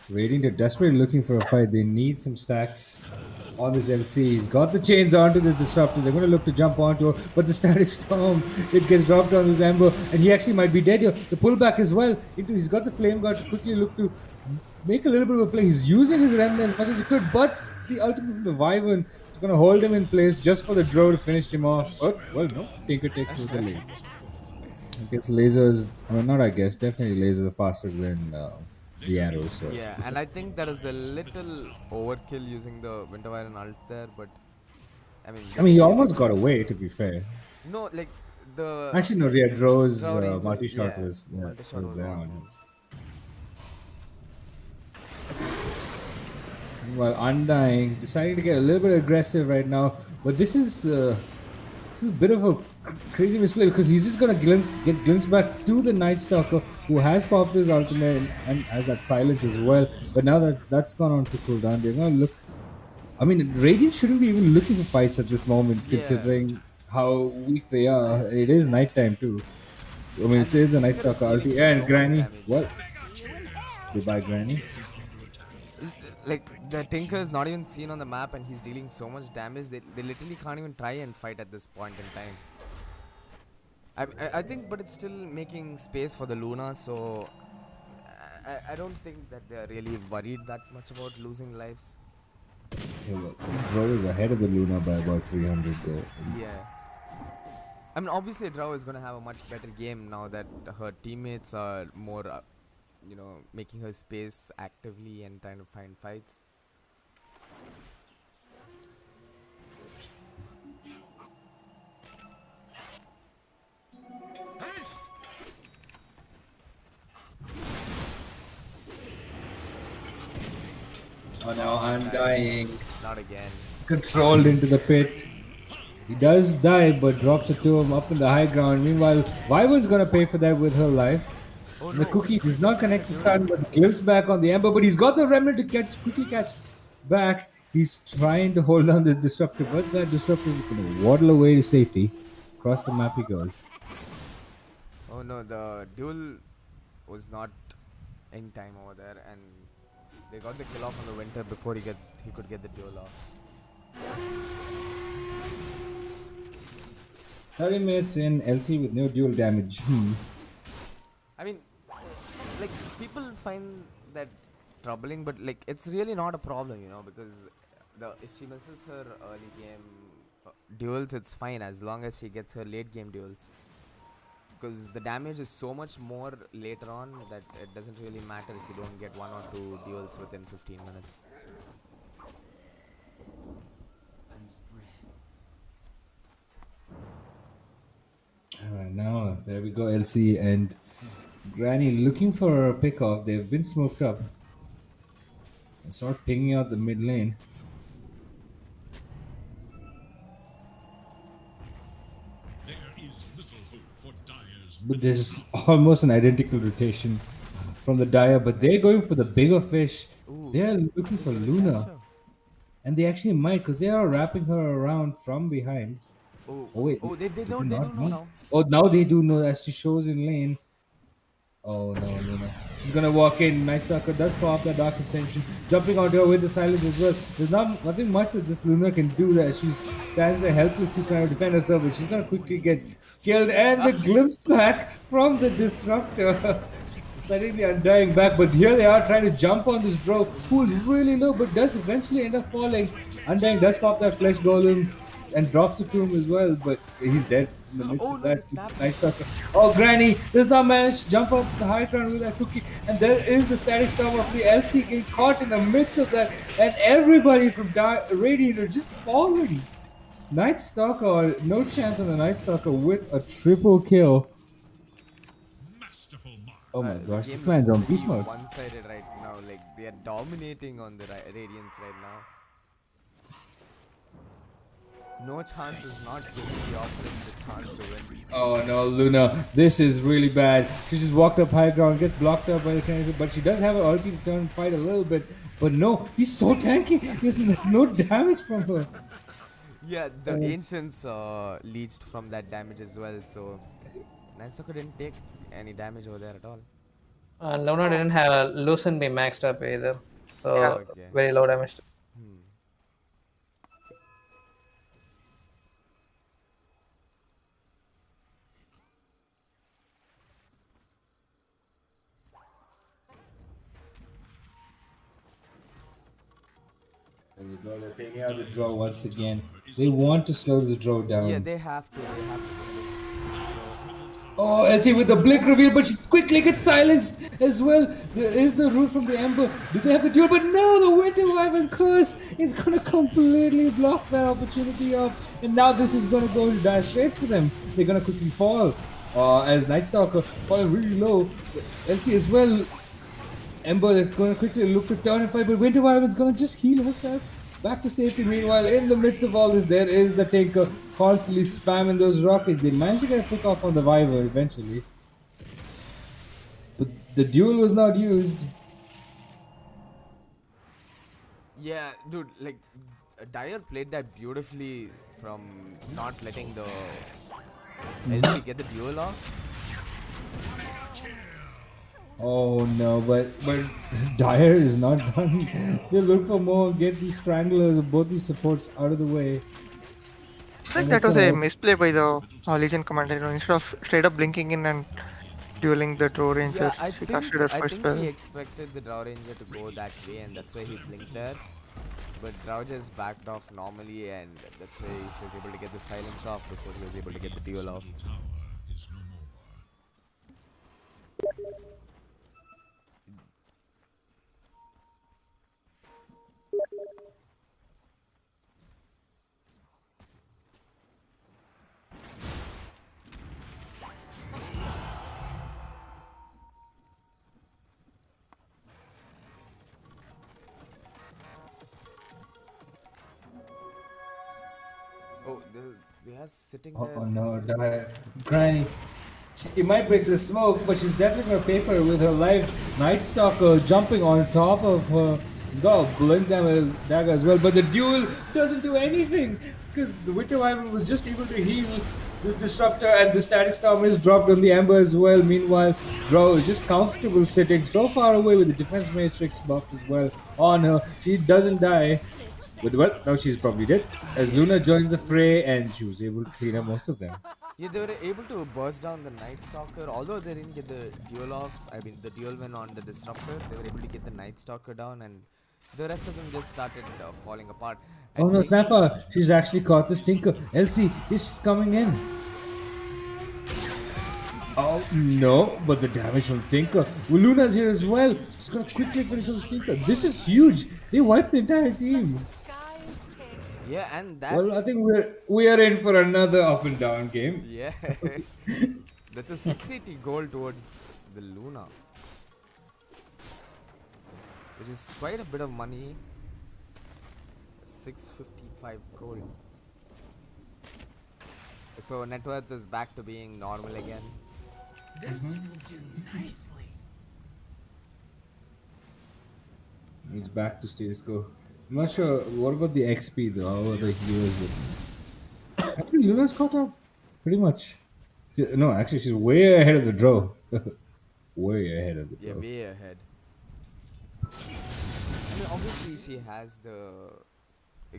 Radiant are desperately looking for a fight. They need some stacks on this LC. He's got the chains onto the Disruptor. They're going to look to jump onto it, but the Static Storm, it gets dropped on this Ember, and he actually might be dead here. The pullback as well. He's got the Flame Guard to quickly look to make a little bit of a play. He's using his Remnant as much as he could, but the ultimate from the Wyvern is going to hold him in place just for the Drow to finish him off. But, well, no. Tinker takes with the laser. I guess lasers, well, not I guess, definitely lasers are faster than the arrows. So. Yeah, and I think there is a little overkill using the Winter Wyvern ult there, but I mean, he almost got away, to be fair. No, like the actually no, yeah, Drow's multi-shot was there on him. Well, Undying deciding to get a little bit aggressive right now, but this is a bit of a crazy misplay because he's just gonna get glimpsed back to the Night Stalker, who has popped his ultimate and has that silence as well. But now that's gone on to cooldown, they're gonna look. I mean, Radiant shouldn't be even looking for fights at this moment, considering how weak they are. It is nighttime too. I mean, it is a Night Stalker ulti and Granny. What? Goodbye, Granny. Like the Tinker is not even seen on the map, and he's dealing so much damage. They literally can't even try and fight at this point in time. I think, but it's still making space for the Luna, so I don't think that they're really worried that much about losing lives. Yeah, well, Drow is ahead of the Luna by about 300 though. Yeah. I mean, obviously Drow is going to have a much better game now that her teammates are more, making her space actively and trying to find fights. Oh no, Undying. Not again. Controlled into the pit. He does die, but drops it to him up in the high ground. Meanwhile, Wyvern's gonna pay for that with her life. Oh, the Cookie does not connect the stun, but glimpse back on the Ember. But he's got the Remnant to quickly catch back. He's trying to hold on the Disruptor, but that Disruptor is gonna waddle away to safety. Across the map he goes. Oh no, the duel was not in time over there, and they got the kill off on the Winter before he could get the duel off. 30 minutes in, LC with no dual damage. I mean, like, people find that troubling, but like, it's really not a problem, because if she misses her early game duels, it's fine as long as she gets her late game duels. Because the damage is so much more later on that it doesn't really matter if you don't get 1 or 2 duels within 15 minutes. Alright, now there we go, LC and Granny looking for a pick off. They've been smoked up. And start pinging out the mid lane. But there's almost an identical rotation from the Dire, but they're going for the bigger fish. Ooh. They're looking for Luna. And they actually might, because they are wrapping her around from behind. Oh, wait. Oh, they don't know now. Oh, now they do know as she shows in lane. Oh no, Luna. She's gonna walk in. Night Stalker does pop that Dark Ascension. Jumping onto her with the silence as well. There's nothing much that this Luna can do there. She stands there helplessly trying to defend herself, but she's gonna quickly get killed. And the glimpse back from the Disruptor. Setting the Undying back, but here they are trying to jump on this Drow, who is really low, but does eventually end up falling. Undying does pop that Flesh Golem and drops the tomb as well, but he's dead in the midst of that. Nice stuff. Oh, Granny does not manage to jump up the high ground with that cookie, and there is the static storm of the LC getting caught in the midst of that, and everybody from Radiant are just falling. Night Stalker, no chance on the Night Stalker with a triple kill. Oh my gosh, this man's on beast mode. One-sided right now, like they are dominating on the Radiance right now. No chance is not giving the opponents a chance to win. Oh no, Luna, this is really bad. She just walked up high ground, gets blocked up by the cannon, but she does have an ulti to turn and fight a little bit. But no, he's so tanky. There's no damage from her. Yeah, the Ancients leached from that damage as well, so Nansaka didn't take any damage over there at all. And Luna didn't have Loosen be maxed up either, so very low damage. There you go, they're taking out the draw once again. They want to slow the draw down. Yeah, they have to. Oh, LC with the blink reveal, but she quickly gets silenced as well. There is the root from the Ember. Do they have the duel? But no, the Winter Wyvern Curse is going to completely block that opportunity off. And now this is going to go to dire straits for them. They're going to quickly fall. As Night Stalker falling really low. LC as well. Ember that's going to quickly look to turn and fight, but Winter Wyvern's going to just heal herself back to safety. Meanwhile, in the midst of all this, there is the Tinker constantly spamming those rockets. They managed to get a pick off on the Wyvern eventually. But the duel was not used. Yeah, dude, like, Dyer played that beautifully from not letting the LC get the duel off. Oh no, but Dyer is not done. They look for more, get these stranglers of both these supports out of the way. I think that was a misplay by the Legion commander. You know, instead of straight up blinking in and dueling the Draw Ranger, Yeah, I he think casted her first spell. he expected the Draw Ranger to go that way, and that's why he blinked there. But Draw just backed off normally, and that's why she was able to get the silence off before he was able to get the duel off. Oh, they are sitting there. Oh no, Dyer. Granny. She might break the smoke, but she's definitely going to pay for it with her life. Night Stalker jumping on top of her. He's got a blink dagger as well, but the duel doesn't do anything because the Winter Wyvern was just able to heal this Disruptor, and the Static Storm is dropped on the Ember as well. Meanwhile, Drow is just comfortable sitting so far away with the Defense Matrix buff as well on her. She doesn't die. But well, now she's probably dead. As Luna joins the fray, and she was able to clean up most of them. Yeah, they were able to burst down the Night Stalker, although they didn't get the duel off. I mean, the duel went on the Disruptor. They were able to get the Night Stalker down, and the rest of them just started falling apart. Oh no, Snapper! She's actually caught the Stinker. Elsie is coming in. Oh no, but the damage from Tinker. Well, Luna's here as well. She's gonna quickly finish the Stinker. This is huge. They wiped the entire team. Yeah, and that's... Well, I think we are in for another up and down game. Yeah. That's a 680 gold towards the Luna. Which is quite a bit of money. 655 gold. So net worth is back to being normal again. This will do nicely. He's back to status quo. I'm not sure. What about the XP though? How are the heroes? I think Luna's caught up. Pretty much. No, actually, she's way ahead of the draw. Way ahead of the Yeah, draw. way ahead. I mean, obviously she has the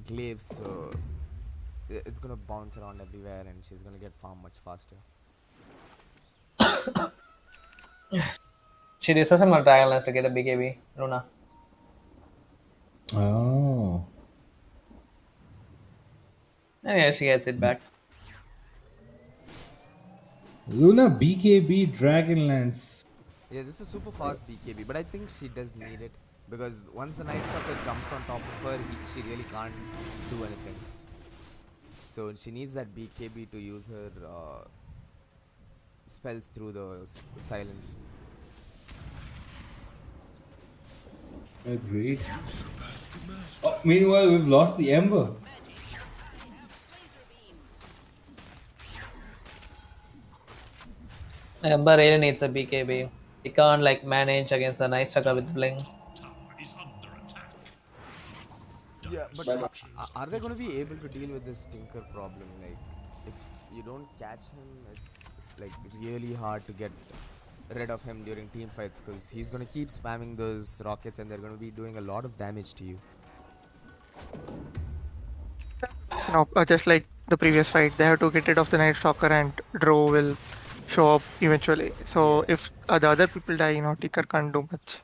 glaives, so it's gonna bounce around everywhere, and she's gonna get farmed much faster. She uses some Dragon Lance to get a BKB, Luna. Oh. And yeah, she gets it back. Luna BKB Dragonlance. Yeah, this is super fast BKB, but I think she does need it because once the Night Stalker jumps on top of her, she really can't do anything. So she needs that BKB to use her spells through the silence. Agreed. Oh, meanwhile, we've lost the Ember. Ember really needs a BKB. He can't like manage against a Night Stalker with Bling. Yeah, but are they going to be able to deal with this Tinker problem? Like, if you don't catch him, it's like really hard to get rid of him during team fights because he's going to keep spamming those rockets and they're going to be doing a lot of damage to you. Just like the previous fight, they have to get rid of the Night Stalker and Drow will show up eventually. So if the other people die, Tinker can't do much.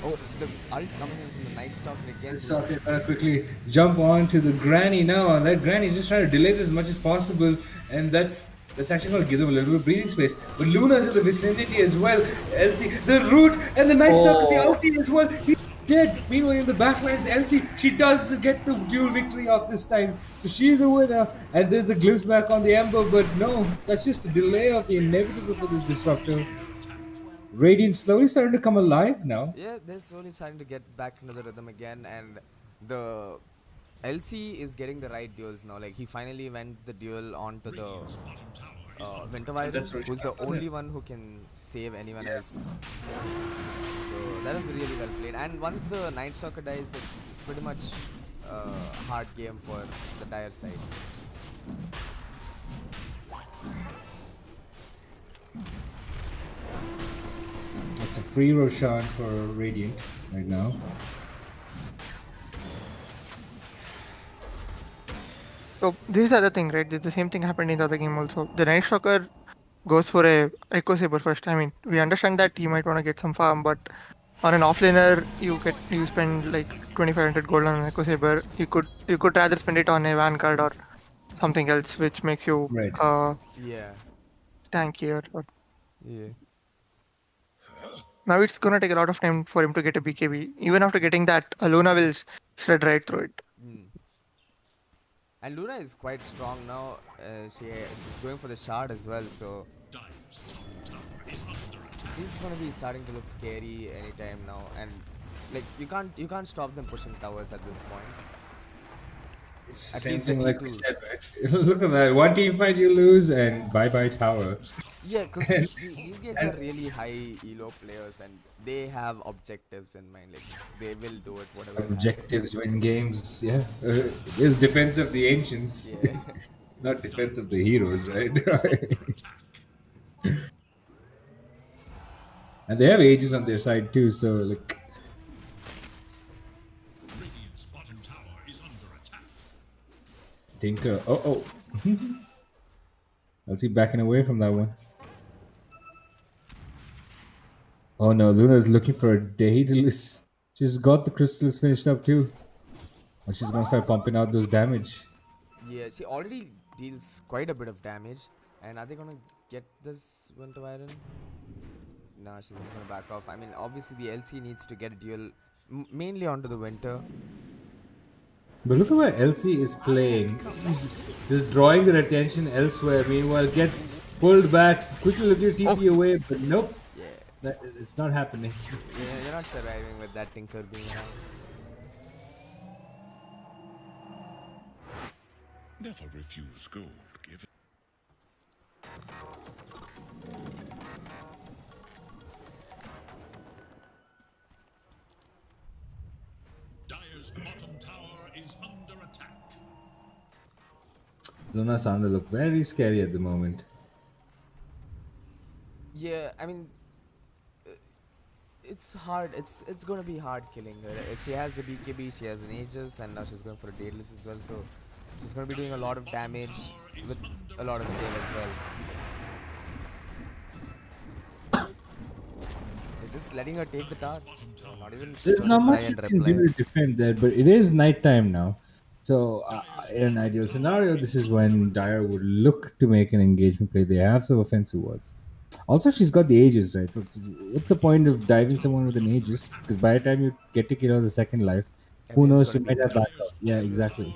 Oh, the ult coming in from the Night Stalker again. Stalker gonna quickly jump on to the Granny now, and that Granny is just trying to delay this as much as possible, and that's actually going to give them a little bit of breathing space. But Luna's in the vicinity as well. LC, the root, and the Night Stalker, the ulti as well. He's dead. Meanwhile, in the backlines, LC, she does get the dual victory off this time. So she's the winner, and there's a glimpse back on the Ember, but no, that's just a delay of the inevitable for this Disruptor. Radiant slowly starting to come alive now. Yeah, they're slowly starting to get back into the rhythm again, and the LC is getting the right duels now. Like, he finally went the duel onto the Winter Virus, who's the only one who can save anyone else. So that is really well played. And once the Night Stalker dies, it's pretty much a hard game for the Dire side. It's a free Roshan for Radiant right now. So this is the other thing, right? The same thing happened in the other game also. The Night Stalker goes for a Echo Saber first. I mean, we understand that you might want to get some farm, but on an offlaner, you spend like 2,500 gold on an Echo Saber. You could rather spend it on a Vanguard or something else, which makes you yeah, tankier. yeah. Now it's gonna take a lot of time for him to get a BKB. Even after getting that, Luna will shred right through it. And Luna is quite strong now. She's going for the shard as well, so she's gonna be starting to look scary anytime now. And like you can't stop them pushing towers at this point. It's At same least thing the like we T2s. said, right? Look at that. One team fight you lose and bye-bye tower. Yeah, because these guys are really high elo players and they have objectives in mind. Like, they will do it whatever. Objectives win games, yeah. It's defense of the ancients, Yeah. not defense of the heroes, right? And they have ages on their side too, so like. Radiant's bottom tower is under attack. Tinker, I'll see backing away from that one. Oh no, Luna's looking for a Daedalus. She's got the crystals finished up too. Oh, she's gonna start pumping out those damage. Yeah, she already deals quite a bit of damage. And are they gonna get this Winter Iron? No, she's just gonna back off. I mean, obviously the LC needs to get a duel mainly onto the Winter. But look at where LC is playing. He's just drawing their attention elsewhere. Meanwhile, gets pulled back, quickly looking to TP away, but nope. Yeah. It's not happening. Yeah, you're not surviving with that Tinker being around. Never refuse gold given. Dire's bottom tower is under attack. Luna Sanda look very scary at the moment. Yeah, I mean, it's hard. It's gonna be hard killing her. She has the BKB, she has an Aegis, and now she's going for a Daedalus as well. So she's gonna be doing a lot of damage with a lot of save as well. They're just letting her take the tower. Not even. There's not try much you and can reply. do to defend that, but it is nighttime now. So, in an ideal scenario, this is when Dyer would look to make an engagement play. They have some offensive words. Also, she's got the Aegis, right? What's the point of diving someone with an Aegis? Because by the time you get to kill the second life, who Everyone's knows? gonna You be might have there. backup. Yeah, exactly.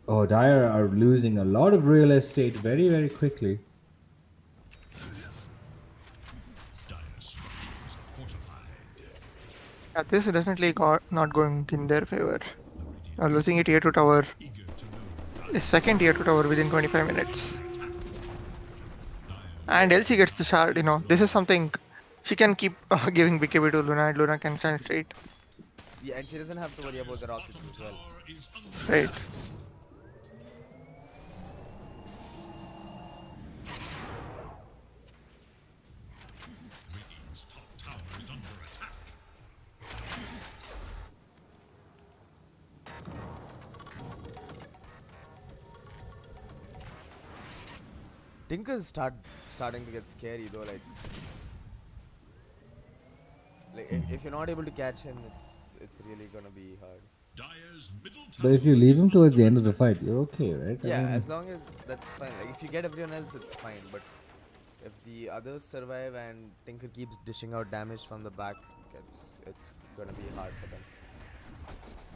Oh, Dyer are losing a lot of real estate very, very quickly. Yeah, this is definitely not going in their favor. Losing a tier 2 tower, a second tier 2 tower within 25 minutes. And Elsie gets the shard, this is something she can keep giving BKB to Luna, and Luna can stand straight. Yeah, and she doesn't have to worry about the rockets as well. Right. Radiant's top tower is under attack. Tinker's starting to get scary though. If you're not able to catch him, it's really gonna be hard. But if you leave him towards the end of the fight, you're okay, right? I Yeah, mean, as long as that's fine. Like if you get everyone else, it's fine. But if the others survive and Tinker keeps dishing out damage from the back, it's gonna be hard for them.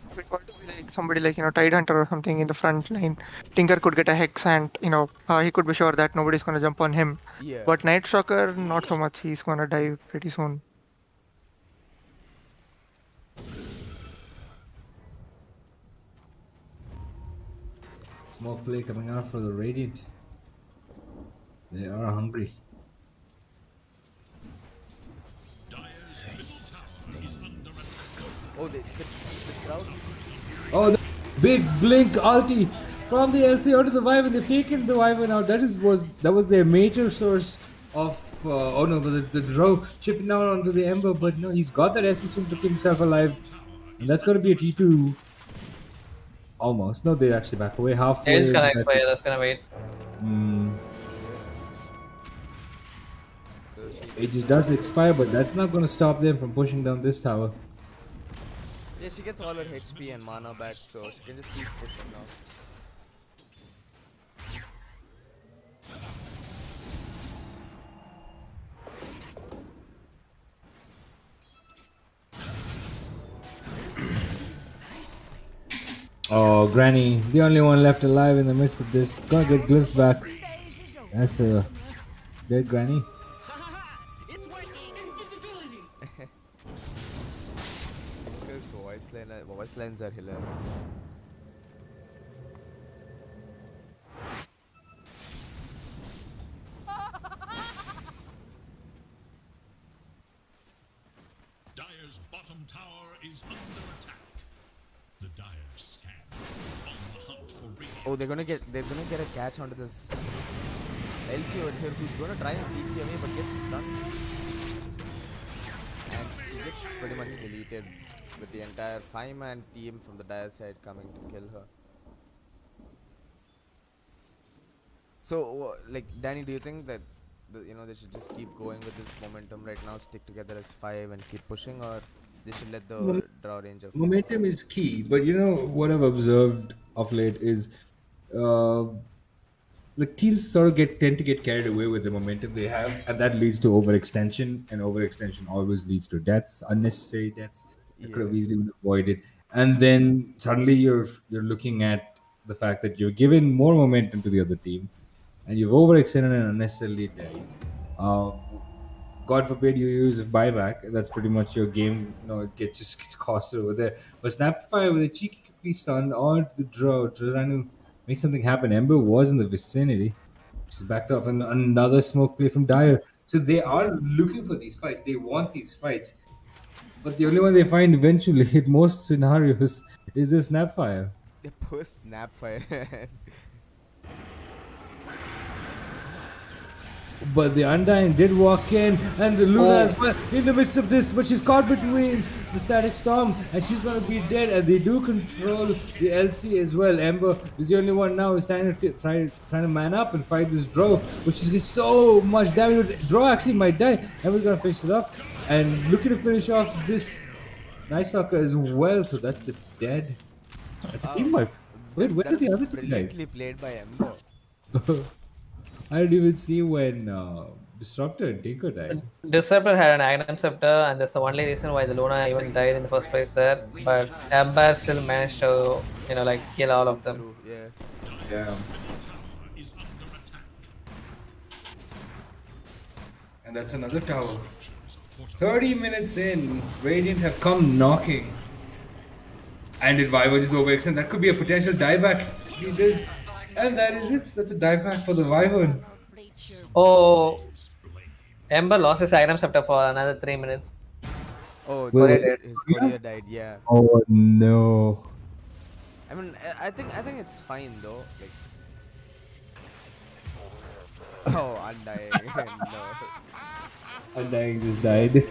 If it were to be like somebody like, Tidehunter or something in the front line, Tinker could get a Hex and, he could be sure that nobody's gonna jump on him. Yeah. But Night Stalker, not so much. He's gonna die pretty soon. smoke play coming out for the Radiant. They are hungry. Oh, the crowd. Oh, the big blink ulti from the LC onto the Wyvern. They've taken the Wyvern out. That was their major source of. But the Drow chipping down onto the Ember. But no, he's got that essence to keep himself alive, and that's going to be a T2. Almost. No, they actually back away halfway. It's gonna expire. That's gonna wait. It just does expire, but that's not going to stop them from pushing down this tower. Yeah, she gets all her HP and mana back, so she can just keep pushing now. Oh, Granny, the only one left alive in the midst of this. Gonna get glimpsed back. That's a dead Granny. Because voice lines are hilarious. Dyer's bottom tower is under attack. The Dire scan on the hunt for Radiant. Oh, they're gonna get a catch onto this LC over here, who's gonna try and TP away but gets stunned. And she gets pretty much deleted with the entire 5-man team from the Dire side coming to kill her. So, Danny, do you think that they should just keep going with this momentum right now, stick together as 5 and keep pushing, or they should let the draw range of Momentum is key, but what I've observed of late is the teams sort of tend to get carried away with the momentum they have, and that leads to overextension, and overextension always leads to deaths, unnecessary deaths that could have easily been avoided. And then suddenly you're looking at the fact that you've given more momentum to the other team, and you've overextended and unnecessarily died. God forbid you use a buyback. That's pretty much your game. It just gets costed over there. But Snapfire with a cheeky cookie stun onto the draw, trying to make something happen. Ember was in the vicinity. She's backed off, and another smoke play from Dyer. So they are looking for these fights. They want these fights. But the only one they find eventually, in most scenarios, is a Snapfire. They post Snapfire. But the Undying did walk in, and the Luna as well in the midst of this, but she's caught between the Static Storm, and she's gonna be dead. And they do control the LC as well. Ember is the only one now who's trying to man up and fight this Drow, which is getting so much damage. Drow actually might die. Ember's gonna finish it off, and looking to finish off this Night Stalker as well. So that's the dead. That's a team wipe. Wait, where did the other two guys? Brilliantly played by Ember. I didn't even see when Disruptor and Tinker died. Disruptor had an Agnum Scepter, and that's the only reason why the Luna even died in the first place there. But Ember still managed to, like kill all of them. Yeah. And that's another tower. 30 minutes in, Radiant have come knocking. And did Viper just overextend? That could be a potential dieback. He did. And that is it. That's a dieback for the Wyvern. Oh, Ember lost his Agnum Scepter for another 3 minutes. Oh, Wait, his courier died. Yeah. Oh no. I mean, I think it's fine though. Like, oh, Undying. No. Undying just died.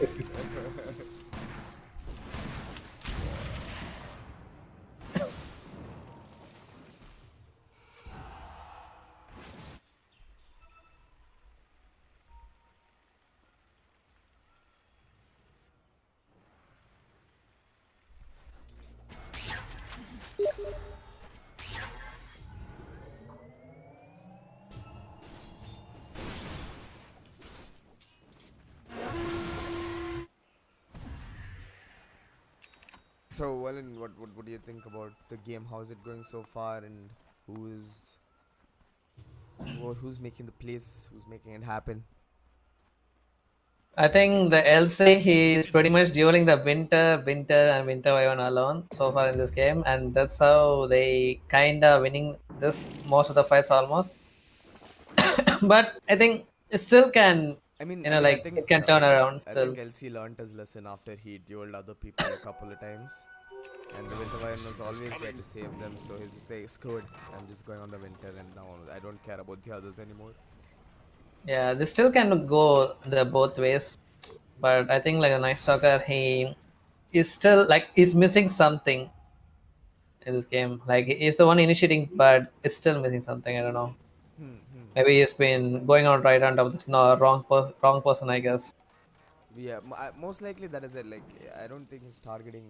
So, Wallen, what do you think about the game? How's it going so far, and who's making the plays? Who's making it happen? I think the LC, he is pretty much dueling the Winter Wyvern alone so far in this game, and that's how they kinda winning this most of the fights almost. But I think it still can. I mean, I think it can turn around still. I think LC learnt his lesson after he dueled other people a couple of times, and the Winter Wyvern was always there to save them. So he's just like, screw it, I'm just going on the Winter, and now I don't care about the others anymore. Yeah, this still can go the both ways, but I think like a Night Stalker, he is still he's missing something in this game. Like he's the one initiating, but it's still missing something. I don't know. Maybe he's been going on right on top of this wrong person, I guess. Yeah, most likely that is it. Like, I don't think his targeting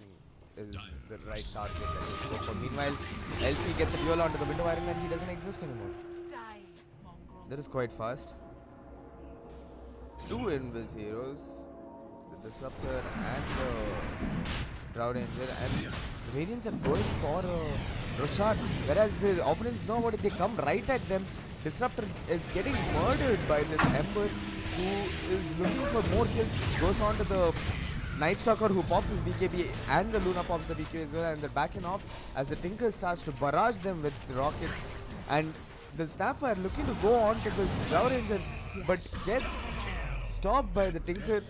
is the right target that he should go for. Meanwhile, LC gets a duel onto the Winter Wyvern and he doesn't exist anymore. That is quite fast. 2 Invis heroes, the Disruptor and the Drow Ranger, and the Radiants are going for Roshan, whereas the opponents know about it, they come right at them. Disruptor is getting murdered by this Ember, who is looking for more kills, goes on to the Night Stalker, who pops his BKB, and the Luna pops the BKB as well, and they're backing off as the Tinker starts to barrage them with rockets, and the Snapfire looking to go on to this Drow Ranger, but gets stopped by the Tinker,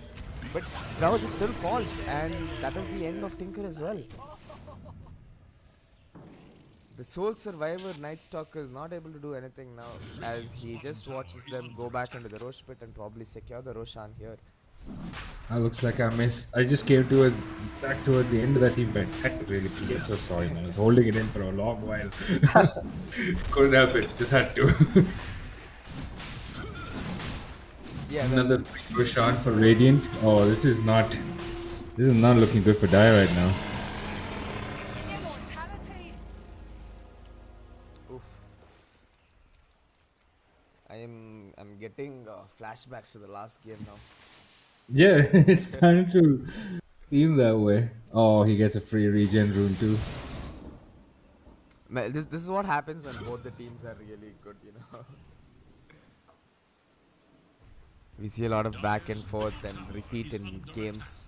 but Drow just still falls, and that is the end of Tinker as well. The sole survivor Night Stalker is not able to do anything now, as he just watches them go back into the Rosh pit and probably secure the Roshan here. Looks like I missed. I just came back towards the end of that event. I had to really pee. I'm so sorry, man. I was holding it in for a long while. Couldn't help it. Just had to. Yeah, another Roshan for Radiant. Oh, this is not looking good for Dai right now. Oof. I'm getting flashbacks to the last game now. Yeah, it's starting to seem that way. Oh, he gets a free regen rune too. Man, this is what happens when both the teams are really good, you know. We see a lot of back and forth and repeat in games.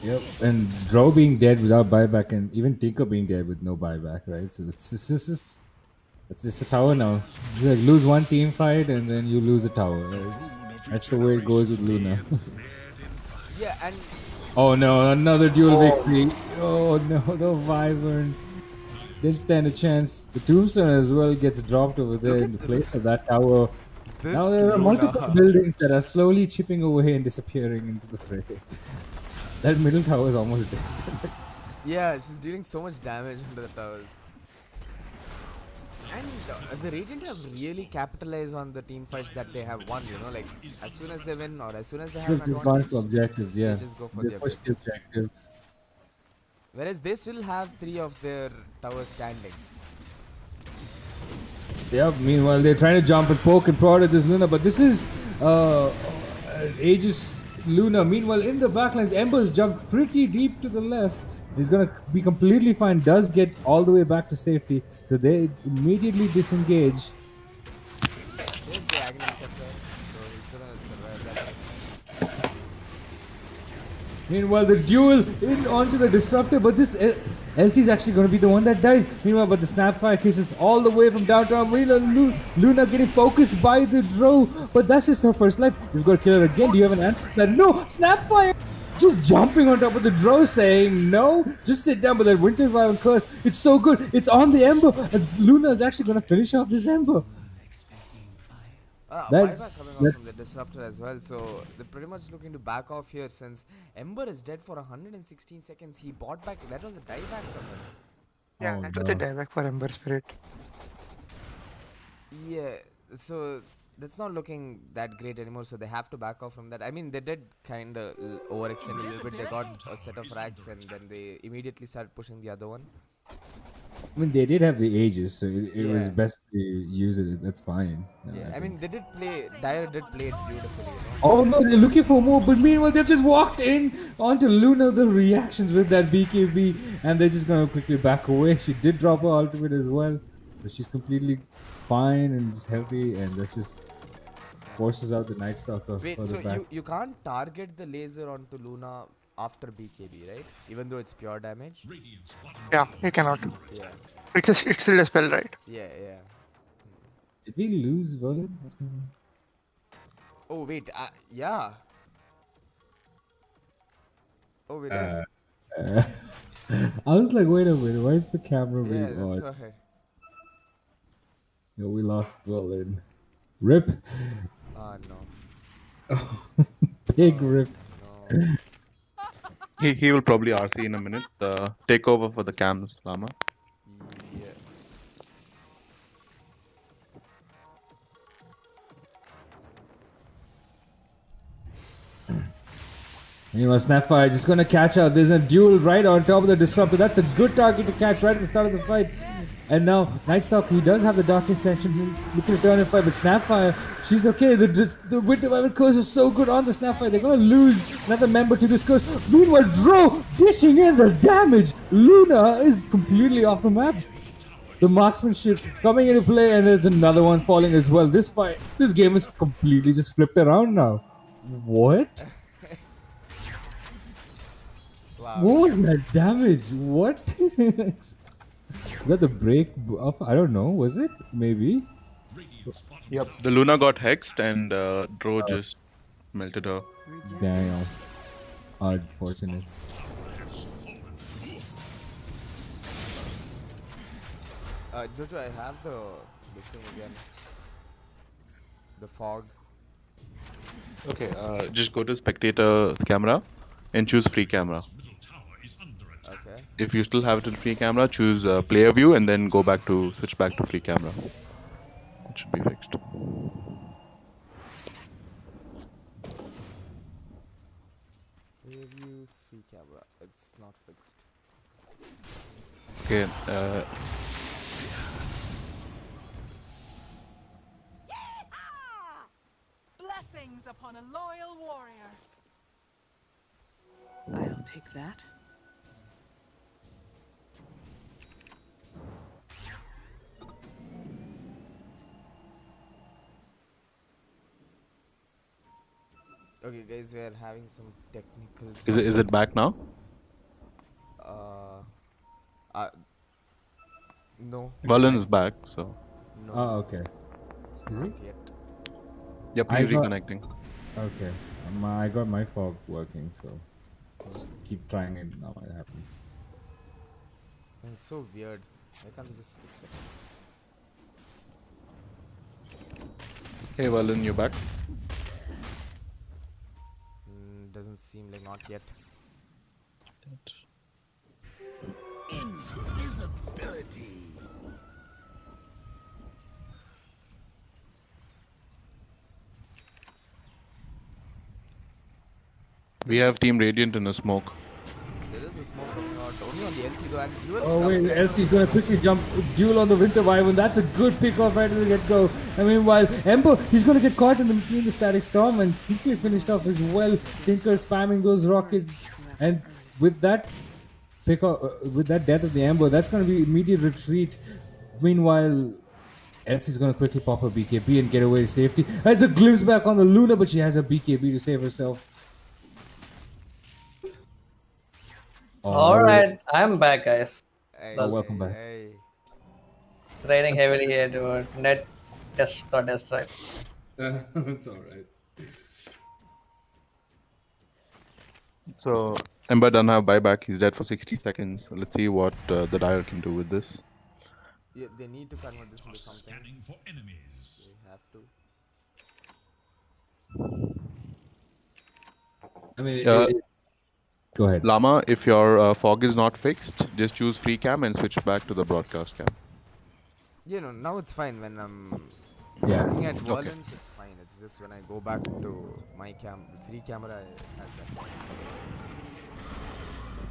Yep, and Drow being dead without buyback, and even Tinker being dead with no buyback, right? So it's just a tower now. You like lose one team fight and then you lose a tower. That's the way it goes with Luna. Yeah, and Oh no, another dual victory. Oh no, the Wyvern didn't stand a chance. The Tombstone as well gets dropped over there in the place of that tower. Now This there are multiple Luna. buildings that are slowly chipping away and disappearing into the fray. That middle tower is almost dead. Yeah, she's dealing so much damage under the towers. And the Radiant have really capitalized on the team fights that they have won, you know, like as soon as they win or as soon as they have They've an just gone advantage, for objectives, yeah. they just go for They the push the objectives. objective. Whereas they still have 3 of their towers standing. Yep, meanwhile they're trying to jump and poke and prod at this Luna, but this is Aegis Luna. Meanwhile in the backlines, Ember's jumped pretty deep to the left. He's gonna be completely fine, does get all the way back to safety, so they immediately disengage. There's the Agony Scepter, so he's gonna survive that. Meanwhile, the duel in onto the disruptor, but this LC is actually going to be the one that dies. Meanwhile, but the Snapfire kisses all the way from downtown. Meanwhile, Luna getting focused by the Drow, but that's just her first life. We've got to kill her again. Do you have an answer? No, Snapfire just jumping on top of the Drow, saying no, just sit down. But that Winter Wyvern curse, it's so good. It's on the Ember, and Luna is actually going to finish off this Ember. Buyback coming off from the disruptor as well, so they're pretty much looking to back off here since Ember is dead for 116 seconds. He bought back, that was a dieback from him. Yeah, that was a dieback for Ember Spirit. Yeah, so that's not looking that great anymore, so they have to back off from that. I mean, they did kind of overextend a little bit. They got a set of racks and then they immediately started pushing the other one. I mean, they did have the Aegis, so it was Yeah. best to use it. That's fine. Yeah, I mean, they did play, Dire did play it beautifully, you know? Oh no, they're looking for more, but meanwhile they've just walked in onto Luna. The reactions with that BKB, and they're just gonna quickly back away. She did drop her ultimate as well, but she's completely fine and just healthy, and that's just forces out the Night Stalker Wait, further so back. you can't target the laser onto Luna after BKB, right? Even though it's pure damage? Yeah, you cannot. Yeah. It's still a spell, right? Yeah, yeah. Did we lose Verlin? What's going on? Oh, wait, yeah. Oh, wait. I was like, wait a minute, why is the camera Yeah, being that's odd? right. No, we lost Verlin. Rip. No. Big rip. No. He will probably RC in a minute. Take over for the cams, Lama. Yeah. Anyway, Snapfire just gonna catch out. There's a duel right on top of the disruptor. That's a good target to catch right at the start of the fight. And now Night Stalker, he does have the Dark Extension, looking to turn and fight, but Snapfire, she's okay. The Winter Wyvern curse is so good on the Snapfire. They're gonna lose another member to this curse. Meanwhile, Drow dishing in the damage. Luna is completely off the map. The marksmanship coming into play, and there's another one falling as well. This game is completely just flipped around now. What? Wow. What was that damage? What? Is that the break of? I don't know. Was it? Maybe. Yep. The Luna got hexed and Dro just melted her. Damn. Unfortunate. Jojo, I have this thing again. The fog. Okay, just go to spectator camera and choose free camera. Okay. If you still have it in free camera, choose player view and then go back to switch back to free camera. It should be fixed. Review free camera. It's not fixed. Okay. Blessings upon a loyal warrior. I'll take that. Okay, guys, we are having some technical. Is it back now? No. Verlin is back, so. No. Oh, okay. It's Is not it? yet. Yep, I he's got- reconnecting. Okay. I got my fog working, so. Just keep trying and now it happens. It's so weird. Why can't they just fix it? Hey, Verlin, you're back. Doesn't seem like not yet. Invisibility. We have Team Radiant in a smoke. There is a smoke coming out only on the LC though. And Duel Oh wait, LC gonna quickly jump duel on the Winter Wyvern. That's a good pick off right at the get go. I mean, while Ember, he's gonna get caught in between the Static Storm and quickly finished off as well. Tinker spamming those rockets, and with that pick off, with that death of the Ember, that's gonna be immediate retreat. Meanwhile, LC's gonna quickly pop her BKB and get away to safety. Has a glimpse back on the Luna, but she has a BKB to save herself. Alright, I'm back, guys. Hey, welcome back. Hey. It's raining heavily here, dude. Net just got destroyed. It's alright. So, Ember doesn't have buyback. He's dead for 60 seconds. Let's see what the Dire can do with this. Yeah, they need to convert this into something. Scanning for enemies. They have to. I mean, Uh, go ahead. Lama, if your fog is not fixed, just choose free cam and switch back to the broadcast cam. You know, now it's fine when I'm Yeah. looking at Okay. violence, it's fine. It's just when I go back to my free camera, it has that.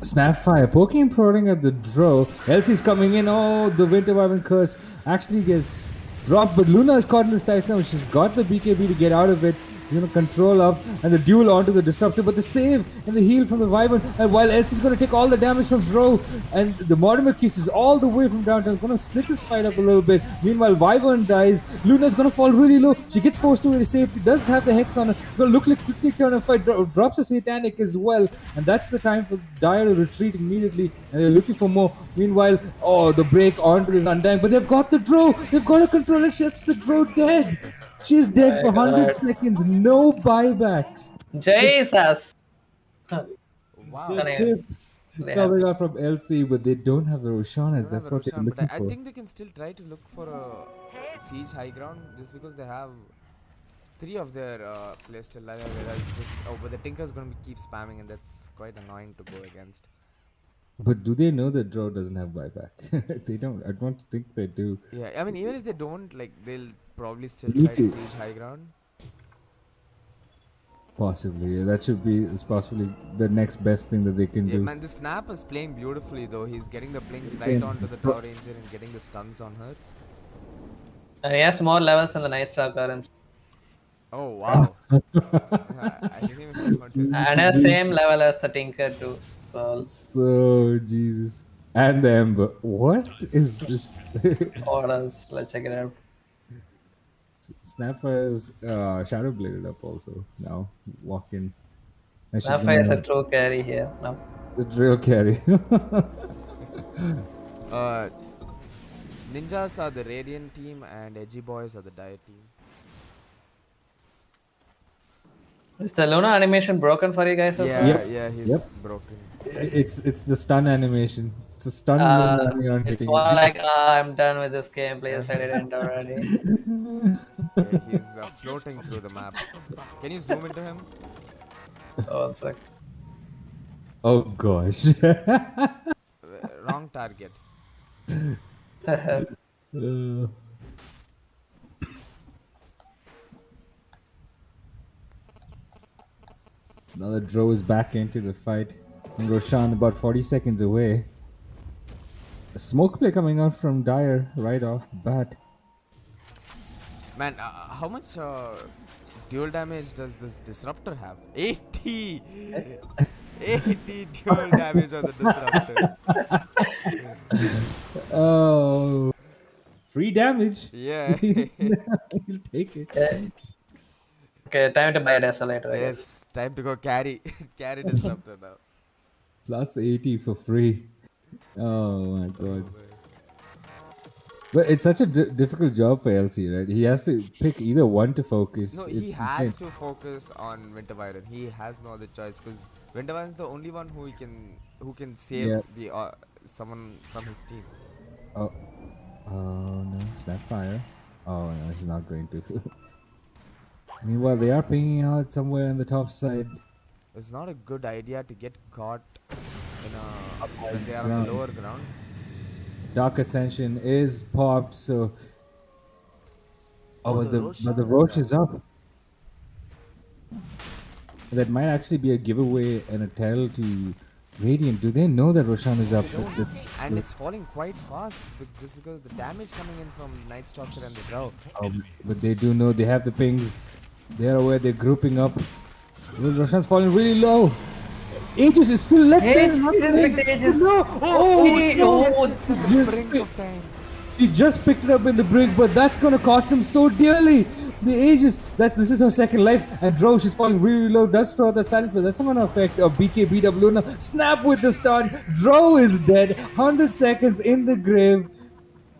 Snapfire poking prodding at the draw. LC's coming in. Oh, the Winter Wyvern curse actually gets dropped, but Luna is caught in the slice now. She's got the BKB to get out of it. She's gonna control up and the duel onto the disruptor, but the save and the heal from the Wyvern. And while Elsie's gonna take all the damage from Dro, and the Mortimer Kiss is all the way from downtown, gonna split this fight up a little bit. Meanwhile, Wyvern dies. Luna's gonna fall really low. She gets forced away to safety. Does have the hex on her. It's gonna look like quickly turn and fight. Drops a satanic as well, and that's the time for Dire to retreat immediately. And they're looking for more. Meanwhile, oh, the break onto this Undying, but they've got the Dro. They've got to control it. That's the Dro dead. She's dead for 100 seconds. No buybacks. Jesus! Wow. The tips coming out from LC, but they don't have the Roshanas. That's what they're looking I for. think they can still try to look for a siege high ground just because they have 3 of their players still alive, whereas but the Tinker's gonna keep spamming, and that's quite annoying to go against. But do they know that Draw doesn't have buyback? They don't. I don't think they do. Yeah, I mean, even if they don't, like, they'll probably still Me try to too. siege high ground. Possibly. Yeah, that should be. It's possibly the next best thing that they can Yeah, do. man, the Snap is playing beautifully though. He's getting the blinks It's right in- onto the Tower Ranger and getting the stuns on her. And he has more levels than the Night Stalker. And Oh wow! I didn't even think about this. and has same level as the Tinker too. So Jesus. And the Ember. What is this? Orders. Let's check it out. Snapfire's shadow bladed up also now. Walk in. And she's Snapfire is a gonna- true carry here. No. The drill carry. Ninjas are the Radiant team and Edgy Boys are the Dire team. Is the Luna animation broken for you guys as well? Yeah, he's broken. It's the stun animation. It's a stun running around It's hitting more you. like, I'm done with this game. Please edit it already. Yeah, he's floating through the map. Can you zoom into him? Oh, one sec. Oh gosh. Wrong target. Now the Dro is back into the fight. And Roshan about 40 seconds away. A smoke play coming out from Dire right off the bat. Man, how much dual damage does this disruptor have? 80! 80 dual damage on the disruptor. Oh. Free damage. Yeah. He'll take it. Okay, time to buy a Desolator. I guess. Yes, time to go carry disruptor now. Plus 80 for free. Oh my god. But it's such a difficult job for LC, right? He has to pick either one to focus. No, he has to focus on Winter Byron. He has no other choice because Winter Byron's the only one who can save the someone from his team. Oh no, Snapfire. Oh no, he's not going to. Meanwhile, they are pinging out somewhere on the top side. It's not a good idea to get caught when they are on the lower ground. Dark Ascension is popped, so. But the Roche is up. That might actually be a giveaway and a tell to Radiant. Do they know that Roshan is up? And it's falling quite fast just because the damage coming in from Night Stalker and the Drow. But they do know they have the pings. They are aware they're grouping up. Roshan's falling really low. Aegis is still left there. He just picked it up in the brink, but that's gonna cost him so dearly. The Aegis, this is her second life, and Drosh is falling really low. Does throw the silence, but that's not an effect of BKBW Luna. Snap with the stun. Drow is dead. 100 seconds in the grave.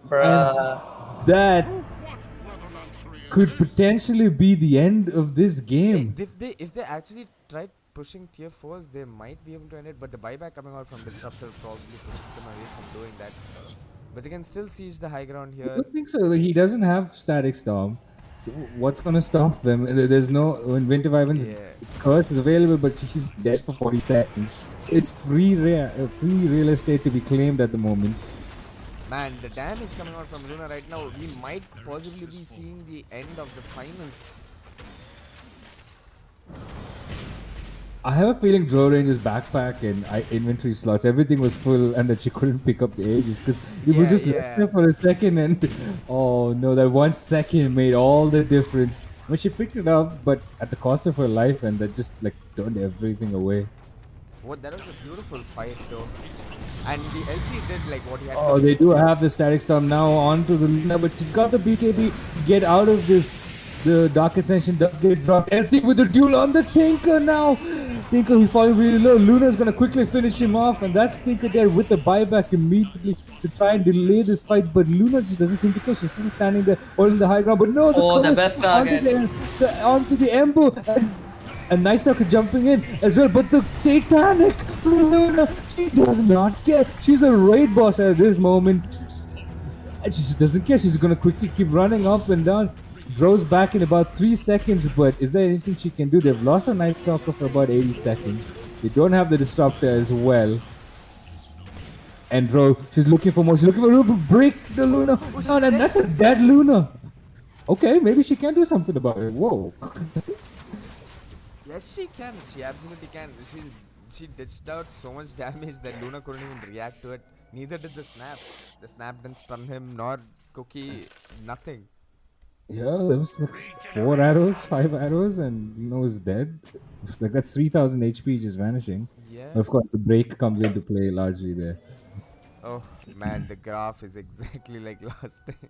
Bruh. And that could potentially be the end of this game. If they actually tried pushing tier 4s, they might be able to end it, but the buyback coming out from Disruptor probably pushes them away from doing that. But they can still siege the high ground here. I don't think so. He doesn't have Static Storm. So what's going to stop them? There's no... When Winter Wyvern's curse is available, but she's dead for 40 seconds. It's free real estate to be claimed at the moment. Man, the damage coming out from Luna right now, we might possibly be seeing the end of the finals. I have a feeling Drow Ranger's backpack and inventory slots, everything was full, and that she couldn't pick up the Aegis because it was just left there for a second, and oh no, that 1 second made all the difference. When she picked it up, but at the cost of her life, and that just like turned everything away. What? That was a beautiful fight though. And the LC did like what he had to Oh, they do have the Static Storm now onto the Luna, but she's got the BKB. Get out of this. The Dark Ascension does get dropped. LC with the duel on the Tinker now. Tinker, who's falling really low. Luna's gonna quickly finish him off, and that's Tinker there with the buyback immediately to try and delay this fight. But Luna just doesn't seem to care. She's still standing there, holding the high ground. But no, the best target onto the Ember, and Night Stalker jumping in as well. But the Satanic Luna, she does not care. She's a raid boss at this moment, and she just doesn't care. She's gonna quickly keep running up and down. Drow's back in about 3 seconds, but is there anything she can do? They've lost a Night Stalker for about 80 seconds. They don't have the Disruptor as well. And Drow, she's looking for more. She's looking for to break the Luna. Oh, and that's a dead Luna. Okay, maybe she can do something about it. Whoa. Yes, she can. She absolutely can. She dished out so much damage that Luna couldn't even react to it. Neither did the Snap. The Snap didn't stun him, nor Cookie, nothing. Yeah, there was like 4 arrows, 5 arrows, and Luna was dead. Like that's 3,000 HP just vanishing. Yeah. Of course, the break comes into play largely there. Oh man, the graph is exactly like last time.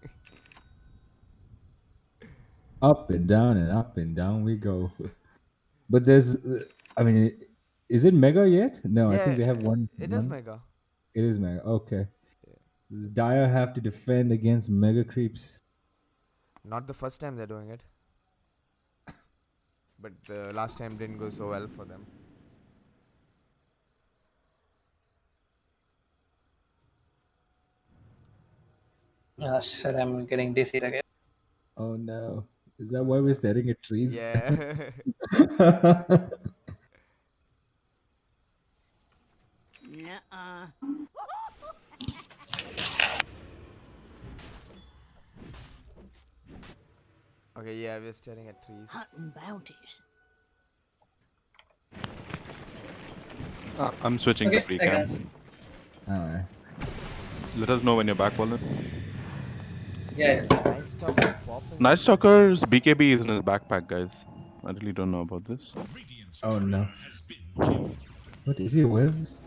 Up and down we go. But there's, I mean, is it Mega yet? No, I think they have one. It is Mega. It is Mega. Okay. Does Dire have to defend against Mega creeps? Not the first time they're doing it. But the last time didn't go so well for them. Oh shit, I'm getting dizzy again. Oh no. Is that why we're staring at trees? Yeah. Nuh-uh. Okay, yeah, we're staring at trees. Hunting bounties. I'm switching to free cam. Alright. Let us know when you're back, Walden. Yeah. Night Stalker's BKB is in his backpack, guys. I really don't know about this. Oh no. What is he aware of this?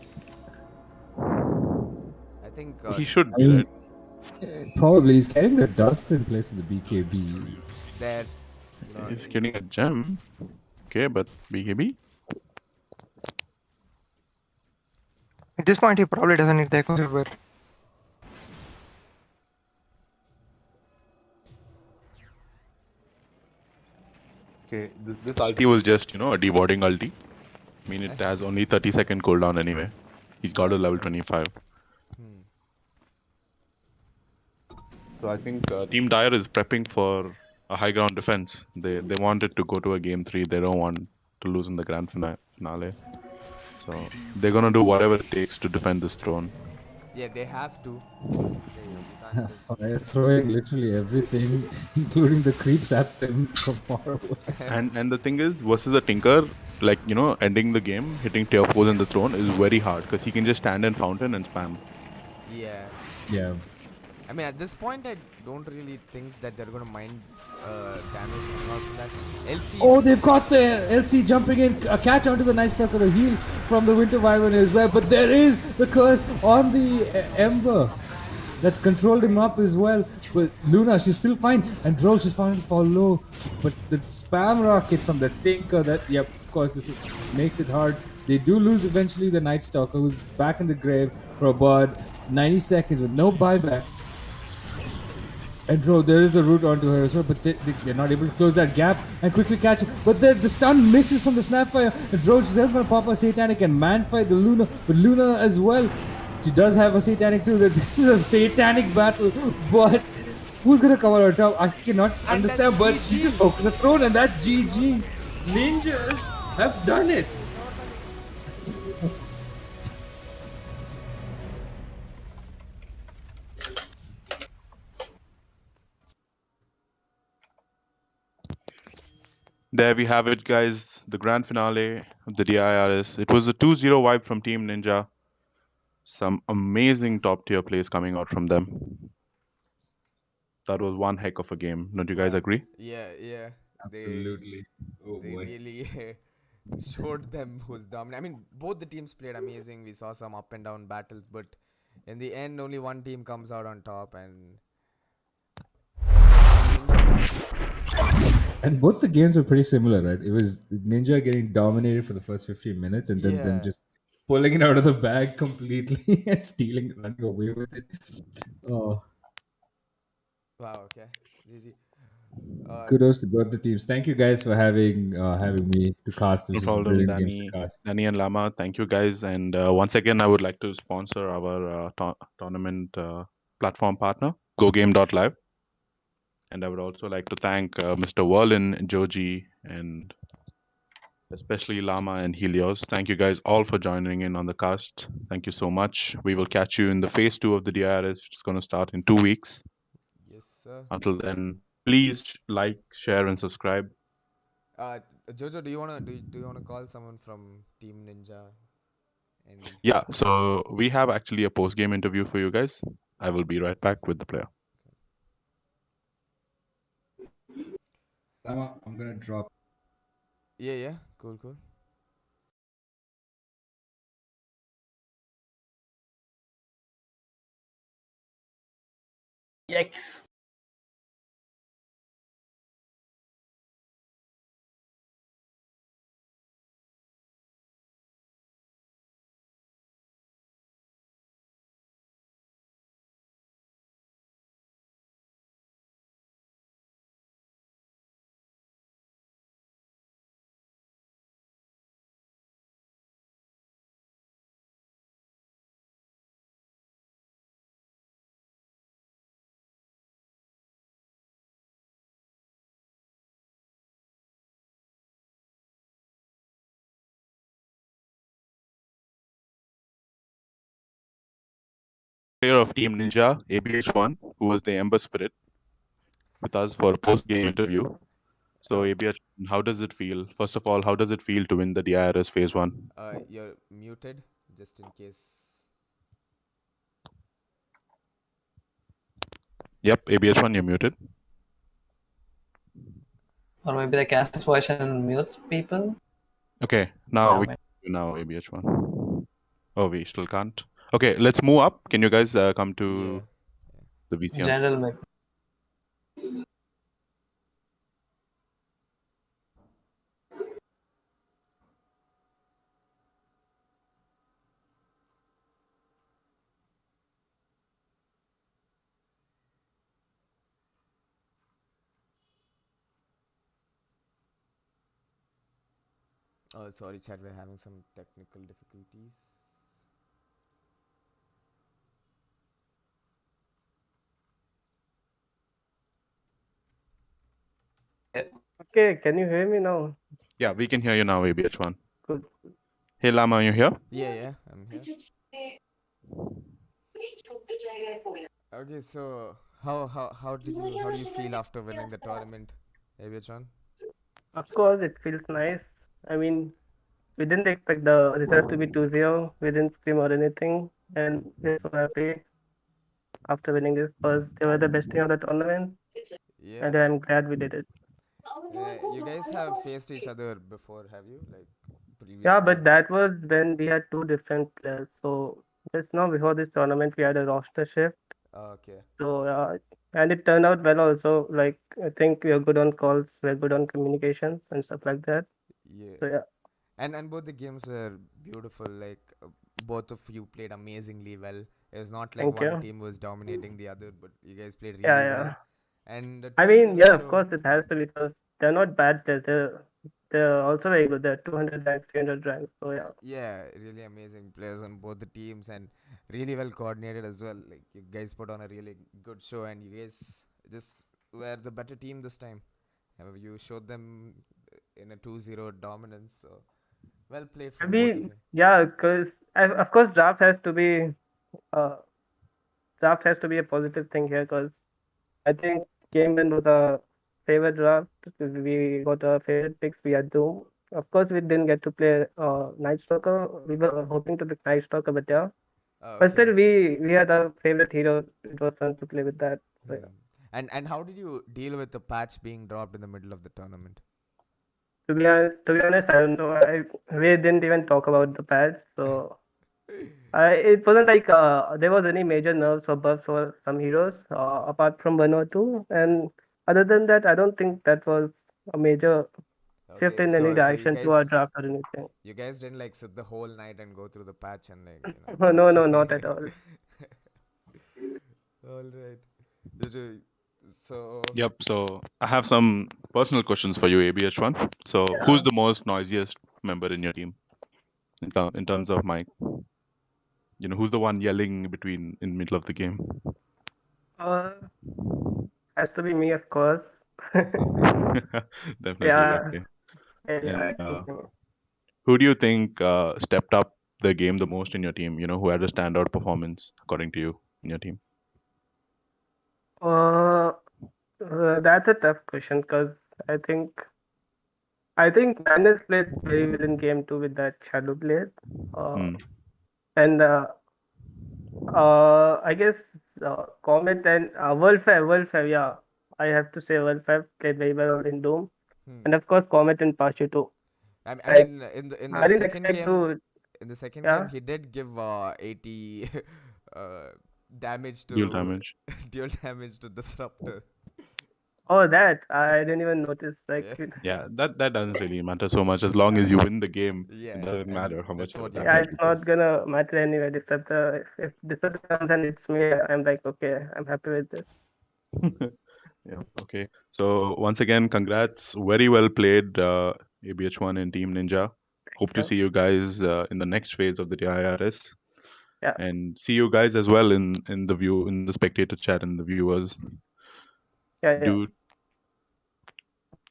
I think He should be, right? Probably. He's carrying the dust in place with the BKB. there. He's getting a gem. Okay, but BKB? At this point, he probably doesn't need the Echo Saber. Okay, this ulti was just, a dewarding ulti. I mean, it has only 30-second cooldown anyway. He's got a level 25. So I think Team Dire is prepping for a high ground defense. They wanted to go to a game 3. They don't want to lose in the grand finale. So they're gonna do whatever it takes to defend this throne. Yeah, they have to. You can't just... Fire throwing literally everything, including the creeps at them from far away. And the thing is, versus a Tinker, like, ending the game, hitting tier 4s in the throne is very hard because he can just stand in fountain and spam. Yeah. Yeah. I mean, at this point, I don't really think that they're going to mind damage coming out from that. LC... Oh, they've got the LC jumping in, a catch onto the Night Stalker, a heal from the Winter Wyvern as well. But there is the curse on the Ember that's controlled him up as well. But Luna, she's still fine, and Droll, she's finally fall low. But the spam rocket from the Tinker, of course, this makes it hard. They do lose eventually the Night Stalker, who's back in the grave for about 90 seconds with no buyback. And Droll, there is a route onto her as well, but they're not able to close that gap and quickly catch it. But the stun misses from the Snapfire, and Droll's then going to pop a Satanic and man fight the Luna, but Luna as well. She does have a Satanic too. This is a Satanic battle, but who's going to come out on top? I cannot understand, but she just opened the throne, and that's GG. Ninjas have done it. There we have it, guys. The grand finale of the DIRS. It was a 2-0 vibe from Team Ninja. Some amazing top tier plays coming out from them. That was one heck of a game. Don't you guys agree? Yeah. Absolutely. They really showed them who's dominant. I mean, both the teams played amazing. We saw some up and down battles, but in the end, only one team comes out on top, and both the games were pretty similar, right? It was Ninja getting dominated for the first 15 minutes and then them just pulling it out of the bag completely and running away with it. Oh. Wow, okay. GG. Kudos to both the teams. Thank you guys for having me to cast. No This problem, brilliant games to cast. Danny and Lama. Thank you guys. And once again, I would like to sponsor our tournament platform partner, GoGame.live. And I would also like to thank Mr. Verlin, Joji, and especially Lama and Helios. Thank you guys all for joining in on the cast. Thank you so much. We will catch you in the phase 2 of the DRS, which is going to start in 2 weeks. Yes, sir. Until then, please like, share, and subscribe. Jojo, do you wanna call someone from Team Ninja? Yeah, so we have actually a post-game interview for you guys. I will be right back with the player. I'm gonna drop. Yeah. Cool. Yikes. Player of Team Ninja, ABH1, who was the Ember Spirit, with us for a post-game interview. So ABH, how does it feel? First of all, how does it feel to win the DIRS Phase 1? You're muted, just in case. Yep, ABH1, you're muted. Or maybe the cast version mutes people. Okay, now ABH1. Oh, we still can't. Okay, let's move up. Can you guys come to the VCM? General maybe. Sorry, chat, we're having some technical difficulties. Okay, can you hear me now? Yeah, we can hear you now, ABH1. Good. Hey, Lama, are you here? Yeah, I'm here. Okay, so how do you feel after winning the tournament, ABH1? Of course, it feels nice. I mean, we didn't expect the result to be 2-0. We didn't scream or anything, and we're so happy after winning this because they were the best team of the tournament, Yeah. and I'm glad we did it. You guys have faced each other before, have you? Like previously? Yeah, but that was when we had two different players. So just now before this tournament, we had a roster shift. Okay. So and it turned out well also. Like I think we are good on calls, we're good on communications and stuff like that. Yeah. So yeah. And both the games were beautiful. Like both of you played amazingly well. It was not like Thank one you. team was dominating the other, but you guys played really Yeah. well. And the I mean, 2-0 yeah, of show- course it has to because they're not bad. They're also very good. They're 200 ranks, 300 ranks. So yeah. Yeah, really amazing players on both the teams and really well coordinated as well. Like you guys put on a really good show, and you guys just were the better team this time. You showed them in a 2-0 dominance. So well played I from both of mean, you. yeah, because of course draft has to be a positive thing here because I think game win was a favorite draft because we got our favorite picks. We had Doom. Of course, we didn't get to play Night Stalker. We were hoping to pick Night Stalker, but yeah. But still, we had our favorite hero. It was fun to play with that. So, yeah. And how did you deal with the patch being dropped in the middle of the tournament? To be honest, I don't know. We didn't even talk about the patch, so it wasn't like there was any major nerfs or buffs for some heroes apart from one or two. And other than that, I don't think that was a major shift in any direction to our draft or anything. You guys didn't like sit the whole night and go through the patch and like. No, not at all. All right. So. Yep. So I have some personal questions for you, ABH1. So who's the most noisiest member in your team in terms of mic? You know, who's the one yelling in middle of the game? Has to be me, of course. Definitely. Yeah. Okay. Yeah, And, who do you think stepped up the game the most in your team? You know, who had a standout performance according to you in your team? That's a tough question because I think Madness played very well in game 2 with that Shadow Blade. And I guess Comet and World5, yeah. I have to say World5 played very well in Doom. And of course Comet and Pashu too. I mean, in the second game, Yeah. he did give 80 damage to Dual damage. dual damage to Disruptor. Oh, that I didn't even notice. Like, Yeah, that doesn't really matter so much as long as you win the game. Yeah, it doesn't and matter how much. that's what of yeah, damage it's not gonna matter anyway. If Disruptor comes and it's me, I'm like, okay, I'm happy with this. Yeah. Okay. So once again, congrats. Very well played, ABH1 and Team Ninja. Hope to see you guys in the next phase of the DIRS. Yeah. And see you guys as well in the spectator chat and the viewers. Yeah. Dude.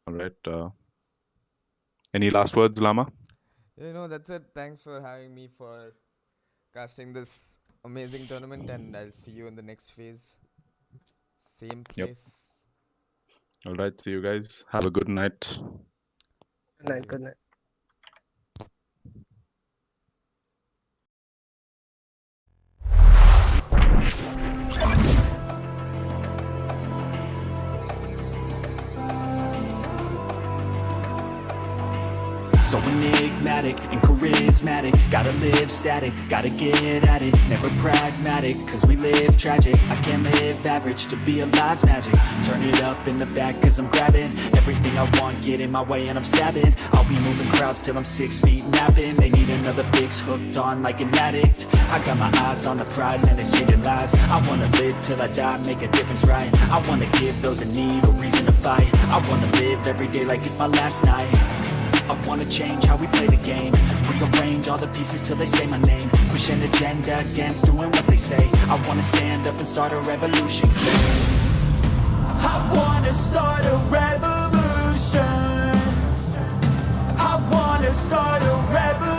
All right. Any last words, Lama? That's it. Thanks for having me for casting this amazing tournament, and I'll see you in the next phase. Same place. All right. See you guys. Have a good night. Good night. So enigmatic and charismatic, gotta live static, gotta get at it, never pragmatic, cause we live tragic. I can't live average, to be alive's magic. Turn it up in the back cause I'm grabbing everything I want, get in my way and I'm stabbing. I'll be moving crowds till I'm 6 feet napping. They need another fix, hooked on like an addict. I got my eyes on the prize and it's changing lives. I wanna live till I die, make a difference, right? I wanna give those in need a reason to fight. I wanna live every day like it's my last night. I wanna change how we play the game. Rearrange all the pieces till they say my name. Push an agenda against doing what they say. I wanna stand up and start a revolution. I wanna start a revolution. I wanna start a revolution.